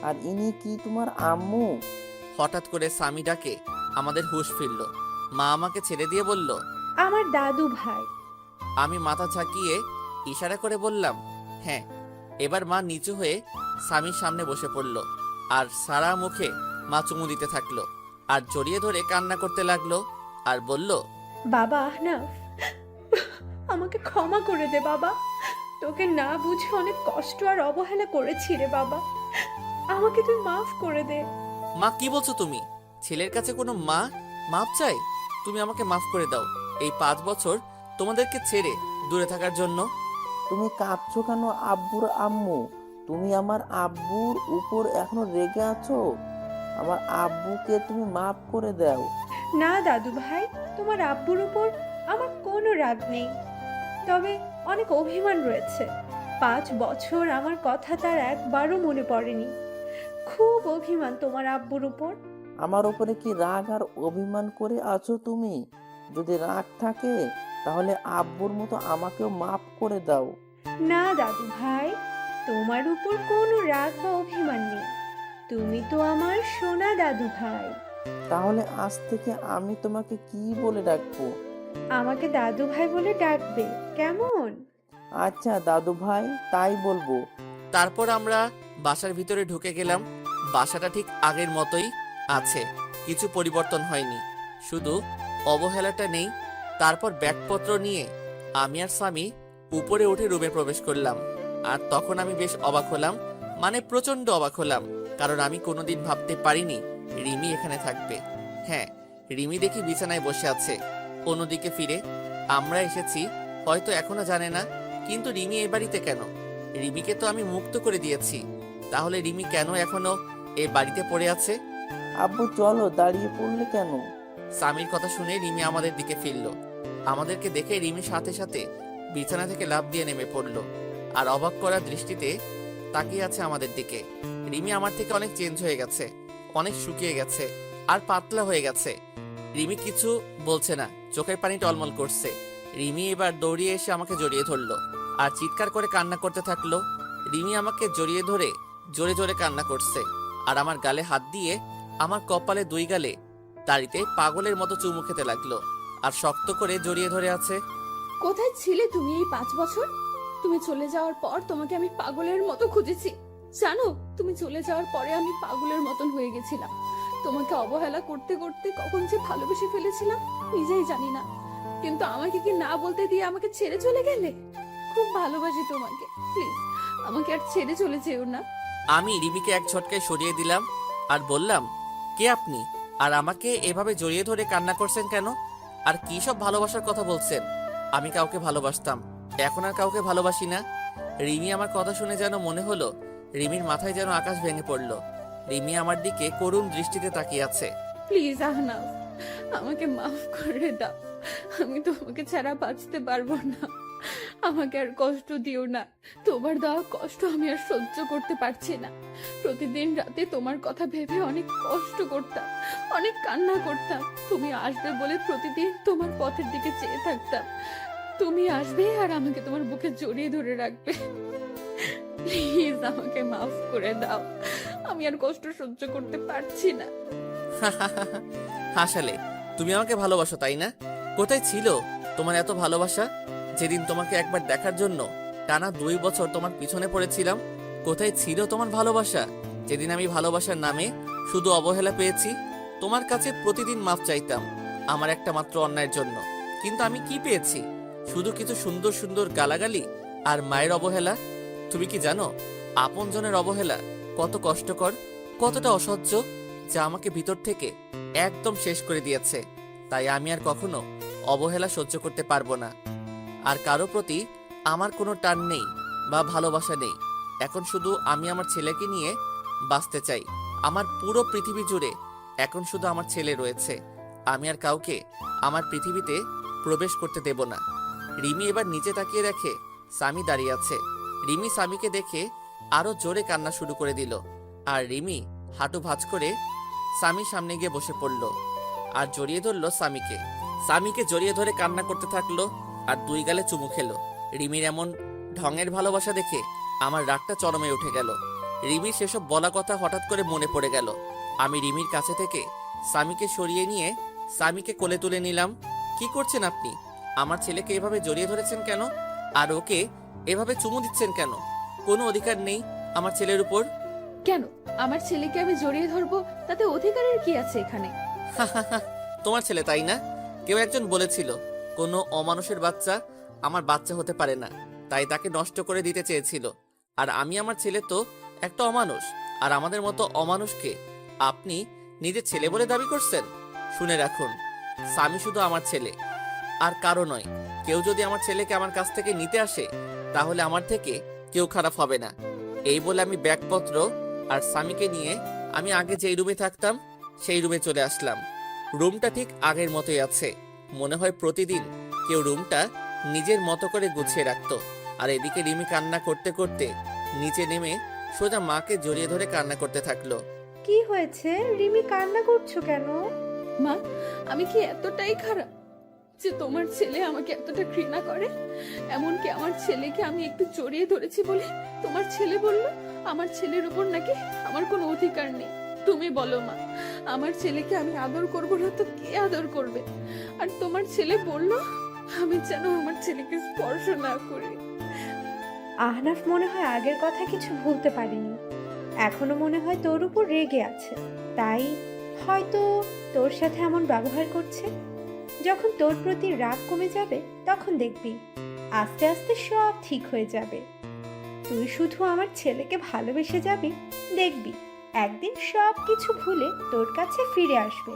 আর ইনি কি তোমার আম্মু? হঠাৎ করে স্বামী ডাকে আমাদের হুঁশ ফিরল। মা আমাকে ছেড়ে দিয়ে বলল, আমার দাদু ভাই। আমি মাথা ঝাঁকিয়ে ইশারা করে বললাম, হ্যাঁ। এবার মা নিচু হয়ে স্বামীর সামনে বসে পড়ল, আর সারা মুখে মা চুমু দিতে থাকলো, আর জড়িয়ে ধরে কান্না করতে লাগলো, আর বলল, বাবা আহনাফ, আমাকে ক্ষমা করে দে বাবা। তোকে না বুঝে অনেক কষ্ট আর অবহেলা করেছি রে বাবা। আমাকে তুই মাফ করে দে। মা কি বলছো তুমি? ছেলের কাছে কোনো মা মাপ চাই? তুমি আমাকে মাফ করে দাও এই 5 বছর তোমাদেরকে ছেড়ে দূরে থাকার জন্য। তুমি কাঁদছো কেন আব্বুর আম্মু? তুমি আমার আব্বুর উপর এখনো রেগে আছো? আমার আব্বুকে তুমি মাফ করে দাও। না দাদু ভাই, তোমার আব্বুর উপর আমার কোনো রাগ নেই, তবে অনেক অভিমান রয়েছে। 5 বছর আমার কথা তার একবারও মনে পড়েনি। খুব অভিমান তোমার আব্বুর উপর। আমার ওপরে কি রাগ আর অভিমান করে আছো তুমি? যদি রাগ থাকে তাহলে আব্বুর মতো আমাকেও মাফ করে দাও। না দাদু ভাই, তোমার উপর কোনো রাগ বা অভিমান নেই। তুমি তো আমার সোনা দাদু ভাই। তাহলে আজ থেকে আমি তোমাকে কি বলে ডাকবো? আমাকে দাদু ভাই বলে ডাকবে, কেমন? আচ্ছা দাদু ভাই, তাই বলবো। তারপর আমরা বাসার ভিতরে ঢুকে গেলাম। বাসাটা ঠিক আগের মতোই আছে, কিছু পরিবর্তন হয়নি, শুধু অবহেলাটা নেই। তারপর ব্যাগপত্র নিয়ে আমি আর স্বামী উপরে উঠে রুমে প্রবেশ করলাম। আর তখন আমি বেশ অবাক হলাম, মানে প্রচন্ড অবাক হলাম, কারণ আমি কোনোদিন ভাবতে পারিনি রিমি এখানে থাকবে। হ্যাঁ, রিমি দেখি বিছানায় বসে আছে। অন্যদিকে ফিরে আমরা এসেছি হয়তো এখনো জানে না, কিন্তু রিমি এ বাড়িতে কেন? রিমিকে তো আমি মুক্ত করে দিয়েছি, তাহলে রিমি কেন এখনো এ বাড়িতে পড়ে আছে? আব্বু চলো, দাঁড়িয়ে পড়লে কেন? স্বামীর কথা শুনে রিমি আমাদের দিকে ফিরল। আমাদেরকে দেখে রিমির সাথে সাথে বিছানা থেকে লাফ দিয়ে নেমে পড়ল আর অবাক করা দৃষ্টিতে তাকিয়ে আছে আমাদের দিকে। রিমি আমার থেকে অনেক চেঞ্জ হয়ে গেছে, অনেক শুকিয়ে গেছে আর পাতলা হয়ে গেছে। রিমি কিছু বলছে না, চোখের পানি টলমল করছে। রিমি এবার দৌড়িয়ে এসে আমাকে জড়িয়ে ধরলো আর চিৎকার করে কান্না করতে থাকলো। রিমি আমাকে জড়িয়ে ধরে জোরে জোরে কান্না করছে আর আমার গালে হাত দিয়ে আমার কপালে দুই গালে দাড়িতে পাগলের মতো চুমু খেতে লাগলো আর শক্ত করে জড়িয়ে ধরে আছে। কোথায় ছিলে তুমি এই 5 বছর? তুমি চলে যাওয়ার পর তোমাকে আমি পাগলের মতো খুঁজেছি। জানো, তুমি চলে যাওয়ার পরে আমি পাগলের মতন হয়ে গেছিলাম। তোমাকে অবহেলা করতে করতে কখন যে ভালোবেসে ফেলেছিলাম নিজেই জানি না। কিন্তু আমাকে কি না বলতে দিয়ে আমাকে ছেড়ে চলে গেলে? খুব ভালোবাসি তোমাকে, প্লিজ আমাকে আর ছেড়ে চলে যেও না। আমি রিমিকে এক ঝটকায় সরিয়ে দিলাম আর বললাম, কে আপনি? আর আমাকে এভাবে জড়িয়ে ধরে কান্না করছেন কেন? আর কি সব ভালোবাসার কথা বলছেন? আমি কাউকে ভালোবাসতাম, এখন আর কাউকে ভালোবাসি না। রিমি আমার কথা শুনে যেন মনে হলো রিমির মাথায় যেন আকাশ ভেঙে পড়ল। রিমি আমার দিকে করুণ দৃষ্টিতে তাকিয়ে আছে। প্লিজ আহনাফ, আমাকে মাফ করে দাও। আমি তোমাকে ছাড়া বাঁচতে পারবো না। আমাকে আর কষ্ট দিও না। তোমার দেওয়া কষ্ট আমি আর সহ্য করতে পারছি না। প্রতিদিন রাতে তোমার কথা ভেবে অনেক কষ্ট করতাম, অনেক কান্না করতাম। তুমি আসবে বলে প্রতিদিন তোমার পথের দিকে চেয়ে থাকতাম। তুমি আসবে আর আমাকে তোমার বুকে জড়িয়ে ধরে রাখবে। প্লিজ আমাকে মাফ করে দাও। আমি আর কষ্ট সহ্য করতে পারছি না। হাসালে, তুমি আমাকে ভালোবাসো তাই না? কোথায় ছিল তোমার এত ভালোবাসা? যেদিন তোমাকে একবার দেখার জন্য টানা 2 বছর তোমার পিছনে পড়েছিলাম, কোথায় ছিল তোমার ভালোবাসা? যেদিন আমি ভালোবাসার নামে শুধু অবহেলা পেয়েছি, তোমার কাছে প্রতিদিন মাফ চাইতাম আমার একটা মাত্র অন্যায়ের জন্য, কিন্তু আমি কি পেয়েছি? শুধু কিছু সুন্দর সুন্দর গালাগালি আর মায়ের অবহেলা। তুমি কি জানো আপনজনের অবহেলা কত কষ্টকর, কতটা অসহ্য, যা আমাকে ভিতর থেকে একদম শেষ করে দিয়েছে। তাই আমি আর কখনো অবহেলা সহ্য করতে পারবো না। আর কারো প্রতি আমার কোনো টান নেই বা ভালোবাসা নেই। এখন শুধু আমি আমার ছেলেকে নিয়ে বাঁচতে চাই। আমার পুরো পৃথিবী জুড়ে এখন শুধু আমার ছেলে রয়েছে। আমি আর কাউকে আমার পৃথিবীতে প্রবেশ করতে দেব না। রিমি এবার নিচে তাকিয়ে দেখে স্বামী দাঁড়িয়ে আছে। রিমি স্বামীকে দেখে আরো জোরে কান্না শুরু করে দিল আর রিমি হাঁটু ভাঁজ করে স্বামীর সামনে গিয়ে বসে পড়ল আর জড়িয়ে ধরলো স্বামীকে। স্বামীকে জড়িয়ে ধরে কান্না করতে থাকলো আর 2 গালে চুমু খেলো। রিমির এমন ঢঙের ভালোবাসা দেখে আমার রাগটা চরমে উঠে গেল। রিমির সেসব বলা কথা হঠাৎ করে মনে পড়ে গেল। আমি রিমির কাছে থেকে স্বামীকে সরিয়ে নিয়ে স্বামীকে কোলে তুলে নিলাম। কি করছেন আপনি? আমার ছেলেকে এভাবে জড়িয়ে ধরেছেন কেন? আর ওকে এভাবে চুমু দিচ্ছেন কেন? কোনো অধিকার নেই আমার ছেলের উপর। কেন? আমার ছেলেকে আমি জড়িয়ে ধরবো, তাতে অধিকারের কি আছে এখানে? তোমার ছেলে তাই না? কেউ একজন বলেছিল কোনো অমানুষের বাচ্চা আমার বাচ্চা হতে পারে না, তাই তাকে নষ্ট করে দিতে চেয়েছিল। আর আমি আমার ছেলে তো একটা অমানুষ, আর আমাদের মতো অমানুষকে আপনি নিজের ছেলে বলে দাবি করছেন? শুনে রাখুন, স্বামী শুধু আমার ছেলে আর কারো নয়। কেউ যদি আমার ছেলেকে আমার কাছ থেকে নিতে আসে তাহলে আমার থেকে কেউ খারাপ হবে না। এই বলে আমি ব্যাগপত্র আর স্বামীকে নিয়ে আমি আগে যেই রুমে থাকতাম সেই রুমে চলে আসলাম। রুমটা ঠিক আগের মতোই আছে। মনে হয় প্রতিদিন কেউ রুমটা নিজের মতো করে গুছিয়ে রাখতো। আর এদিকে রিমি কান্না করতে করতে নিচে নেমে সোজা মাকে জড়িয়ে ধরে কান্না করতে থাকলো। কি হয়েছে রিমি, কান্না করছো কেন? মা, আমি কি এতটাই খারাপ যে তোমার ছেলে আমাকে এতটা ঘৃণা করে? এমনকি আমার ছেলেকে আমি একটু জড়িয়ে ধরেছি বলে তোমার ছেলে বলল আমার ছেলের উপর নাকি আমার কোনো অধিকার নেই। তুমি বলো মা, আমার ছেলেকে আমি আদর করবো না তো কে আদর করবে? আর তোমার ছেলে বলল আমি যেন আমার ছেলেকে স্পর্শ না করি। আহনাফ মনে হয় আগের কথা কিছু ভুলতে পারেনি, এখনো মনে হয় তোর উপর রেগে আছে, তাই হয়তো তোর সাথে এমন ব্যবহার করছে। যখন তোর প্রতি রাগ কমে যাবে তখন দেখবি আস্তে আস্তে সব ঠিক হয়ে যাবে। তুই শুধু আমার ছেলেকে ভালোবেসে যাবি, দেখবি একদিন সব কিছু ভুলে তোর কাছে ফিরে আসবে।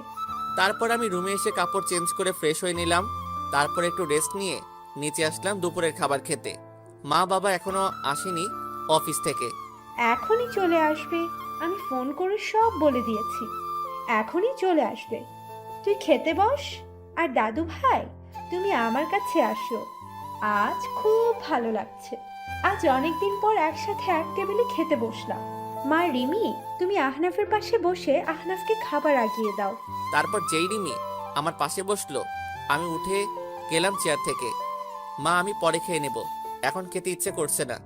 তারপর আমি রুমে এসে কাপড় চেঞ্জ করে ফ্রেশ হয়ে নিলাম। তারপর একটু রেস্ট নিয়ে নিচে আসলাম দুপুরের খাবার খেতে। মা বাবা এখনো আসেনি অফিস থেকে। এখনই চলে আসবে, আমি ফোন করে সব বলে দিয়েছি, এখনই চলে আসবে। তুই খেতে বস। আর দাদু ভাই, তুমি আমার কাছে আসো, আজ খুব ভালো লাগছে। আজ অনেকদিন পর একসাথে এক টেবিলে খেতে বসলাম। মা রিমি, তুমি আহনাফের পাশে বসে আহনাফকে খাবার আগিয়ে দাও। তারপর যেই রিমি আমার পাশে বসলো, আমি উঠে গেলাম চেয়ার থেকে। মা, আমি পরে খেয়ে নেব, এখন খেতে ইচ্ছে করছে না।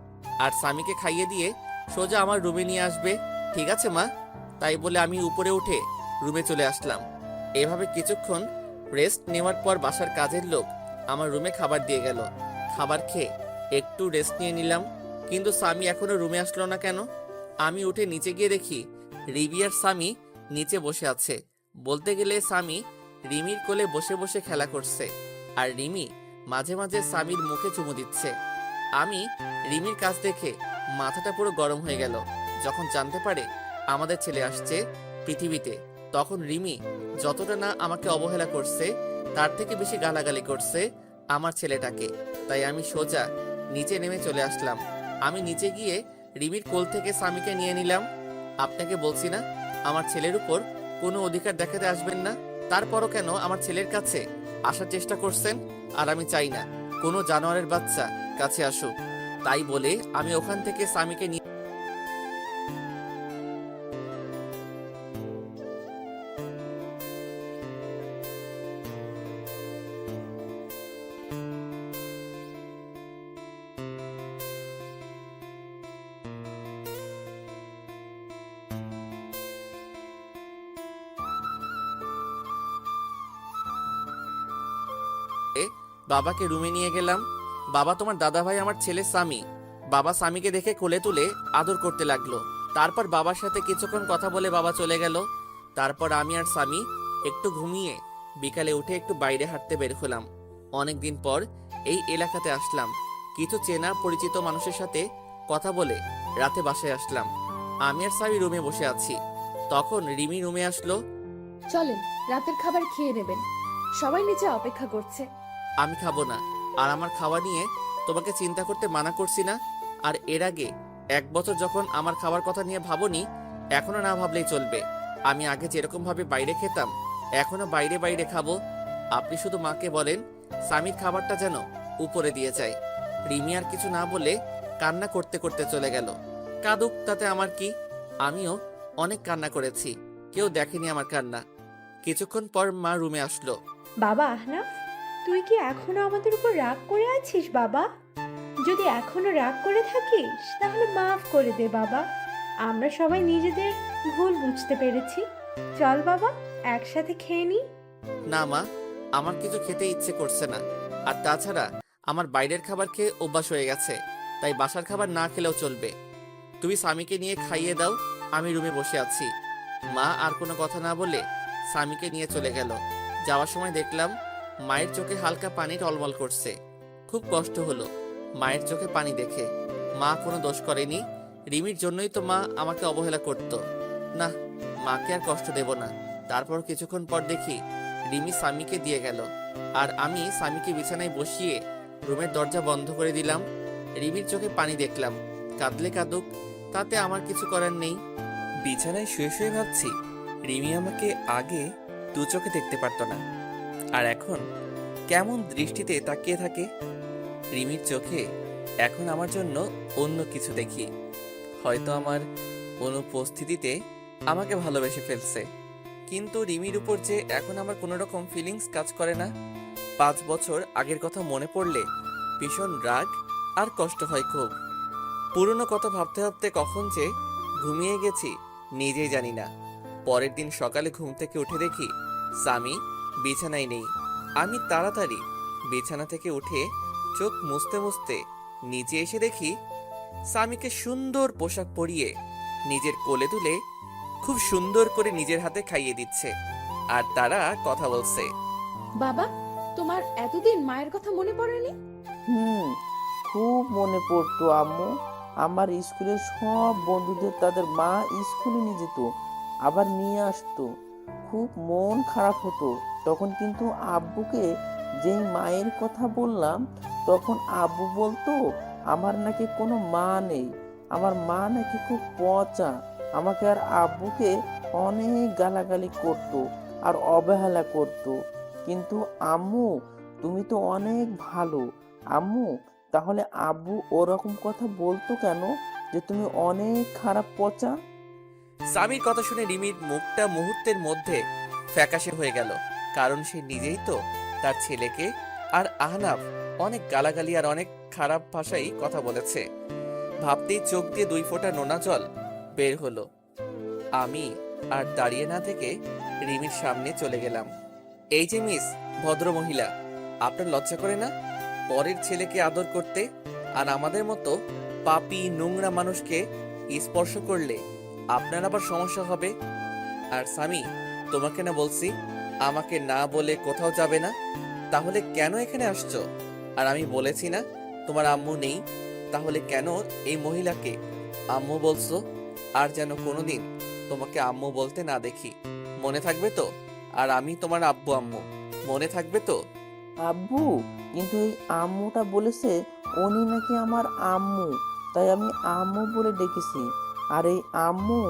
আর স্বামীকে খাইয়ে দিয়ে সোজা আমার রুমে নিয়ে আসবে, ঠিক আছে মা? তাই বলে আমি উপরে উঠে রুমে চলে আসলাম। এভাবে কিছুক্ষণ রেস্ট নেওয়ার পর বাসার কাজের লোক আমার রুমে খাবার দিয়ে গেল। খাবার খেয়ে একটু রেস্ট নিয়ে নিলাম, কিন্তু স্বামী এখনো রুমে আসলো না কেন? আমি উঠে নিচে গিয়ে দেখি রিমি আর স্বামী নিচে বসে আছে। বলতে গেলে স্বামী রিমির কোলে বসে বসে খেলা করছে, আর রিমি মাঝে মাঝে স্বামীর মুখে চুমু দিচ্ছে। আমি রিমির কাছ দেখে মাথাটা পুরো গরম হয়ে গেল। যখন জানতে পারে আমাদের ছেলে আসছে পৃথিবীতে, তখন রিমি যতটা না আমাকে অবহেলা করছে, তার থেকে বেশি গালাগালি করছে আমার ছেলেটাকে। তাই আমি সোজা নিচে নেমে চলে আসলাম। আমি নিচে গিয়ে রিমির কোল থেকে স্বামীকে নিয়ে নিলাম। আপনাকে বলছি না আমার ছেলের উপর কোনো অধিকার দেখাতে আসবেন না? তারপরও কেন আমার ছেলের কাছে আসার চেষ্টা করছেন? আর আমি চাই না কোনো জানোয়ারের বাচ্চা কাছে আসুক। তাই বলে আমি ওখান থেকে স্বামীকে নিয়ে বাবাকে রুমে নিয়ে গেলাম। বাবা, তোমার দাদা ভাই আমার ছেলে স্বামী। বাবা স্বামীকে দেখে কোলে তুলে আদর করতে লাগলো। তারপর বাবার সাথে কিছুক্ষণ কথা বলে বাবা চলে গেল। তারপর আমি আর স্বামী একটু ঘুমিয়ে বিকালে উঠে একটু বাইরে হাঁটতে বের হলাম। অনেকদিন পর এই এলাকাতে আসলাম, কিছু চেনা পরিচিত মানুষের সাথে কথা বলে রাতে বাসায় আসলাম। আমি আর স্বামী রুমে বসে আছি, তখন রিমি রুমে আসলো। চলেন, রাতের খাবার খেয়ে নেবেন, সবাই নিচে অপেক্ষা করছে। আমি খাবো না, আর আমার খাওয়া নিয়ে তোমাকে চিন্তা করতে মানা করছি না? আর এর আগে 1 বছর যখন আমার খাবার কথা নিয়ে ভাবনি, এখনো না ভাবলেই চলবে। আমি আগে যেরকম ভাবে বাইরে খেতাম, এখনো বাইরে বাইরে খাবো। আপনি শুধু মাকে বলেন স্বামীর খাবারটা যেন উপরে দিয়ে যায়। রিমি আর কিছু না বলে কান্না করতে করতে চলে গেল। কাঁদুক, তাতে আমার কি? আমিও অনেক কান্না করেছি, কেউ দেখেনি আমার কান্না। কিছুক্ষণ পর মা রুমে আসলো। বাবা আহনাফ, তুই কি এখনো আমাদের উপর রাগ করে আছিস বাবা? যদি এখনো রাগ করে থাকিস তাহলে মাফ করে দে বাবা, আমরা সবাই নিজেদের ভুল বুঝতে পেরেছি। চল বাবা, একসাথে খেয়ে নি। না মা, আমার কিছু খেতে ইচ্ছে করছে না। আর তাছাড়া আমার বাইরের খাবার খেয়ে অভ্যাস হয়ে গেছে, তাই বাসার খাবার না খেলেও চলবে। তুমি স্বামীকে নিয়ে খাইয়ে দাও, আমি রুমে বসে আছি। মা আর কোনো কথা না বলে স্বামীকে নিয়ে চলে গেল। যাওয়ার সময় দেখলাম মায়ের চোখে হালকা পানি টলমল করছে। খুব কষ্ট হলো মায়ের চোখে পানি দেখে। মা কোনো দোষ করেনি, রিমির জন্যই তো মা আমাকে অবহেলা করত। না, মাকে আর কষ্ট দেব না। তারপর কিছুক্ষণ পর দেখি রিমি স্বামীকে দিয়ে গেল, আর আমি স্বামীকে বিছানায় বসিয়ে রুমের দরজা বন্ধ করে দিলাম। রিমির চোখে পানি দেখলাম, কাঁদলে কাঁদুক, তাতে আমার কিছু করার নেই। বিছানায় শুয়ে শুয়ে ভাবছি রিমি আমাকে আগে দু চোখে দেখতে পারতো না, আর এখন কেমন দৃষ্টিতে তাকিয়ে থাকে। রিমির চোখে এখন আমার জন্য অন্য কিছু দেখি, হয়তো আমার অনুপস্থিতিতে আমাকে ভালোবেসে ফেলছে। কিন্তু রিমির উপর যে এখন আমার কোনো রকম ফিলিংস কাজ করে না। 5 বছর আগের কথা মনে পড়লে ভীষণ রাগ আর কষ্ট হয় খুব। পুরনো কথা ভাবতে ভাবতে কখন যে ঘুমিয়ে গেছি নিজেই জানি না। পরের দিন সকালে ঘুম থেকে উঠে দেখি স্বামী বিছানায় নেই। আমি তাড়াতাড়ি বিছানা থেকে উঠে চোখ মুছতে মুছতে নিচে এসে দেখি স্বামীকে সুন্দর পোশাক পরিয়ে নিজের কোলে তুলে খুব সুন্দর করে নিজের হাতে খাইয়ে দিচ্ছে, আর তারা কথা বলছে। বাবা, তোমার এতদিন মায়ের কথা মনে পড়েনি? খুব মনে পড়তো আম্মু। আমার স্কুলের সব বন্ধুদের তাদের মা স্কুলে নিয়ে যেত, আবার নিয়ে আসতো। খুব মন খারাপ হতো তখন, কিন্তু আব্বুকে যেই মায়ের কথা বললাম তখন আব্বু বলতো আমার নাকি কোনো মা নেই, আমার মা নাকি খুব পচা। আমাকে আর আব্বুকে অনেক গালাগালি করতো আর অবহেলা করতো। কিন্তু আম্মু, তুমি তো অনেক ভালো। আম্মু, তাহলে আব্বু ওরকম কথা বলতো কেন যে তুমি অনেক খারাপ পচা? স্বামীর কথা শুনে রিমির মুখটা মুহূর্তের মধ্যে ফ্যাকাশে হয়ে গেল, কারণ সে নিজেই তো তার ছেলেকে আর আহনাফ অনেক গালাগালি আর অনেক খারাপ ভাষায় কথা বলেছে। ভাবতেই চোখ দিয়ে 2 ফোঁটা নোনা জল বের হলো। আমি আর দাঁড়িয়ে না থেকে রিমির সামনে চলে গেলাম। এই যে মিস, ভদ্র মহিলা, আপনার লজ্জা করে না পরের ছেলেকে আদর করতে? আর আমাদের মতো পাপী নোংরা মানুষকে স্পর্শ করলে আপনার আবার সমস্যা হবে। আর স্বামী, তোমাকে না বলছি আমাকে না বলে কোথাও যাবে না, তাহলে কেন এখানে আসছো? আর আমি বলেছি না তোমার আম্মু নেই, তাহলে কেন এই মহিলাকে আম্মু বলছো? আর যেন কোনোদিন তোমাকে আম্মু বলতে না দেখি, মনে থাকবে তো? আর আমি তোমার আব্বু আম্মু, মনে থাকবে তো? আব্বু, কিন্তু এই আম্মুটা বলেছে উনি নাকি আমার আম্মু, তাই আমি আম্মু বলে ডেকেছি। আর এই আম্মু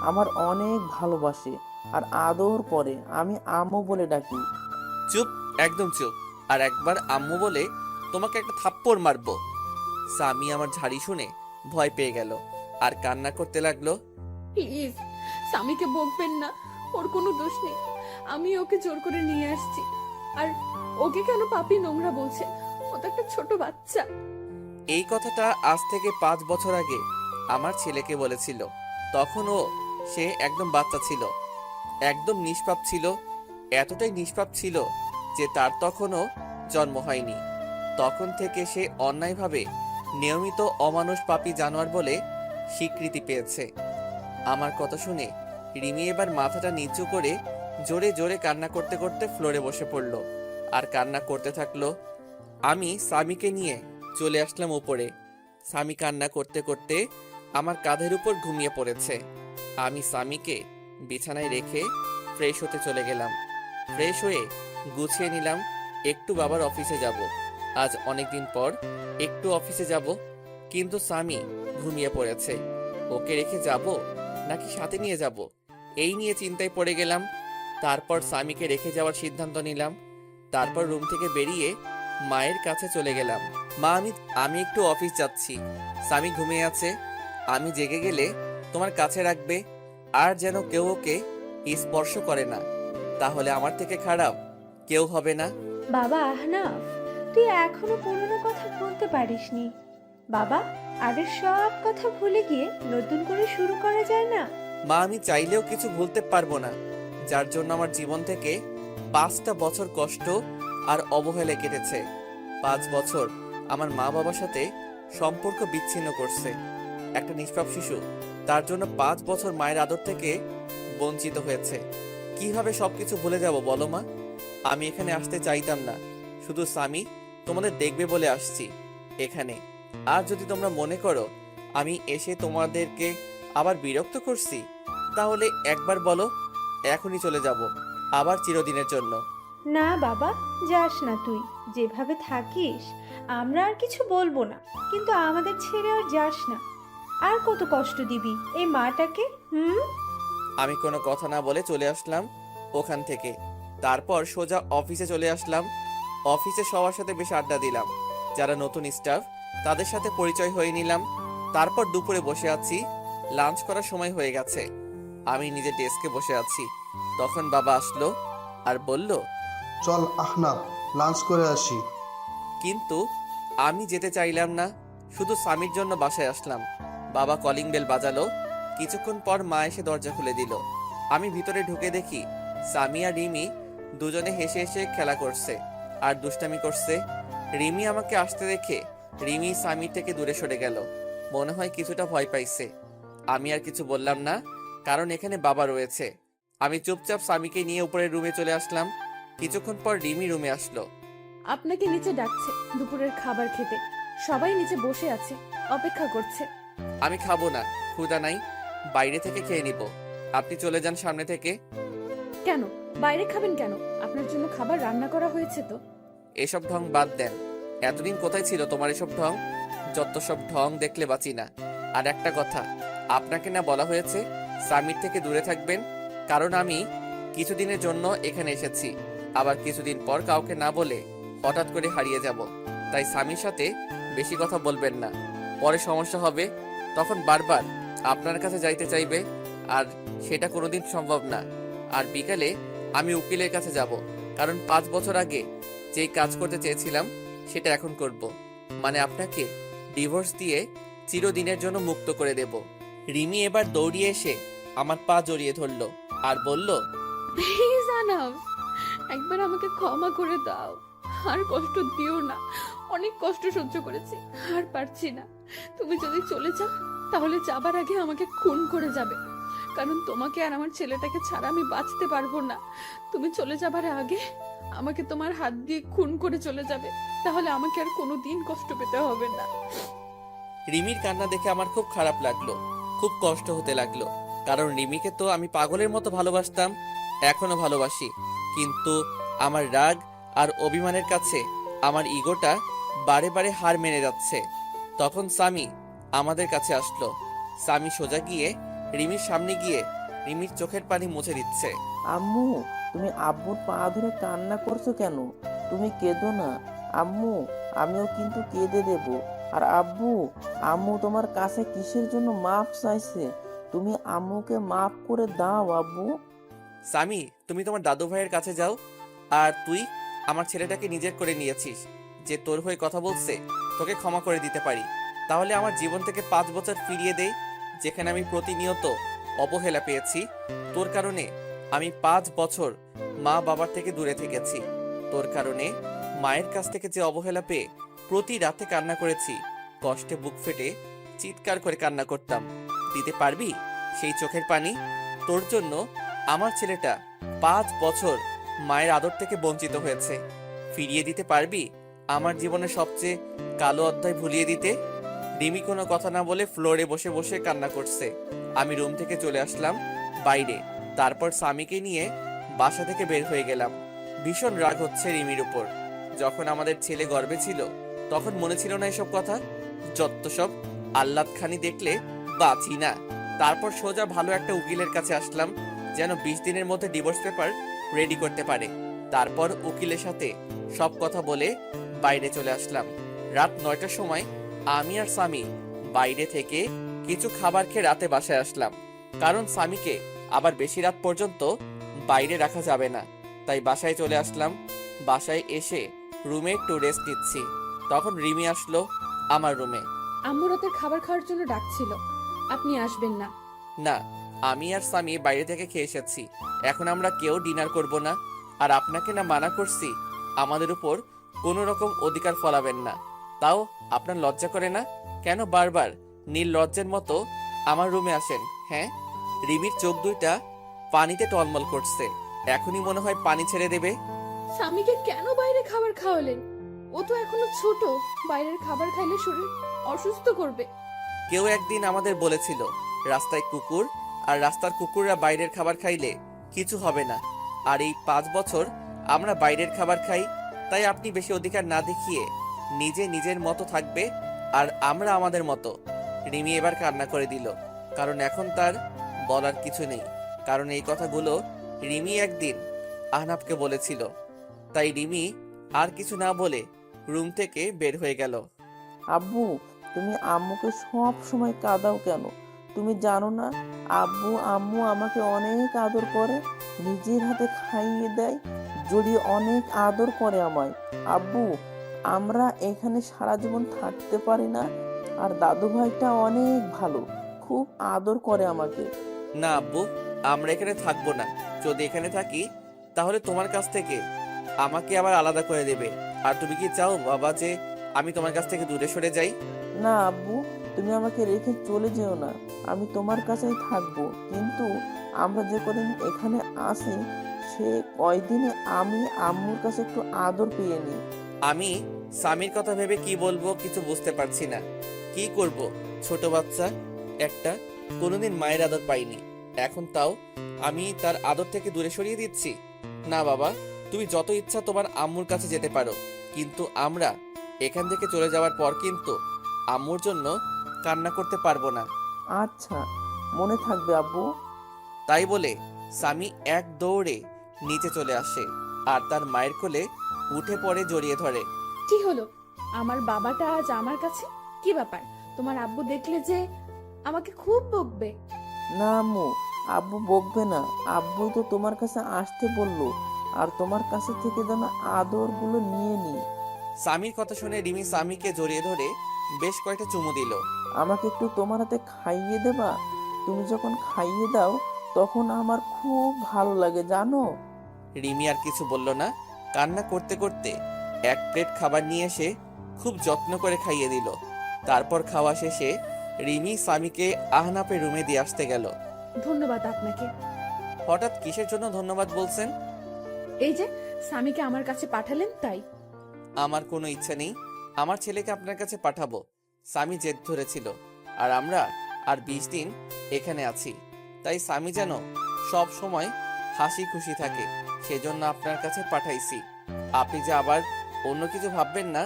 আমার অনেক ভালোবাসে আর আদর করে, আমি আম্মু বলে ডাকি। চুপ, একদম চুপ। আর একবার আম্মু বলে তোমাকে একটা থাপ্পড় মারবো। স্বামী আমার ঝাড়ি শুনে ভয় পেয়ে গেল আর কান্না করতে লাগলো। প্লিজ, স্বামীকে বকবেন না, ওর কোনো দোষ নেই। আমি ওকে জোর করে নিয়ে আসছি। আর ওকে কেন পাপী নোংরা বলছে? ও তো একটা ছোট বাচ্চা। এই কথাটা আজ থেকে 5 বছর আগে আমার ছেলেকে বলেছিল। তখন সে একদম বাচ্চা ছিল, একদম নিষ্পাপ ছিল। এতটাই নিষ্পাপ ছিল যে তার তখনও জন্ম হয়নি। তখন থেকে সে অন্যায়ভাবে নিয়মিত অমানুষ পাপী জানোয়ার বলে স্বীকৃতি পেয়েছে। আমার কথা শুনে রিমি এবার মাথাটা নিচু করে জোরে জোরে কান্না করতে করতে ফ্লোরে বসে পড়ল আর কান্না করতে থাকলো। আমি স্বামীকে নিয়ে চলে আসলাম উপরে। স্বামী কান্না করতে করতে আমার কাঁধের উপর ঘুমিয়ে পড়েছে। আমি স্বামীকে বিছানায় রেখে ফ্রেশ হতে চলে গেলাম। ফ্রেশ হয়ে গুছিয়ে নিলাম, একটু বাবার অফিসে যাব। আজ অনেকদিন পর একটু অফিসে যাব, কিন্তু স্বামী ঘুমিয়ে পড়েছে। ওকে রেখে যাব নাকি সাথে নিয়ে যাব, এই নিয়ে চিন্তায় পড়ে গেলাম। তারপর স্বামীকে রেখে যাওয়ার সিদ্ধান্ত নিলাম। তারপর রুম থেকে বেরিয়ে মায়ের কাছে চলে গেলাম। মা, আমি একটু অফিস যাচ্ছি। স্বামী ঘুমিয়ে আছে, আমি জেগে গেলে তোমার কাছে রাখবে, আর যেন কেউ ওকে স্পর্শ করে না, তাহলে আমার থেকে খারাপ কেউ হবে না। বাবা আহনাফ, তুই এখনো পুরনো কথা ভুলতে পারিসনি। বাবা, আগের সব কথা ভুলে গিয়ে নতুন করে শুরু করা যায় না? মা, আমি চাইলেও কিছু ভুলতে পারবো না, যার জন্য আমার জীবন থেকে 5টা বছর কষ্ট আর অবহেলা কেটেছে। 5 বছর আমার মা বাবার সাথে সম্পর্ক বিচ্ছিন্ন করছে একটা নিষ্পাপ শিশু। তার জন্য 5 বছর মায়ের আদর থেকে বঞ্চিত হয়েছে। কিভাবে সবকিছু ভুলে যাব বলো মা? আমি এখানে আসতে চাইতাম না, শুধু স্বামী তোমাদের দেখবে বলে আসছি এখানে। আর যদি তোমরা মনে করো আমি এসে তোমাদেরকে আবার বিরক্ত করছি, তাহলে একবার বলো, এখনই চলে যাব, আবার চিরদিনের জন্য। না বাবা, যাস না তুই। যেভাবে থাকিস আমরা আর কিছু বলবো না, কিন্তু আমাদের ছেড়ে আর যাস না। আর কত কষ্ট দিবি এই মাটাকে? আমি কোনো কথা না বলে চলে আসলাম ওখান থেকে। তারপর সোজা অফিসে চলে আসলাম। অফিসে সবার সাথে বেশ আড্ডা দিলাম, যারা নতুন স্টাফ তাদের সাথে পরিচয় হয়ে নিলাম। তারপর দুপুরে বসে আছি, লাঞ্চ করার সময় হয়ে গেছে। আমি নিজের ডেস্কে বসে আছি, তখন বাবা আসলো আর বলল, চল আহনাফ, লাঞ্চ করে আসি। কিন্তু আমি যেতে চাইলাম না, শুধু স্বামীর জন্য বাসায় আসলাম। বাবা কলিং বেল বাজালো, কিছুক্ষণ পর মা এসে দরজা খুলে দিল। আমি ভিতরে ঢুকে দেখি সামি আর রিমি দুজনে হেসে হেসে খেলা করছে আর দুষ্টামি করছে। রিমি আমাকে আসতে দেখে রিমি সামির থেকে দূরে সরে গেল, মনে হয় কিছুটা ভয় পাইছে। আমি আর কিছু বললাম না, কারণ এখানে বাবা রয়েছে। আমি চুপচাপ স্বামীকে নিয়ে উপরের রুমে চলে আসলাম। কিছুক্ষণ পর রিমি রুমে আসলো। আপনাকে নিচে ডাকছে দুপুরের খাবার খেতে। সবাই নিচে বসে আছে, অপেক্ষা করছে। আমি খাবো না, ক্ষুধা নাই, বাইরে থেকে খেয়ে নিব। আপনি চলে যান সামনে থেকে। কেন বাইরে খাবেন কেন? আপনার জন্য খাবার রান্না করা হয়েছে তো। এসব ঢং বাদ দেন। এতদিন কোথায় ছিল তোমার এসব ঢং? যত সব ঢং দেখলে বাঁচি না। আর একটা কথা, আপনাকে না বলা হয়েছে স্বামীর থেকে দূরে থাকবেন? কারণ আমি কিছুদিনের জন্য এখানে এসেছি, আবার কিছুদিন পর কাউকে না বলে হঠাৎ করে হারিয়ে যাব। তাই স্বামীর সাথে বেশি কথা বলবেন না, পরে সমস্যা হবে। তখন বারবার আপনার কাছে যাইতে চাইবে, আর সেটা কোনোদিন সম্ভব না। আর বিকালে আমি উকিলের কাছে যাব, কারণ 5 বছর আগে যেই কাজ করতে চেয়েছিলাম সেটা এখন করব। মানে আপনাকে ডিভোর্স দিয়ে চিরদিনের জন্য মুক্ত করে দেব। রিমি এবার দৌড়িয়ে এসে আমার পা জড়িয়ে ধরলো আর বলল, প্লিজ আনাম, একবার আমাকে ক্ষমা করে দাও। আর কষ্ট দিও না, অনেক কষ্ট সহ্য করেছি, আর পারছি না। তুমি যদি চলে যাও তাহলে যাবার আগে আমাকে খুন করে যাবে, কারণ তোমাকে আর আমার ছেলেটাকে ছাড়া আমি বাঁচতে পারবো না। তুমি চলে যাবার আগে আমাকে তোমার হাত দিয়ে খুন করে চলে যাবে, তাহলে আমাকে আর কোনোদিন কষ্ট পেতে হবে না। রিমির কান্না দেখে আমার খুব খারাপ লাগলো, খুব কষ্ট হতে লাগলো। কারণ রিমিকে তো আমি পাগলের মতো ভালোবাসতাম, এখনো ভালোবাসি। কিন্তু আমার রাগ আর অভিমানের কাছে আমার ইগোটা বারে বারে হার মেনে যাচ্ছে। তখন স্বামী আমাদের কাছে আসলো। স্বামী সোজা গিয়ে রিমির সামনে গিয়ে রিমির চোখের পানি মুছে দিচ্ছে। আম্মু, তুমি আব্বুর পা ধরে কান্না করছো কেন? তুমি কেঁদো না আম্মু, আমিও কিন্তু কেঁদে দেব। আর আব্বু, আম্মু তোমার কাছে কিসের জন্য মাফ চাইছে? তুমি আম্মুকে মাফ করে দাও আব্বু। স্বামী, তুমি তোমার দাদু ভাইয়ের কাছে যাও। আর তুই আমার ছেলেটাকে নিজের করে নিয়েছিস, যে তোর হয়ে কথা বলছে তোকে ক্ষমা করে দিতে পারি। তাহলে আমার জীবন থেকে 5 বছর ফিরিয়ে দেই, যেখানে আমি প্রতিনিয়ত অবহেলা পেয়েছি। তোর কারণে আমি 5 বছর মা বাবার থেকে দূরে থেকেছি। তোর কারণে মায়ের কাছ থেকে যে অবহেলা পেয়ে প্রতি রাতে কান্না করেছি, কষ্টে বুক ফেটে চিৎকার করে কান্না করতাম। দিতে পারবি সেই চোখের পানি? তোর জন্য আমার ছেলেটা 5 বছর মায়ের আদর থেকে বঞ্চিত হয়েছে। ফিরিয়ে দিতে পারবি আমার জীবনের সবচেয়ে কালো অধ্যায় ভুলিয়ে দিতে? রিমি কোনো কথা না বলে ফ্লোরে বসে বসে কান্না করছে। আমি রুম থেকে চলে আসলাম বাইরে, তারপর স্বামীকে নিয়ে বাসা থেকে বের হয়ে গেলাম। ভীষণ রাগ হচ্ছে রিমির উপর। যখন আমাদের ছেলে গর্ভে ছিল তখন মনে ছিল না এসব কথা? যত সব আহ্লাদ খানি দেখলে বাঁচি না। তারপর সোজা ভালো একটা উকিলের কাছে আসলাম, যেন 20 দিনের মধ্যে ডিভোর্স পেপার রেডি করতে পারে। তারপর উকিলের সাথে সব কথা বলে বাইরে চলে আসলাম। রাত 9টার সময় আমি আর স্বামী বাইরে থেকে কিছু খাবার খেয়ে রাতে বাসায় আসলাম, কারণ স্বামীকে আবার বেশি রাত পর্যন্ত বাইরে রাখা যাবে না। তাই বাসায় চলে আসলাম। বাসায় এসে রুমে একটু রেস্ট নিচ্ছি, তখন রিমি আসলো আমার রুমে। আম্মু রাতের খাবার খাওয়ার জন্য ডাকছিল, আপনি আসবেন না? না, আমি আর স্বামী বাইরে থেকে খেয়ে এসেছি, এখন আমরা কেউ ডিনার করব না। আর আপনাকে না মানা করছি আমাদের উপর কোনো রকম অধিকার ফলাবেন না, তাও আপনার লজ্জা করে না? কেন বারবার নীল লজ্জের মতো আমার রুমে আসেন? হ্যাঁ? রিমির চোখ দুইটা পানিতে টলমল করছে, এখনই মনে হয় পানি ছেড়ে দেবে। স্বামীকে কেন বাইরে খাবার খাওয়ালেন? ও তো এখনো ছোট, বাইরের খাবার খাইলে শরীর অসুস্থ করবে। কেউ একদিন আমাদের বলেছিল রাস্তায় কুকুর, আর রাস্তার কুকুররা বাইরের খাবার খাইলে কিছু হবে না। আর এই 5 বছর আমরা বাইরের খাবার খাই, তাই আপনি বেশি অধিকার না দেখিয়ে নিজে নিজের মতো থাকবে, আর আমরা আমাদের মতো। রিমি এবার কান্না করে দিল, কারণ এখন তার বলার কিছু নেই। কারণ এই কথাগুলো রিমি একদিন আহনাফকে বলেছিল। তাই রিমি আর কিছু না বলে রুম থেকে বের হয়ে গেল। আব্বু, তুমি আম্মুকে সব সময় কাঁদাও কেন? তুমি জানো না, আব্বু আম্মু আমাকে অনেক আদর করে, নিজের হাতে খাইয়ে দেয়, জড়িয়ে অনেক আদর করে আমায়। আব্বু, আমরা এখানে সারা জীবন থাকতে পারি না, আর দাদু ভাইটা অনেক ভালো, খুব আদর করে আমাকে। না আব্বু, আমরা এখানে থাকবো না। যদি এখানে থাকি তাহলে তোমার কাছ থেকে আমাকে আবার আলাদা করে দেবে। আর তুমি কি চাও বাবা যে আমি তোমার কাছ থেকে দূরে সরে যাই? না আব্বু, তুমি আমাকে রেখে চলে যেও না, আমি তোমার কাছেই থাকবো। কিন্তু আমরা যে কদিন এখানে আসি, সে কয়দিনে আমি আম্মুর কাছে একটু আদর পেয়ে নিই। আমি স্বামীর কথা ভেবে কি বলবো কিছু বুঝতে পারছি না। কি করব? ছোট বাচ্চা একটা, কোনোদিন মায়ের আদর পাইনি, এখন তাও আমি তার আদর থেকে দূরে সরিয়ে দিচ্ছি? না বাবা, তুমি যত ইচ্ছা তোমার আম্মুর কাছে যেতে পারো, কিন্তু আমরা এখান থেকে চলে যাওয়ার পর কিন্তু আম্মুর জন্য কান্না করতে পারবো না। আচ্ছা, মনে থাকবে আব্বু। তাই বলে স্বামী এক দৌড়ে নিচে চলে আসে আর তার মায়ের কোলে উঠে পড়ে জড়িয়ে ধরে। কি হলো? আমার বাবাটা আজ আমার কাছে? কি ব্যাপার? তোমার আব্বু দেখলে যে আমাকে খুব বকবে। না আম্মু, আব্বু বকবে না, আব্বুই তো তোমার কাছে আসতে বললো, আর তোমার কাছে থেকে যেন আদরগুলো নিয়ে নি। স্বামীর কথা শুনে রিমি স্বামীকে জড়িয়ে ধরে বেশ কয়েকটা চুমু দিল। আমাকে একটু তোমার হাতে খাইয়ে দেবা? তুমি যখন খাইয়ে দাও তখন আমার খুব ভালো লাগে জানো। রিমি আর কিছু বলল না, কান্না করতে করতে এক প্লেট খাবার নিয়ে এসে খুব যত্ন করে খাইয়ে দিল। তারপর খাওয়া শেষে রিমি স্বামীকে আহনাপের রুমে দিয়ে আসতে গেল। ধন্যবাদ আপনাকে। হঠাৎ কিসের জন্য ধন্যবাদ বলছেন? এই যে স্বামীকে আমার কাছে পাঠালেন তাই। আমার কোনো ইচ্ছা নেই আমার ছেলেকে আপনার কাছে পাঠাবো। স্বামী জেদ ধরেছিল, আর আমরা আর 20 দিন এখানে আছি, তাই স্বামী যেন সব সময় হাসি খুশি থাকে, সেজন্য আপনার কাছে পাঠাইছি। আপনি যে আবার অন্য কিছু ভাববেন না।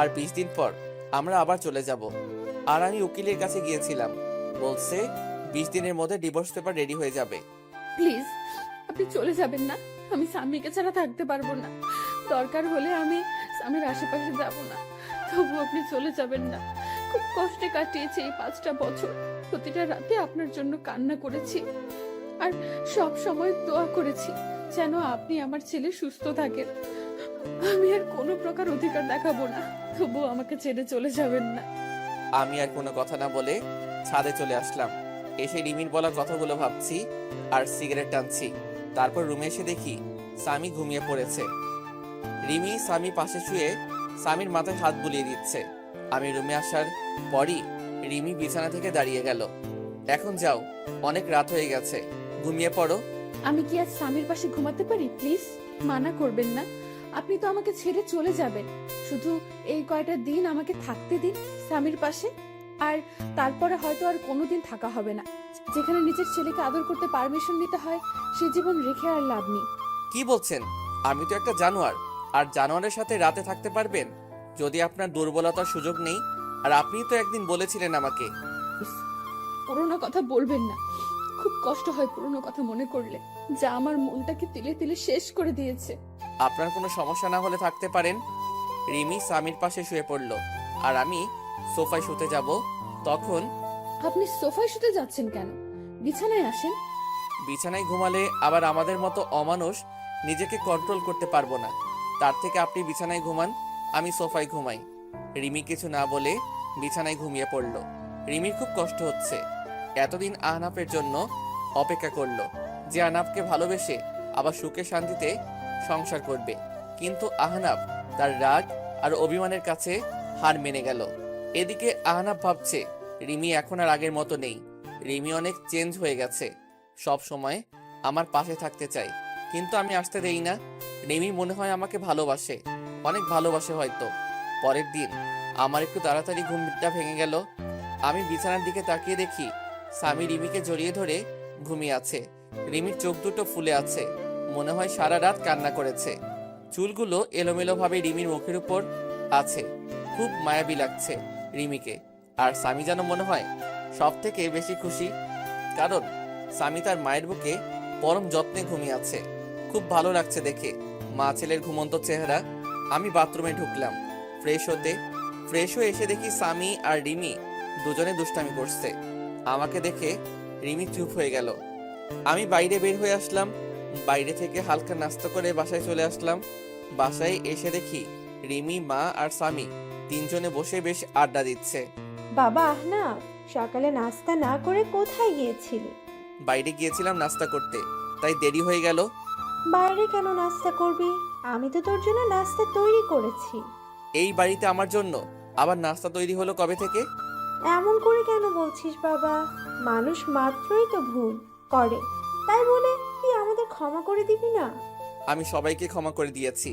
আর 20 দিন পর আমরা আবার চলে যাব। আর আমি উকিলের কাছে গিয়েছিলাম, বলছে 20 দিনের মধ্যে ডিভোর্স পেপার রেডি হয়ে যাবে। প্লিজ আপনি চলে যাবেন না, আমি স্বামীকে ছাড়া থাকতে পারবো না। দরকার হলে আমি স্বামীর আশেপাশে যাব না, তবু আপনি চলে যাবেন না। খুব কষ্টে কাটিয়েছি এই 5টা বছর, প্রতিটা রাতে আপনার জন্য কান্না করেছি আর সব সময় দোয়া করেছি যেন আপনি আমার ছেলে সুস্থ থাকেন। আমি আর কোনো প্রকার অধিকার দেখাবো না, তবু আমাকে ছেড়ে চলে যাবেন না। আমি আর কোনো কথা না বলে ছাদে চলে আসলাম। এসে রিমির বলা কথাগুলো ভাবছি আর সিগারেট টানছি। তারপর রুমে এসে দেখি স্বামী ঘুমিয়ে পড়েছে। রিমি স্বামী পাশে শুয়ে স্বামীর মাথায় হাত বুলিয়ে দিচ্ছে। আমি রুমে আসার পরই রিমি বিছানা থেকে দাঁড়িয়ে গেল। এখন যাও, অনেক রাত হয়ে গেছে, ঘুমিয়ে পড়ো। আমি কি আজ স্বামীর পাশে ঘুমাতে পারি? প্লিজ মানা করবেন না। আপনি তো আমাকে ছেড়ে চলে যাবেন, শুধু এই কয়টা দিন আমাকে থাকতে দিন স্বামীর পাশে। আর তারপরে হয়তো আর কোনোদিন থাকা হবে না। যেখানে নিজের ছেলেকে আদর করতে পারমিশন নিতে হয়, সে জীবন রেখে আর লাভ নেই। কি বলছেন? আমি তো একটা জানোয়ার, আর জানোয়ারের সাথে রাতে থাকতে পারবেন যদি আপনার দুর্বলতার সুযোগ নেই? আর আপনিই তো একদিন বলেছিলেন আমাকে। পুরোনো কথা বলবেন না, খুব কষ্ট হয় পুরোনো কথা মনে করলে, যা আমার মনটাকে তিলে তিলে শেষ করে দিয়েছে। আপনার কোনো সমস্যা না হলে থাকতে পারেন। রিমি স্বামীর পাশে শুয়ে পড়ল, আর আমি সোফায় শুতে যাব। তখন আপনি সোফায় শুতে যাচ্ছেন কেন? বিছানায় আসেন। বিছানায় ঘুমালে আবার আমাদের মতো অমানুষ নিজেকে কন্ট্রোল করতে পারবো না। তার থেকে আপনি বিছানায় ঘুমান, আমি সোফায় ঘুমাই। রিমি কিছু না বলে বিছানায় ঘুমিয়ে পড়ল। রিমির খুব কষ্ট হচ্ছে। এতদিন আহনাফের জন্য অপেক্ষা করলো, যে আহনাফকে ভালোবেসে আবার সুখে শান্তিতে সংসার করবে। কিন্তু আহনাফ তার রাগ আর অভিমানের কাছে হার মেনে গেল। এদিকে আহনাফ ভাবছে রিমি এখন আর আগের মতো নেই। রিমি অনেক চেঞ্জ হয়ে গেছে, সব সময় আমার পাশে থাকতে চাই, কিন্তু আমি আসতে দেই না। রিমি মনে হয় আমাকে ভালোবাসে, অনেক ভালোবাসে হয়তো। পরের দিন আমার একটু তাড়াতাড়ি ঘুমটা ভেঙে গেল। আমি বিছানার দিকে তাকিয়ে দেখি স্বামী রিমিকে জড়িয়ে ধরে ঘুমিয়ে আছে। রিমির চোখ দুটো ফুলে আছে, মনে হয় সারা রাত কান্না করেছে। চুলগুলো এলোমেলো ভাবে রিমির মুখের উপর আছে। খুব মায়াবী লাগছে রিমিকে। আর স্বামী যেন মনে হয় সব থেকে বেশি খুশি, কারণ স্বামী তার মায়ের বুকে পরম যত্নে ঘুমিয়ে আছে। খুব ভালো লাগছে দেখে মা ছেলের ঘুমন্ত চেহারা। আমি বাথরুমে ঢুকলাম ফ্রেশ হতে। ফ্রেশ হয়ে এসে দেখি স্বামী আর রিমি দুজনে দুষ্টামি করছে। আমাকে দেখে রিমি চুপ হয়ে গেল। আমি বাইরে বের হয়ে আসলাম। বাইরে থেকে হালকা নাস্তা করে বাসায় চলে আসলাম। বাসায় এসে দেখি রিমি, মা আর স্বামী তিনজনে বসে বেশ আড্ডা দিচ্ছে। বাবা আহনাফ, সকালে নাস্তা না করে কোথায় গিয়েছিলি? বাইরে গিয়েছিলাম নাস্তা করতে, তাই দেরি হয়ে গেল। বাইরে কেন নাস্তা করবি? আমি তো তোর জন্য নাস্তা তৈরি করেছি। এই বাড়িতে আমার জন্য আবার নাস্তা তৈরি হলো কবে থেকে? এমন করে কেন বলছিস বাবা? মানুষ মাত্রই তো ভুল করে, তাই বলে তুই আমাদের ক্ষমা করে দিবি না? আমি সবাইকে ক্ষমা করে দিয়েছি,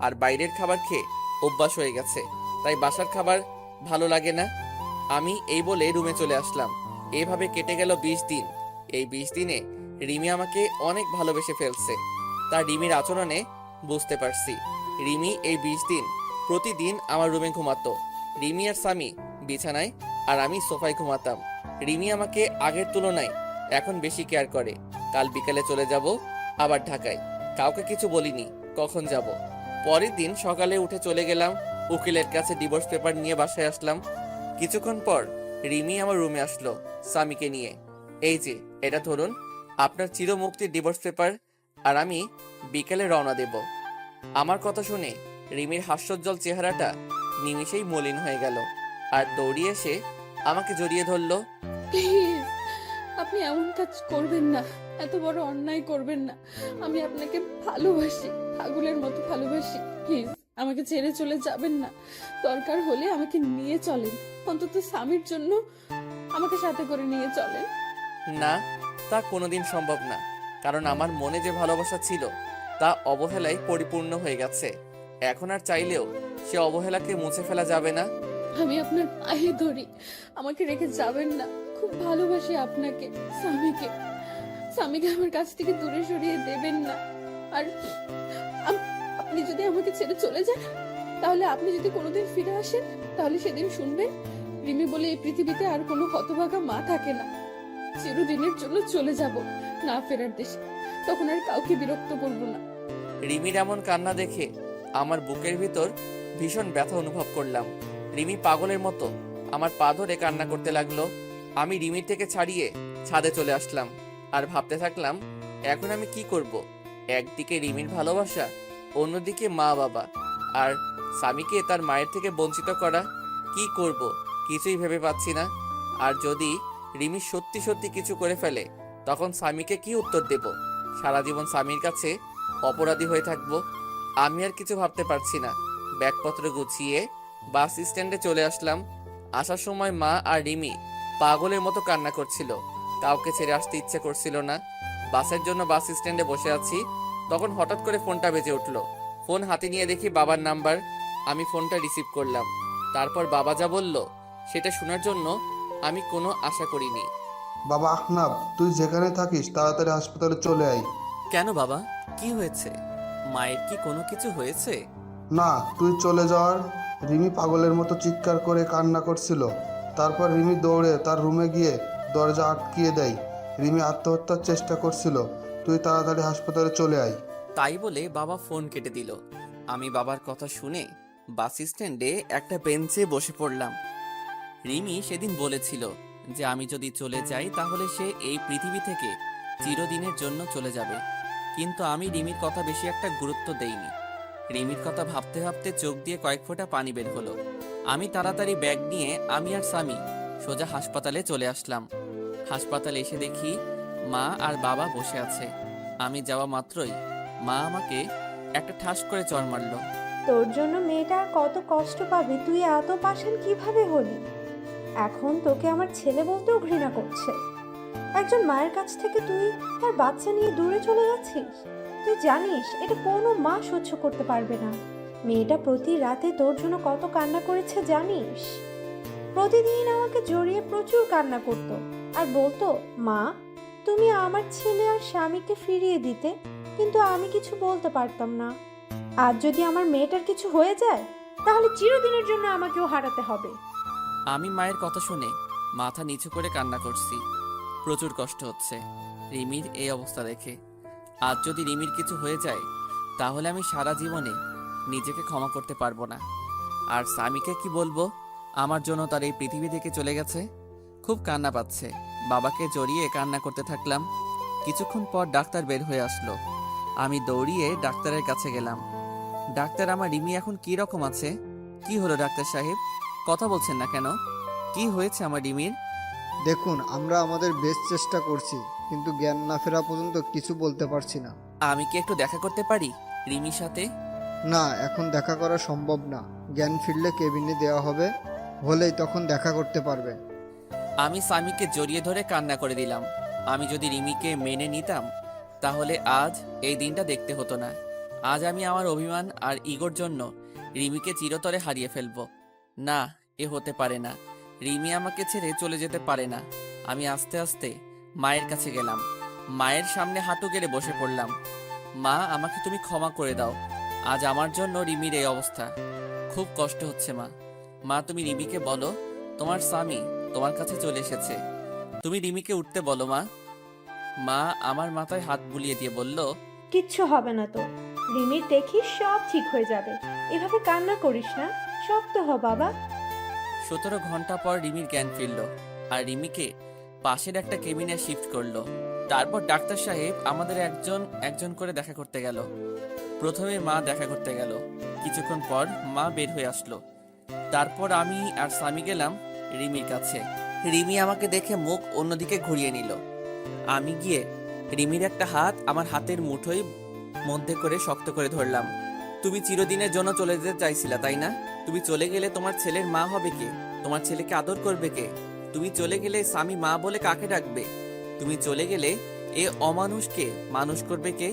আর বাইরের খাবার খেয়ে অভ্যাস হয়ে গেছে, তাই বাসার খাবার ভালো লাগে না। আমি এই বলে রুমে চলে আসলাম। এভাবে কেটে গেল 20 দিন। এই 20 দিনে রিমি আমাকে অনেক ভালোবেসে ফেলছে, তা রিমির আচরণে বুঝতে পারছি। রিমি এই 20 দিন প্রতিদিন আমার রুমে ঘুমাতো। রিমি আর স্বামী বিছানায় আর আমি সোফায় ঘুমাতাম। রিমি আমাকে আগের তুলনায় এখন বেশি কেয়ার করে। কাল বিকালে চলে যাব আবার ঢাকায়। কাউকে কিছু বলিনি কখন যাব। পরের দিন সকালে উঠে চলে গেলাম উকিলের কাছে, ডিভোর্স পেপার নিয়ে বাসায় আসলাম। কিছুক্ষণ পর রিমি আমার রুমে আসলো স্বামীকে নিয়ে। এই যে এটা ধরুন, আপনার চিরমুক্তির ডিভোর্স পেপার, আর আমি বিকেলে রওনা দেব। আমার কথা শুনে রিমির হাস্যোজ্জ্বল চেহারাটা নিমিষেই মলিন হয়ে গেল, আর দৌড়িয়ে এসে আমাকে জড়িয়ে ধরলো। প্লিজ, আপনি এমন কাজ করবেন না, এত বড় অন্যায় করবেন না। আমি আপনাকে ভালোবাসি, পাগলের মতো ভালোবাসি। প্লিজ আমাকে ছেড়ে চলে যাবেন না। দরকার হলে আমাকে নিয়ে চলেন, অন্তত স্বামীর জন্য আমাকে সাথে করে নিয়ে চলেন। না, তা কোনোদিন সম্ভব না, কারণ আমার মনে যে ভালোবাসা ছিল তা অবহেলায় পরিপূর্ণ হয়ে গেছে। এখন আর চাইলেও সে অবহেলাকে মুছে ফেলা যাবে না। আমি আপনার পায়ে ধরি, আমাকে রেখে যাবেন না। খুব ভালোবাসি আপনাকে, স্বামীকে। স্বামীকে আমার কাছ থেকে দূরে সরিয়ে দেবেন না। আর আপনি যদি আমাকে ছেড়ে চলে যান, তাহলে আপনি যদি কোনোদিন ফিরে আসেন, তাহলে সেদিন শুনবেন রিমি বলে এই পৃথিবীতে আর কোনো হতভাগা মা থাকে না। চিরদিনের জন্য চলে যাব না ফেরার দেশে, তখন আর কাউকে বিরক্ত করব না। রিমির এমন কান্না দেখে আমার বুকের ভিতর ভীষণ ব্যথা অনুভব করলাম। রিমি পাগলের মতো আমার পা ধরে কান্না করতে লাগলো। আমি রিমির থেকে ছাড়িয়ে ছাদে চলে আসলাম আর ভাবতে থাকলাম এখন আমি কি করব। একদিকে রিমির ভালোবাসা, অন্যদিকে মা বাবা, আর স্বামীকে তার মায়ের থেকে বঞ্চিত করা। কি করব কিছুই ভেবে পাচ্ছি না। আর যদি রিমি সত্যি সত্যি কিছু করে ফেলে, তখন স্বামীকে কি উত্তর দেব? সারা জীবন স্বামীর কাছে অপরাধী হয়ে থাকবো। আমি আর কিছু ভাবতে পারছি না। ব্যাগপত্র গুছিয়ে বাস স্ট্যান্ডে চলে আসলাম। আসার সময় মা আর রিমি পাগলের মতো কান্না করছিল। কাউকে ছেড়ে আসতে ইচ্ছে করছিল না। বাসের জন্য বাস স্ট্যান্ডে বসে আছি, তখন হঠাৎ করে ফোনটা বেজে উঠলো। ফোন হাতে নিয়ে দেখি বাবার নাম্বার। আমি ফোনটা রিসিভ করলাম। তারপর বাবা যা বলল সেটা শোনার জন্য আমি কোনো আশা করিনি। বাবা আহনাফ, তুই যেখানে থাকিস তাড়াতাড়ি হাসপাতালে চলে আয়। কেন বাবা, কি হয়েছে? মায়ের কি কোনো কিছু হয়েছে? না, তুই চলে যাওয়ার রিমি পাগলের মতো চিৎকার করে কান্না করছিল। তারপর রিমি দৌড়ে তার রুমে গিয়ে দরজা আটকিয়ে দেয়। রিমি আত্মহত্যার চেষ্টা করছিল। তুই তাড়াতাড়ি হাসপাতালে চলে আয়। তাই বলে বাবা ফোন কেটে দিল। আমি বাবার কথা শুনে বাস স্ট্যান্ডে একটা বেঞ্চে বসে পড়লাম। রিমি সেদিন বলেছিল যে আমি যদি চলে যাই তাহলে সে এই পৃথিবী থেকে চিরদিনের জন্য চলে যাবে, কিন্তু আমি রিমির কথা বেশি একটা গুরুত্ব দেইনি। রিমির কথা ভাবতে ভাবতে চোখ দিয়ে কয়েক ফোঁটা পানি বের হলো। আমি তাড়াতাড়ি ব্যাগ নিয়ে আমি আর স্বামী সোজা হাসপাতালে চলে আসলাম। হাসপাতালে এসে দেখি মা আর বাবা বসে আছে। আমি যাওয়া মাত্রই মা আমাকে একটা ঠাস করে চড় মারলো। তোর জন্য মেয়েটা আর কত কষ্ট পাবে, তুই এত পাষাণ কিভাবে হলি? এখন তোকে আমার ছেলে বলতেও ঘৃণা করছে। একজন মায়ের কাছ থেকে তুই তার বাচ্চা নিয়ে দূরে চলে যাচ্ছিস। তুই জানিস এটা কোনো মা সহ্য করতে পারবে না। মেয়েটা প্রতি রাতে তোর জন্য কত কান্না করেছে জানিস? প্রতিদিন আমাকে জড়িয়ে প্রচুর কান্না করত আর বলতো, মা তুমি আমার ছেলে আর স্বামীকে ফিরিয়ে দিতে, কিন্তু আমি কিছু বলতে পারতাম না। আজ যদি আমার মেয়েটার কিছু হয়ে যায়, তাহলে চিরদিনের জন্য আমাকেও হারাতে হবে। আমি মায়ের কথা শুনে মাথা নিচু করে কান্না করছি। প্রচুর কষ্ট হচ্ছে রিমির এই অবস্থা দেখে। আজ যদি রিমির কিছু হয়ে যায়, তাহলে আমি সারা জীবনে নিজেকে ক্ষমা করতে পারবো না। আর স্বামীকে কি বলবো আমার জন্য তার এই পৃথিবী থেকে চলে গেছে? খুব কান্না পাচ্ছে। বাবাকে জড়িয়ে কান্না করতে থাকলাম। কিছুক্ষণ পর ডাক্তার বের হয়ে আসলো। আমি দৌড়িয়ে ডাক্তারের কাছে গেলাম। ডাক্তার, আমার রিমি এখন কি রকম আছে? কি হলো ডাক্তার সাহেব, কথা বলছেন না কেন? কি হয়েছে আমার রিমির? দেখুন, আমরা আমাদের বেস্ট চেষ্টা করছি, কিন্তু জ্ঞান না ফেরা পর্যন্ত কিছু বলতে পারছি না। আমি কি একটু দেখা করতে পারি রিমির সাথে? না, এখন দেখা করা সম্ভব না। জ্ঞান ফিরলে কেবিনে দেওয়া হবে, হলেই তখন দেখা করতে পারবে। আমি স্বামীকে জড়িয়ে ধরে কান্না করে দিলাম। আমি যদি রিমিকে মেনে নিতাম তাহলে আজ এই দিনটা দেখতে হতো না। আজ আমি আমার অভিমান আর ইগোর জন্য রিমিকে চিরতরে হারিয়ে ফেলবো। না, এ হতে পারে না। রিমি আমাকে ছেড়ে চলে যেতে পারে না। আমি আস্তে আস্তে মায়ের কাছে গেলাম। মায়ের সামনে হাঁটু গেড়ে বসে পড়লাম। মা, আমাকে তুমি ক্ষমা করে দাও। আজ আমার জন্য রিমির এই অবস্থা। খুব কষ্ট হচ্ছে মা। মা, তুমি রিমিকে বলো তোমার স্বামী তোমার কাছে চলে এসেছে। তুমি রিমিকে উঠতে বলো মা। মা আমার মাথায় হাত বুলিয়ে দিয়ে বলল, কিচ্ছু হবে না তো, রিমির দেখিস সব ঠিক হয়ে যাবে। এভাবে কান্না করিস না, শক্ত হ বাবা। 17 ঘন্টা পর রিমির জ্ঞান ফিরল আর রিমিকে পাশের একটা কেবিনে শিফট করলো। তারপর ডাক্তার সাহেব আমাদের একজন একজন করে দেখা করতে গেল। প্রথমে মা দেখা করতে গেল। কিছুক্ষণ পর মা বের হয়ে আসলো। তারপর আমি আর স্বামী গেলাম রিমির কাছে। রিমি আমাকে দেখে মুখ অন্যদিকে ঘুরিয়ে নিল। আমি গিয়ে রিমির একটা হাত আমার হাতের মুঠোয় মধ্যে করে শক্ত করে ধরলাম। তুমি চিরদিনের জন্য চলে যেতে চাইছিলা, তাই না? তুমি চলে গেলে তোমার ছেলের মা হবে কে? তোমার ছেলেকে আদর করবে কে? তুমি চলে গেলে স্বামী মা বলে কাকে ডাকবে? তুমি চলে গেলে এ অমানুষকে মানুষ করবে কে?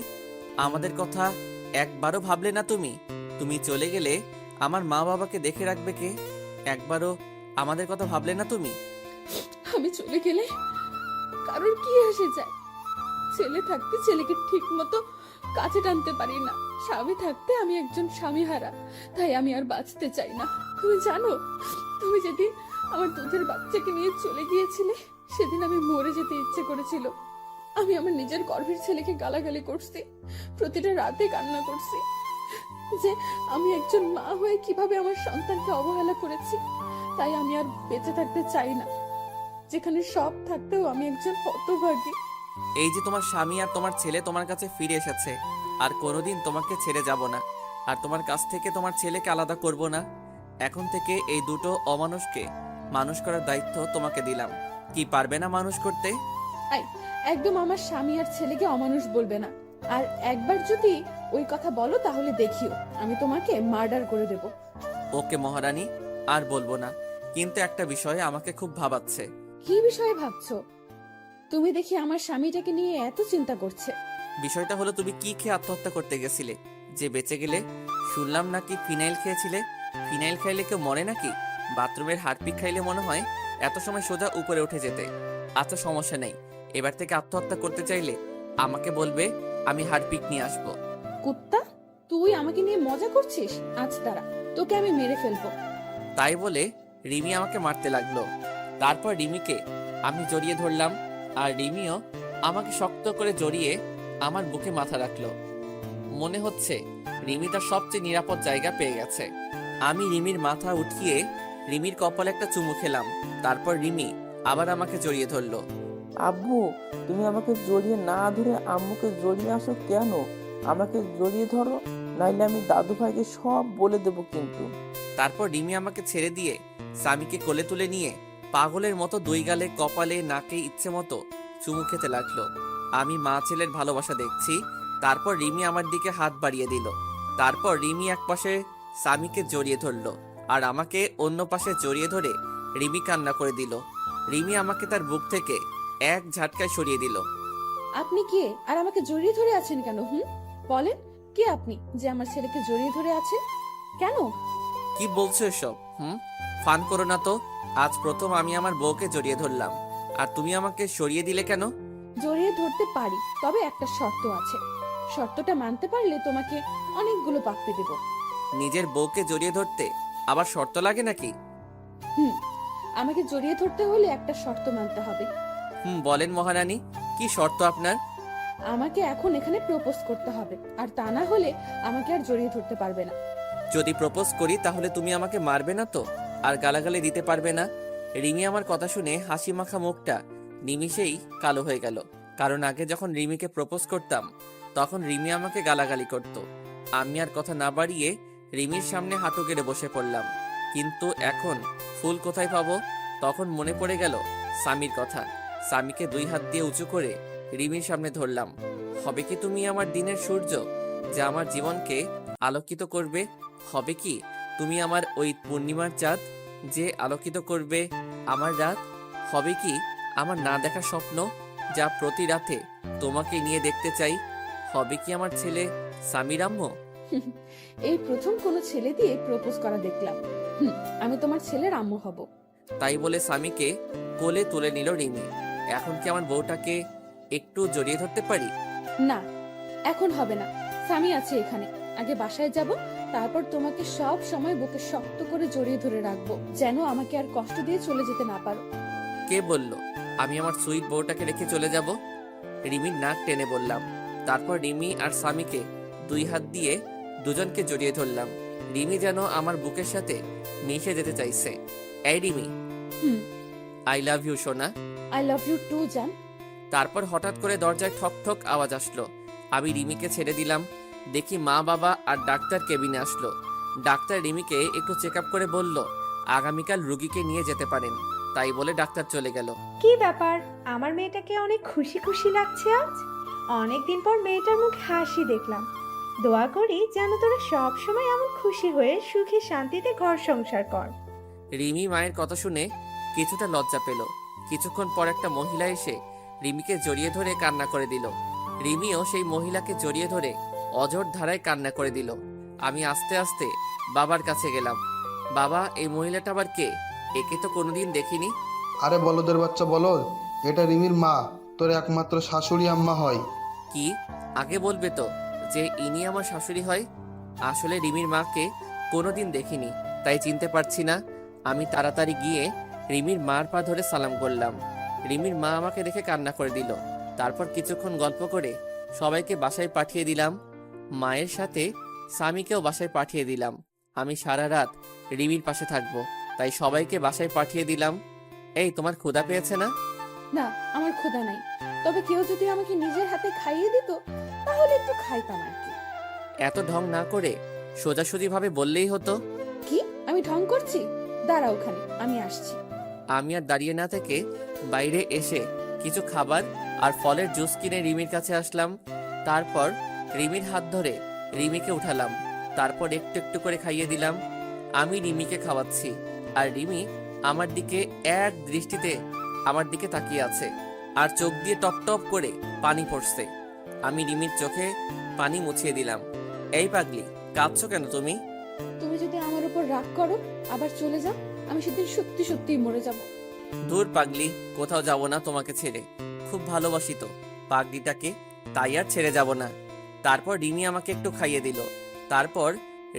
আমাদের কথা একবারও ভাবলে না তুমি? তুমি চলে গেলে আমার মা বাবাকে দেখে রাখবে কে? একবারও আমাদের কথা ভাবলে না তুমি? আমি চলে গেলে কারোর কি এসে যায়? ছেলে থাকতে ছেলেকে ঠিক মতো কাছে টানতে পারি না, স্বামী থাকতে আমি একজন স্বামী হারা। তাই আমি আর বাঁচতে চাই না। তুমি জানো, তুমি যেদিন আমার দুধের বাচ্চাকে নিয়ে চলে গিয়েছিলে সেদিন আমি মরে যেতে ইচ্ছে করেছিল। আমি আমার নিজের গর্ভের ছেলেকে গালাগালি করছি, প্রতিটা রাতে কান্না করছি যে আমি একজন মা হয়ে কিভাবে আমার সন্তানকে অবহেলা করেছি। তাই আমি আর বেঁচে থাকতে চাই না, যেখানে সব থাকতেও আমি একজন হতভাগী। এই যে তোমার স্বামী আর তোমার ছেলে তোমার কাছে ফিরে এসেছে, আর কোনোদিন তোমাকে ছেড়ে যাব না, আর তোমার কাছ থেকে তোমার ছেলেকে আলাদা করব না। এখন থেকে এই দুটো অমানুষকে মানুষ করার দায়িত্ব তোমাকে দিলাম। কি পারবে না মানুষ করতে? আই, একদম আমার স্বামী আর ছেলেকে অমানুষ বলবে না। আর একবার যদি ওই কথা বলো তাহলে দেখিও আমি তোমাকে মার্ডার করে দেব। ওকে মহারানী, আর বলবো না। কিন্তু একটা বিষয়ে আমাকে খুব ভাবাচ্ছে। কি বিষয়ে ভাবছো? তুমি দেখি আমার স্বামীটাকে নিয়ে এত চিন্তা করছে। বিষয়টা হলো, তুমি কি খেয়ে আত্মহত্যা করতে গেছিলে যে বেঁচে গেলে? শুনলাম নাকি ফিনাইল খেয়েছিলে। ফিনাইল খাইলে কেউ মরে নাকি? বাথরুমের হারপিক খাইলে মনে হয় এত সময় সোজা উপরে উঠে যেতে। আচ্ছা, সমস্যা নেই। এবার থেকে আত্মহত্যা করতে চাইলে আমাকে বলবে, আমি হারপিক নিয়ে আসবো। কুত্তা, তুই আমাকে নিয়ে মজা করছিস? আজ দাঁড়া, তোকে আমি মেরে ফেলবো। তাই বলে রিমি আমাকে মারতে লাগলো। তারপর রিমিকে আমি জড়িয়ে ধরলাম আর রিমিও আমাকে শক্ত করে জড়িয়ে আমার বুকে মাথা রাখলো। মনে হচ্ছে রিমি তার সবচেয়ে নিরাপদ জায়গা পেয়ে গেছে। আমি রিমির মাথা উঠিয়ে রিমির কপালে একটা চুমু খেলাম। তারপর রিমি আবার আমাকে জড়িয়ে ধরলো। আব্বু, তুমি আমাকে জড়িয়ে না ধরে আম্মুকে জড়িয়ে আসো কেন? আমাকে জড়িয়ে ধরো, নাইলে আমি দাদু ভাইকে সব বলে দেবো কিন্তু। তারপর রিমি আমাকে ছেড়ে দিয়ে স্বামীকে কোলে তুলে নিয়ে পাগলের মতো দুই গালে, কপালে, নাকে ইচ্ছে মতো চুমু খেতে লাগলো। আমি মা ছেলের ভালোবাসা দেখছি। তারপর রিমি আমার দিকে হাত বাড়িয়ে দিল। তারপর রিমি এক পাশে স্বামীকে জড়িয়ে ধরলো আর আমাকে অন্য পাশে জড়িয়ে ধরে রিমি কান্না করে দিল। রিমি আমাকে তার বুক থেকে এক ঝাটকায় সরিয়ে দিল। আপনি কে আর আমাকে জড়িয়ে ধরে আছেন কেন? বলেন, কে আপনি যে আমার ছেলেকে জড়িয়ে ধরে আছেন কেন? কি বলছো এসব? ফান করো না তো। আজ প্রথম আমি আমার বউকে জড়িয়ে ধরলাম, আর তুমি আমাকে সরিয়ে দিলে কেন? জড়িয়ে ধরতে পারি, তবে একটা শর্ত আছে। শর্তটা মানতে পারলে তোমাকে অনেকগুলো প্রাপ্তি দেব। নিজের বউকে জড়িয়ে ধরতে আবার শর্ত লাগে নাকি? হুম, আমাকে জড়িয়ে ধরতে হলে একটা শর্ত মানতে হবে। বলেন মহারানী, কি শর্ত আপনার? আমাকে এখন এখানে প্রপোজ করতে হবে, আর তা না হলে আমাকে আর জড়িয়ে ধরতে পারবে না। যদি প্রপোজ করি তাহলে তুমি আমাকে মারবে না তো, আর গালাগালি দিতে পারবে না? রিমি আমার কথা শুনে হাসি মাখা মুখটা নিমিষেই কালো হয়ে গেল। কারণ আগে যখন রিমিকে প্রপোজ করতাম তখন রিমি আমাকে গালাগালি করত। আমি আর কথা না বাড়িয়ে রিমির সামনে হাঁটু গেড়ে বসে পড়লাম। কিন্তু এখন ফুল কোথায় পাবো? তখন মনে পড়ে গেল স্বামীর কথা। স্বামীকে 2 হাত দিয়ে উঁচু করে রিমির সামনে ধরলাম। হবে কি তুমি আমার দিনের সূর্য, যা আমার জীবনকে আলোকিত করবে? হবে কি তুমি আমার ওই পূর্ণিমার চাঁদ, যে আলোকিত করবে আমার রাত? হবে কি আমার না দেখা স্বপ্ন, যা প্রতি রাতে তোমাকে নিয়ে দেখতে চাই? হবে কি আমার ছেলে স্বামীর আম্মু? এই প্রথম কোনো ছেলে দিয়ে প্রপোজ করা দেখলাম। আমি তোমার ছেলের আম্মু হব। তাই বলে স্বামীকে কোলে তুলে নিল রিমি। এখন কি আমার বউটাকে একটু জড়িয়ে ধরতে পারি? না, এখন হবে না। স্বামী আছে এখানে। আগে বাসায় যাব, তারপর তোমাকে সব সময় বুকে শক্ত করে জড়িয়ে ধরে রাখবো, যেন আমাকে আর কষ্ট দিয়ে চলে যেতে না পারো। কে বলল আমি আমার সুইট বউটাকে রেখে চলে যাব? রিমির নাক টেনে বললাম। তারপর রিমি আর স্বামীকে 2 হাত দিয়ে দুজনকে জড়িয়ে ধরলাম। রিমি যেন আমার বুকের সাথে মিশে যেতে চাইছে। এই রিমি, হুম, আই লাভ ইউ সোনা। আই লাভ ইউ টু জান। তারপর হঠাৎ করে দরজায় ঠক ঠক আওয়াজ আসলো। আমি রিমিকে ছেড়ে দিলাম। দেখি মা, বাবা আর ডাক্তার কেবিনে আসলো। ডাক্তার রিমিকে একটু চেক আপ করে বলল আগামীকাল রুগীকে নিয়ে যেতে পারেন। তাই বলে ডাক্তার চলে গেল। কি ব্যাপার, আমার মেয়েটাকে অনেক খুশি খুশি লাগছে আজ। অনেকদিন পর মেয়েটার মুখে হাসি দেখলাম। দোয়া করি যেন তোরা সব সময় এমন খুশি হয়ে সুখে শান্তিতে ঘর সংসার কর। রিমি মায়ের কথা শুনে কিছুটা লজ্জা পেল। কিছুক্ষণ পর একটা মহিলা এসে রিমিকে জড়িয়ে ধরে কান্না করে দিল। রিমিও সেই মহিলাকে জড়িয়ে ধরে অঝোর ধারায় কান্না করে দিল। আমি আস্তে আস্তে বাবার কাছে গেলাম। বাবা, এই মহিলাটা আবার কে? একে তো কোনোদিন দেখিনি। আরে বলদের বাচ্চা বলদ, এটা রিমির মা, তোর একমাত্র শাশুড়ি আম্মা হয়। কি? আগে বলবে তো যে ইনি আমার শাশুড়ি হয়। আসলে রিমির মাকে কোনোদিন দেখিনি, তাই চিনতে পারছি না। আমি তাড়াতাড়ি গিয়ে রিমির মার পা ধরে সালাম করলাম। রিমির মা আমাকে দেখে কান্না করে দিল। তারপর কিছুক্ষণ গল্প করে সবাইকে বাসায় পাঠিয়ে দিলাম। মায়ের সাথে স্বামীকেও বাসায় পাঠিয়ে দিলাম। আমি সারা রাত রিমির পাশে থাকবো, তাই সবাইকে বাসায় পাঠিয়ে দিলাম। এই, তোমার ক্ষুধা পেয়েছে না? না, আমার ক্ষুধা নাই। তবে কেউ যদি আমাকে নিজের হাতে খাইয়ে দিত তাহলে একটু খাইতাম আর কি। এত ঢং না করে সোজাসুজি ভাবে বললেই হতো। কি আমি ঢং করছি? দাঁড়া, ওখানে আমি আসছি। আমি আর দাঁড়িয়ে না থেকে বাইরে এসে কিছু খাবার আর ফলের জুস কিনে রিমির কাছে আসলাম। তারপর রিমির হাত ধরে রিমিকে উঠালাম। তারপর একটু একটু করে খাইয়ে দিলাম। আমি রিমিকে খাওয়াচ্ছি আর রিমি আমার দিকে এক দৃষ্টিতে আমার দিকে তাকিয়ে আছে, আর চোখ দিয়ে টপ টপ করে পানি পড়ছে। আমি রিমির চোখে পানি মুছিয়ে দিলাম। এই পাগলি, কাঁদছো কেন তুমি? তুমি যদি আমার উপর রাগ করো আবার চলে যাও, আমি সেদিন সত্যি সত্যিই মরে যাব। দূর পাগলি, কোথাও যাব না তোমাকে ছেড়ে। খুব ভালোবাসি তো পাগলিটাকে, তাই আর ছেড়ে যাব না। তারপর রিমি আমাকে একটু খাইয়ে দিল। তারপর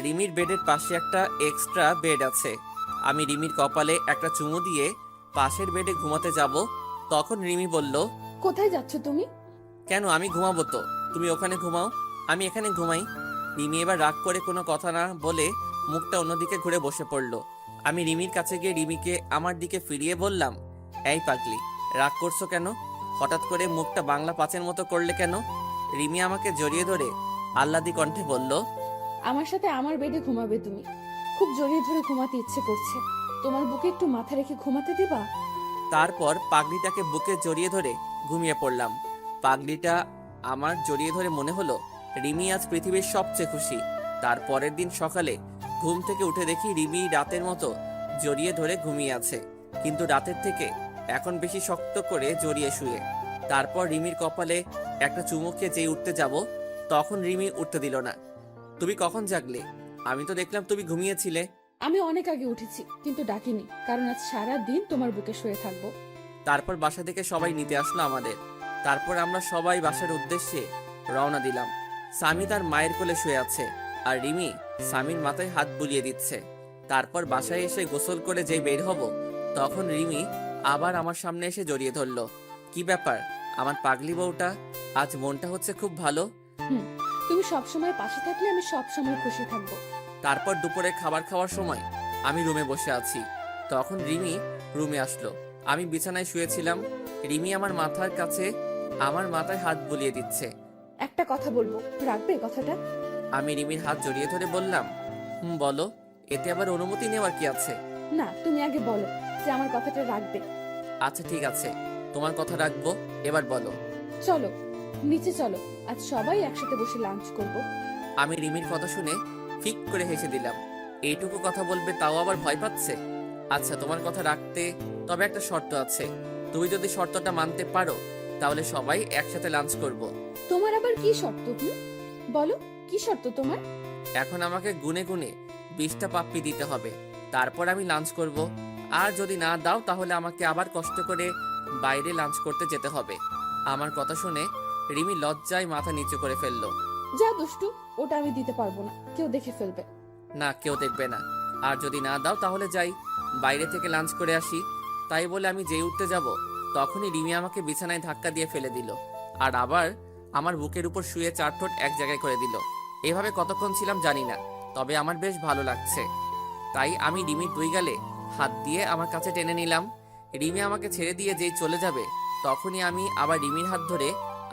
রিমির বেডের পাশে একটা এক্সট্রা বেড আছে। আমি রিমির কপালে একটা চুমু দিয়ে পাশের বেডে ঘুমাতে যাব। তখন রিমি বলল, কোথায় যাচ্ছ তুমি? কেন, আমি ঘুমাবো তো, তুমি ওখানে ঘুমাও, আমি এখানে ঘুমাই। রিমি এবার রাগ করে কোনো কথা না বলে মুখটা অন্যদিকে ঘুরে বসে পড়ল। আমি রিমির কাছে গিয়ে রিমিকে আমার দিকে ফিরিয়ে বললাম, এই পাগলি, রাগ করছো কেন? হঠাৎ করে মুখটা বাংলা পাঁচের মতো করলে কেন? রিমি আমাকে জড়িয়ে ধরে আহ্লাদি কণ্ঠে বলল, আমার সাথে আমার বেডে ঘুমাবে তুমি? খুব জড়িয়ে ধরে ঘুমাতে ইচ্ছে করছে। তোমার বুকে একটু মাথা রেখে ঘুমাতে দিবা? তারপর পাগলিটাকে বুকে জড়িয়ে ধরে ঘুমিয়ে পড়লাম। পাগলিটা আমার জড়িয়ে ধরে মনে হলো রিমি আজ পৃথিবীর সবচেয়ে খুশি। তার পরের দিন সকালে ঘুম থেকে উঠে দেখি রিমি রাতের মতো জড়িয়ে ধরে ঘুমিয়ে আছে, কিন্তু রাতের থেকে এখন বেশি শক্ত করে জড়িয়ে শুয়ে। তারপর রিমির কপালে একটা চুমুকে যেই উঠতে যাব, তখন রিমি উঠতে দিল না। তুমি কখন জাগলে? আমি তো দেখলাম তুমি ঘুমিয়েছিলে। আমি অনেক আগে উঠেছি, কিন্তু ডাকিনি, কারণ আজ সারা দিন তোমার বুকে শুয়ে থাকবো। তারপর বাসা থেকে সবাই নিতে আসলো আমাদের। তারপর আমরা সবাই বাসার উদ্দেশ্যে রওনা দিলাম। স্বামী তার মায়ের কোলে শুয়ে আছে আর রিমি স্বামীর মাথায় হাত বুলিয়ে দিচ্ছে। তারপর বাসায় এসে গোসল করে যেই বের হব, তখন রিমি আবার আমার সামনে এসে জড়িয়ে ধরলো। কি ব্যাপার, আমার পাগলি বউটা আজ মনটা হচ্ছে খুব ভালো। তুমি সব সময় পাশে থাকলে আমি সব সময় খুশি থাকবো। তারপর দুপুরে খাবার খাওয়ার সময় আমি রুমে বসে আছি, তখন রিমি রুমে আসলো। আমি বিছানায় শুয়েছিলাম, রিমি আমার মাথার কাছে আমার মাথায় হাত বুলিয়ে দিচ্ছে। একটা কথা বলবো, রাখবে কথাটা? আমি রিমির হাত জড়িয়ে ধরে বললাম, বলো। এতে আবার অনুমতি নেওয়ার কি আছে? না, তুমি আগে বলো যে আমার কথাটা রাখবে। আচ্ছা ঠিক আছে, তোমার কথা রাখবো, এবার বলো। চলো নিচে চলো, আজ সবাই একসাথে বসে লাঞ্চ করব। আমি রিমির কথা শুনে ফিক করে হেসে দিলাম। এইটুকু কথা বলবে তাও আবার ভয় পাচ্ছে। আচ্ছা তোমার কথা রাখতে তবে একটা শর্ত আছে। তুমি যদি শর্তটা মানতে পারো তাহলে সবাই একসাথে লাঞ্চ করব। তোমার আবার কি শর্ত? বলো, কি শর্ত তোমার? এখন আমাকে গুনে গুনে 20টা পাপ্পি দিতে হবে, তারপর আমি লাঞ্চ করব। আর যদি না দাও তাহলে আমাকে আবার কষ্ট করে বাইরে লাঞ্চ করতে যেতে হবে। আমার কথা শুনে রিমি লজ্জায় মাথা নিচু করে ফেললো। যা দুষ্টু, ওটা আমি দিতে পারবো না, কেউ দেখে ফেলবে। না, কেউ দেখবে না। আর যদি না দাও তাহলে যাই বাইরে থেকে লাঞ্চ করে আসি। তাই বলে আমি যেই উঠতে যাব তখনই রিমি আমাকে বিছানায় ধাক্কা দিয়ে ফেলে দিল, আর আবার আমার বুকের উপর শুয়ে 4 ঠোঁট এক জায়গায় করে দিল। এভাবে কতক্ষণ ছিলাম জানি না, তবে আমার বেশ ভালো লাগছে। তাই আমি রিমির 2 গালে হাত দিয়ে আমার কাছে টেনে নিলাম। রিমি আমাকে ছেড়ে দিয়ে যেই চলে যাবে তখনই আমি আবার রিমির হাত ধরে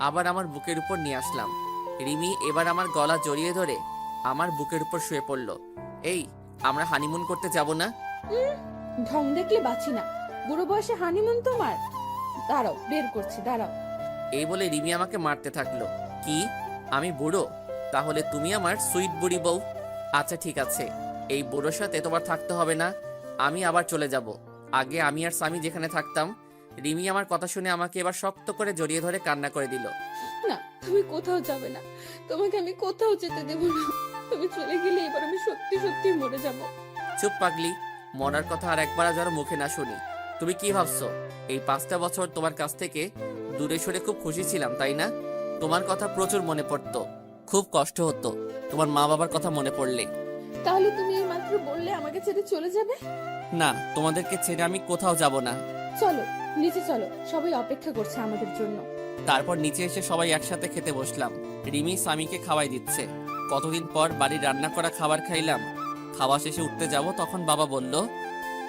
আবার আমার বুকের উপর নিয়ে আসলাম। রিমি এবার আমার গলা জড়িয়ে ধরে আমার বুকের উপর শুয়ে পড়ল। এই, আমরা হানিমুন করতে যাব না? ঢং দেখলে বাঁচি না। বুড়ো বয়সে হানিমুন তোমার? দাঁড়াও, বের করছি, দাঁড়াও। এই বলে রিমি আমাকে মারতে থাকলো। কি, আমি বুড়ো? তাহলে তুমি আমার সুইট বুড়ি বউ। আচ্ছা ঠিক আছে, এই বুড়োর সাথে তোমার থাকতে হবে না, আমি আবার চলে যাব। আগে আমি আর স্বামী যেখানে থাকতাম। রিমি আমার কথা শুনে আমাকে এবার শক্ত করে জড়িয়ে ধরে কান্না করে দিল। না, তুমি কোথাও যাবে না, তোমাকে আমি কোথাও যেতে দেব না। তুমি চলে গেলে এবার আমি সত্যি সত্যি মরে যাব। চুপ পাগলি, মরার কথা আর একবার যেন মুখে না শুনি। তুমি কি ভাবছো এই 5টা বছর তোমার কাছ থেকে দূরে সরে খুব খুশি ছিলাম, তাই না? তোমার কথা প্রচুর মনে পড়তো, খুব কষ্ট হতো তোমার মা বাবার কথা মনে পড়লে। তাহলে তুমি এই মাত্র বললে আমাকে ছেড়ে চলে যাবে? না, তোমাদেরকে ছেড়ে আমি কোথাও যাব না। চলো নিচে চলো, সবাই অপেক্ষা করছে আমাদের জন্য। তারপর নিচে এসে সবাই একসাথে খেতে বসলাম। রিমি স্বামীকে খাওয়াই দিচ্ছে। কতদিন পর বাড়ির রান্না করা খাবার খাইলাম। খাওয়া শেষে উঠতে যাব তখন বাবা বলল,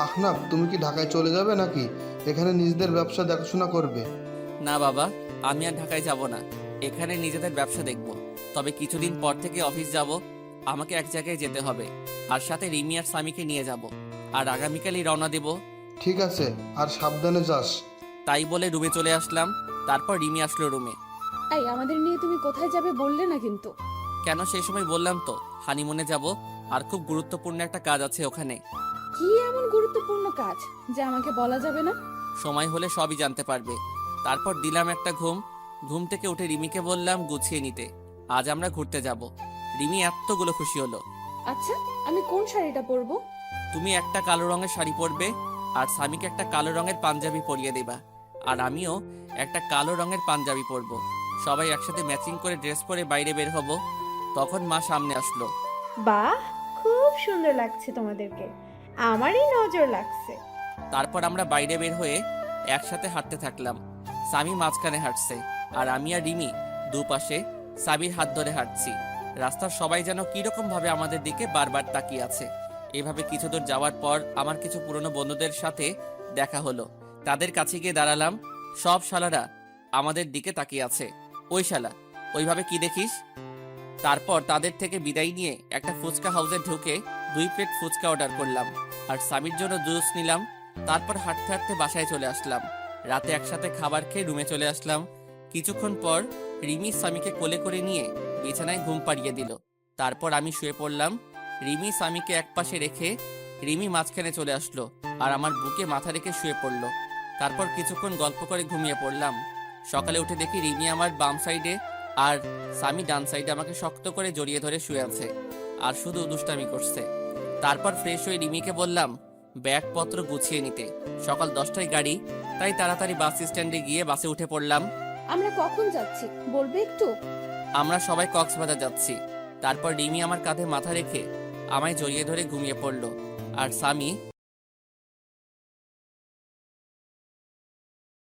আহনাফ, তুমি কি ঢাকায় চলে যাবে নাকি এখানে নিজেদের ব্যবসা দেখাশোনা করবে? না বাবা, আমি আর ঢাকায় যাব না, এখানে নিজেদের ব্যবসা দেখব। তবে কিছুদিন পর থেকে অফিস যাব, আমাকে এক জায়গায় যেতে হবে, আর সাথে রিমি আর স্বামীকে নিয়ে যাব। আর আগামীকালই রওনা দেব। ঠিক আছে, আর সাবধানে যাস। তাই বলে রুমে চলে আসলাম। তারপর রিমি আসলো রুমে। এই, আমাদের নিয়ে তুমি কোথায় যাবে বললে না কিন্তু। কেন, সেই সময় বললাম তো হানিমুনে যাব, আর খুব গুরুত্বপূর্ণ একটা কাজ আছে ওখানে। কি এমন গুরুত্বপূর্ণ কাজ যে আমাকে বলা যাবে না? সময় হলে সবই জানতে পারবে। তারপর দিলাম একটা ঘুম। ঘুম থেকে উঠে রিমিকে বললাম গুছিয়ে নিতে, আজ আমরা ঘুরতে যাব। রিমি এতগুলো খুশি হলো। আচ্ছা, আমি কোন শাড়িটা পরবো? তুমি একটা কালো রঙের শাড়ি পরবে, আর স্বামীকে একটা কালো রঙের পাঞ্জাবি পরিয়ে দেবা, আর আমিও একটা কালো রঙের পাঞ্জাবি পরবো। সবাই একসাথে ম্যাচিং করে ড্রেস পরে বাইরে বের হব। তখন মা সামনে আসলো। বাহ, খুব সুন্দর লাগছে তোমাদেরকে, আমারই নজর লাগছে। তারপর আমরা বাইরে বের হয়ে একসাথে হাঁটতে থাকলাম। স্বামী মাঝখানে হাঁটছে, আর আমি আর রিমি দুপাশে স্বামীর হাত ধরে হাঁটছি। রাস্তার সবাই যেন কিরকম ভাবে আমাদের দিকে বারবার তাকিয়ে আছে। এভাবে কিছু দূর যাওয়ার পর আমার কিছু পুরনো বন্ধুদের সাথে দেখা হলো। তাদের কাছে গিয়ে দাঁড়ালাম। সব শালারা আমাদের দিকে তাকিয়ে আছে। ওই শালা, ওইভাবে কি দেখিস? তারপর তাদের থেকে বিদায় নিয়ে একটা ফুচকা হাউসে ঢুকে 2 প্লেট ফুচকা অর্ডার করলাম, আর স্বামীর জন্য জুস নিলাম। তারপর হাঁটতে হাঁটতে বাসায় চলে আসলাম। রাতে একসাথে খাবার খেয়ে রুমে চলে আসলাম। কিছুক্ষণ পর রিমি স্বামীকে কোলে করে নিয়ে বিছানায় ঘুম পাড়িয়ে দিল। তারপর আমি শুয়ে পড়লাম। রিমি স্বামীকে একপাশে রেখে রিমি মাঝখানে চলে আসলো, আর আমার বুকে মাথা রেখে শুয়ে পড়লো। তারপর কিছুক্ষণ গল্প করে ঘুমিয়ে পড়লাম। সকালে উঠে দেখি রিমি আমার বাম সাইডে আর স্বামী ডান সাইডে আমাকে শক্ত করে জড়িয়ে ধরে শুয়ে আছে, আর শুধু দুষ্টামি করছে। তারপর ফ্রেশ হয়ে রিমিকে বললাম ব্যাগপত্র গুছিয়ে নিতে। সকাল 10টায় গাড়ি, তাই তাড়াতাড়ি বাস স্ট্যান্ডে গিয়ে বাসে উঠে পড়লাম। আমরা কখন যাচ্ছি বলবে একটু? আমরা সবাই কক্সবাজার যাচ্ছি। তারপর রিমি আমার কাঁধে মাথা রেখে আমায় জড়িয়ে ধরে ঘুমিয়ে পড়ল, আর স্বামী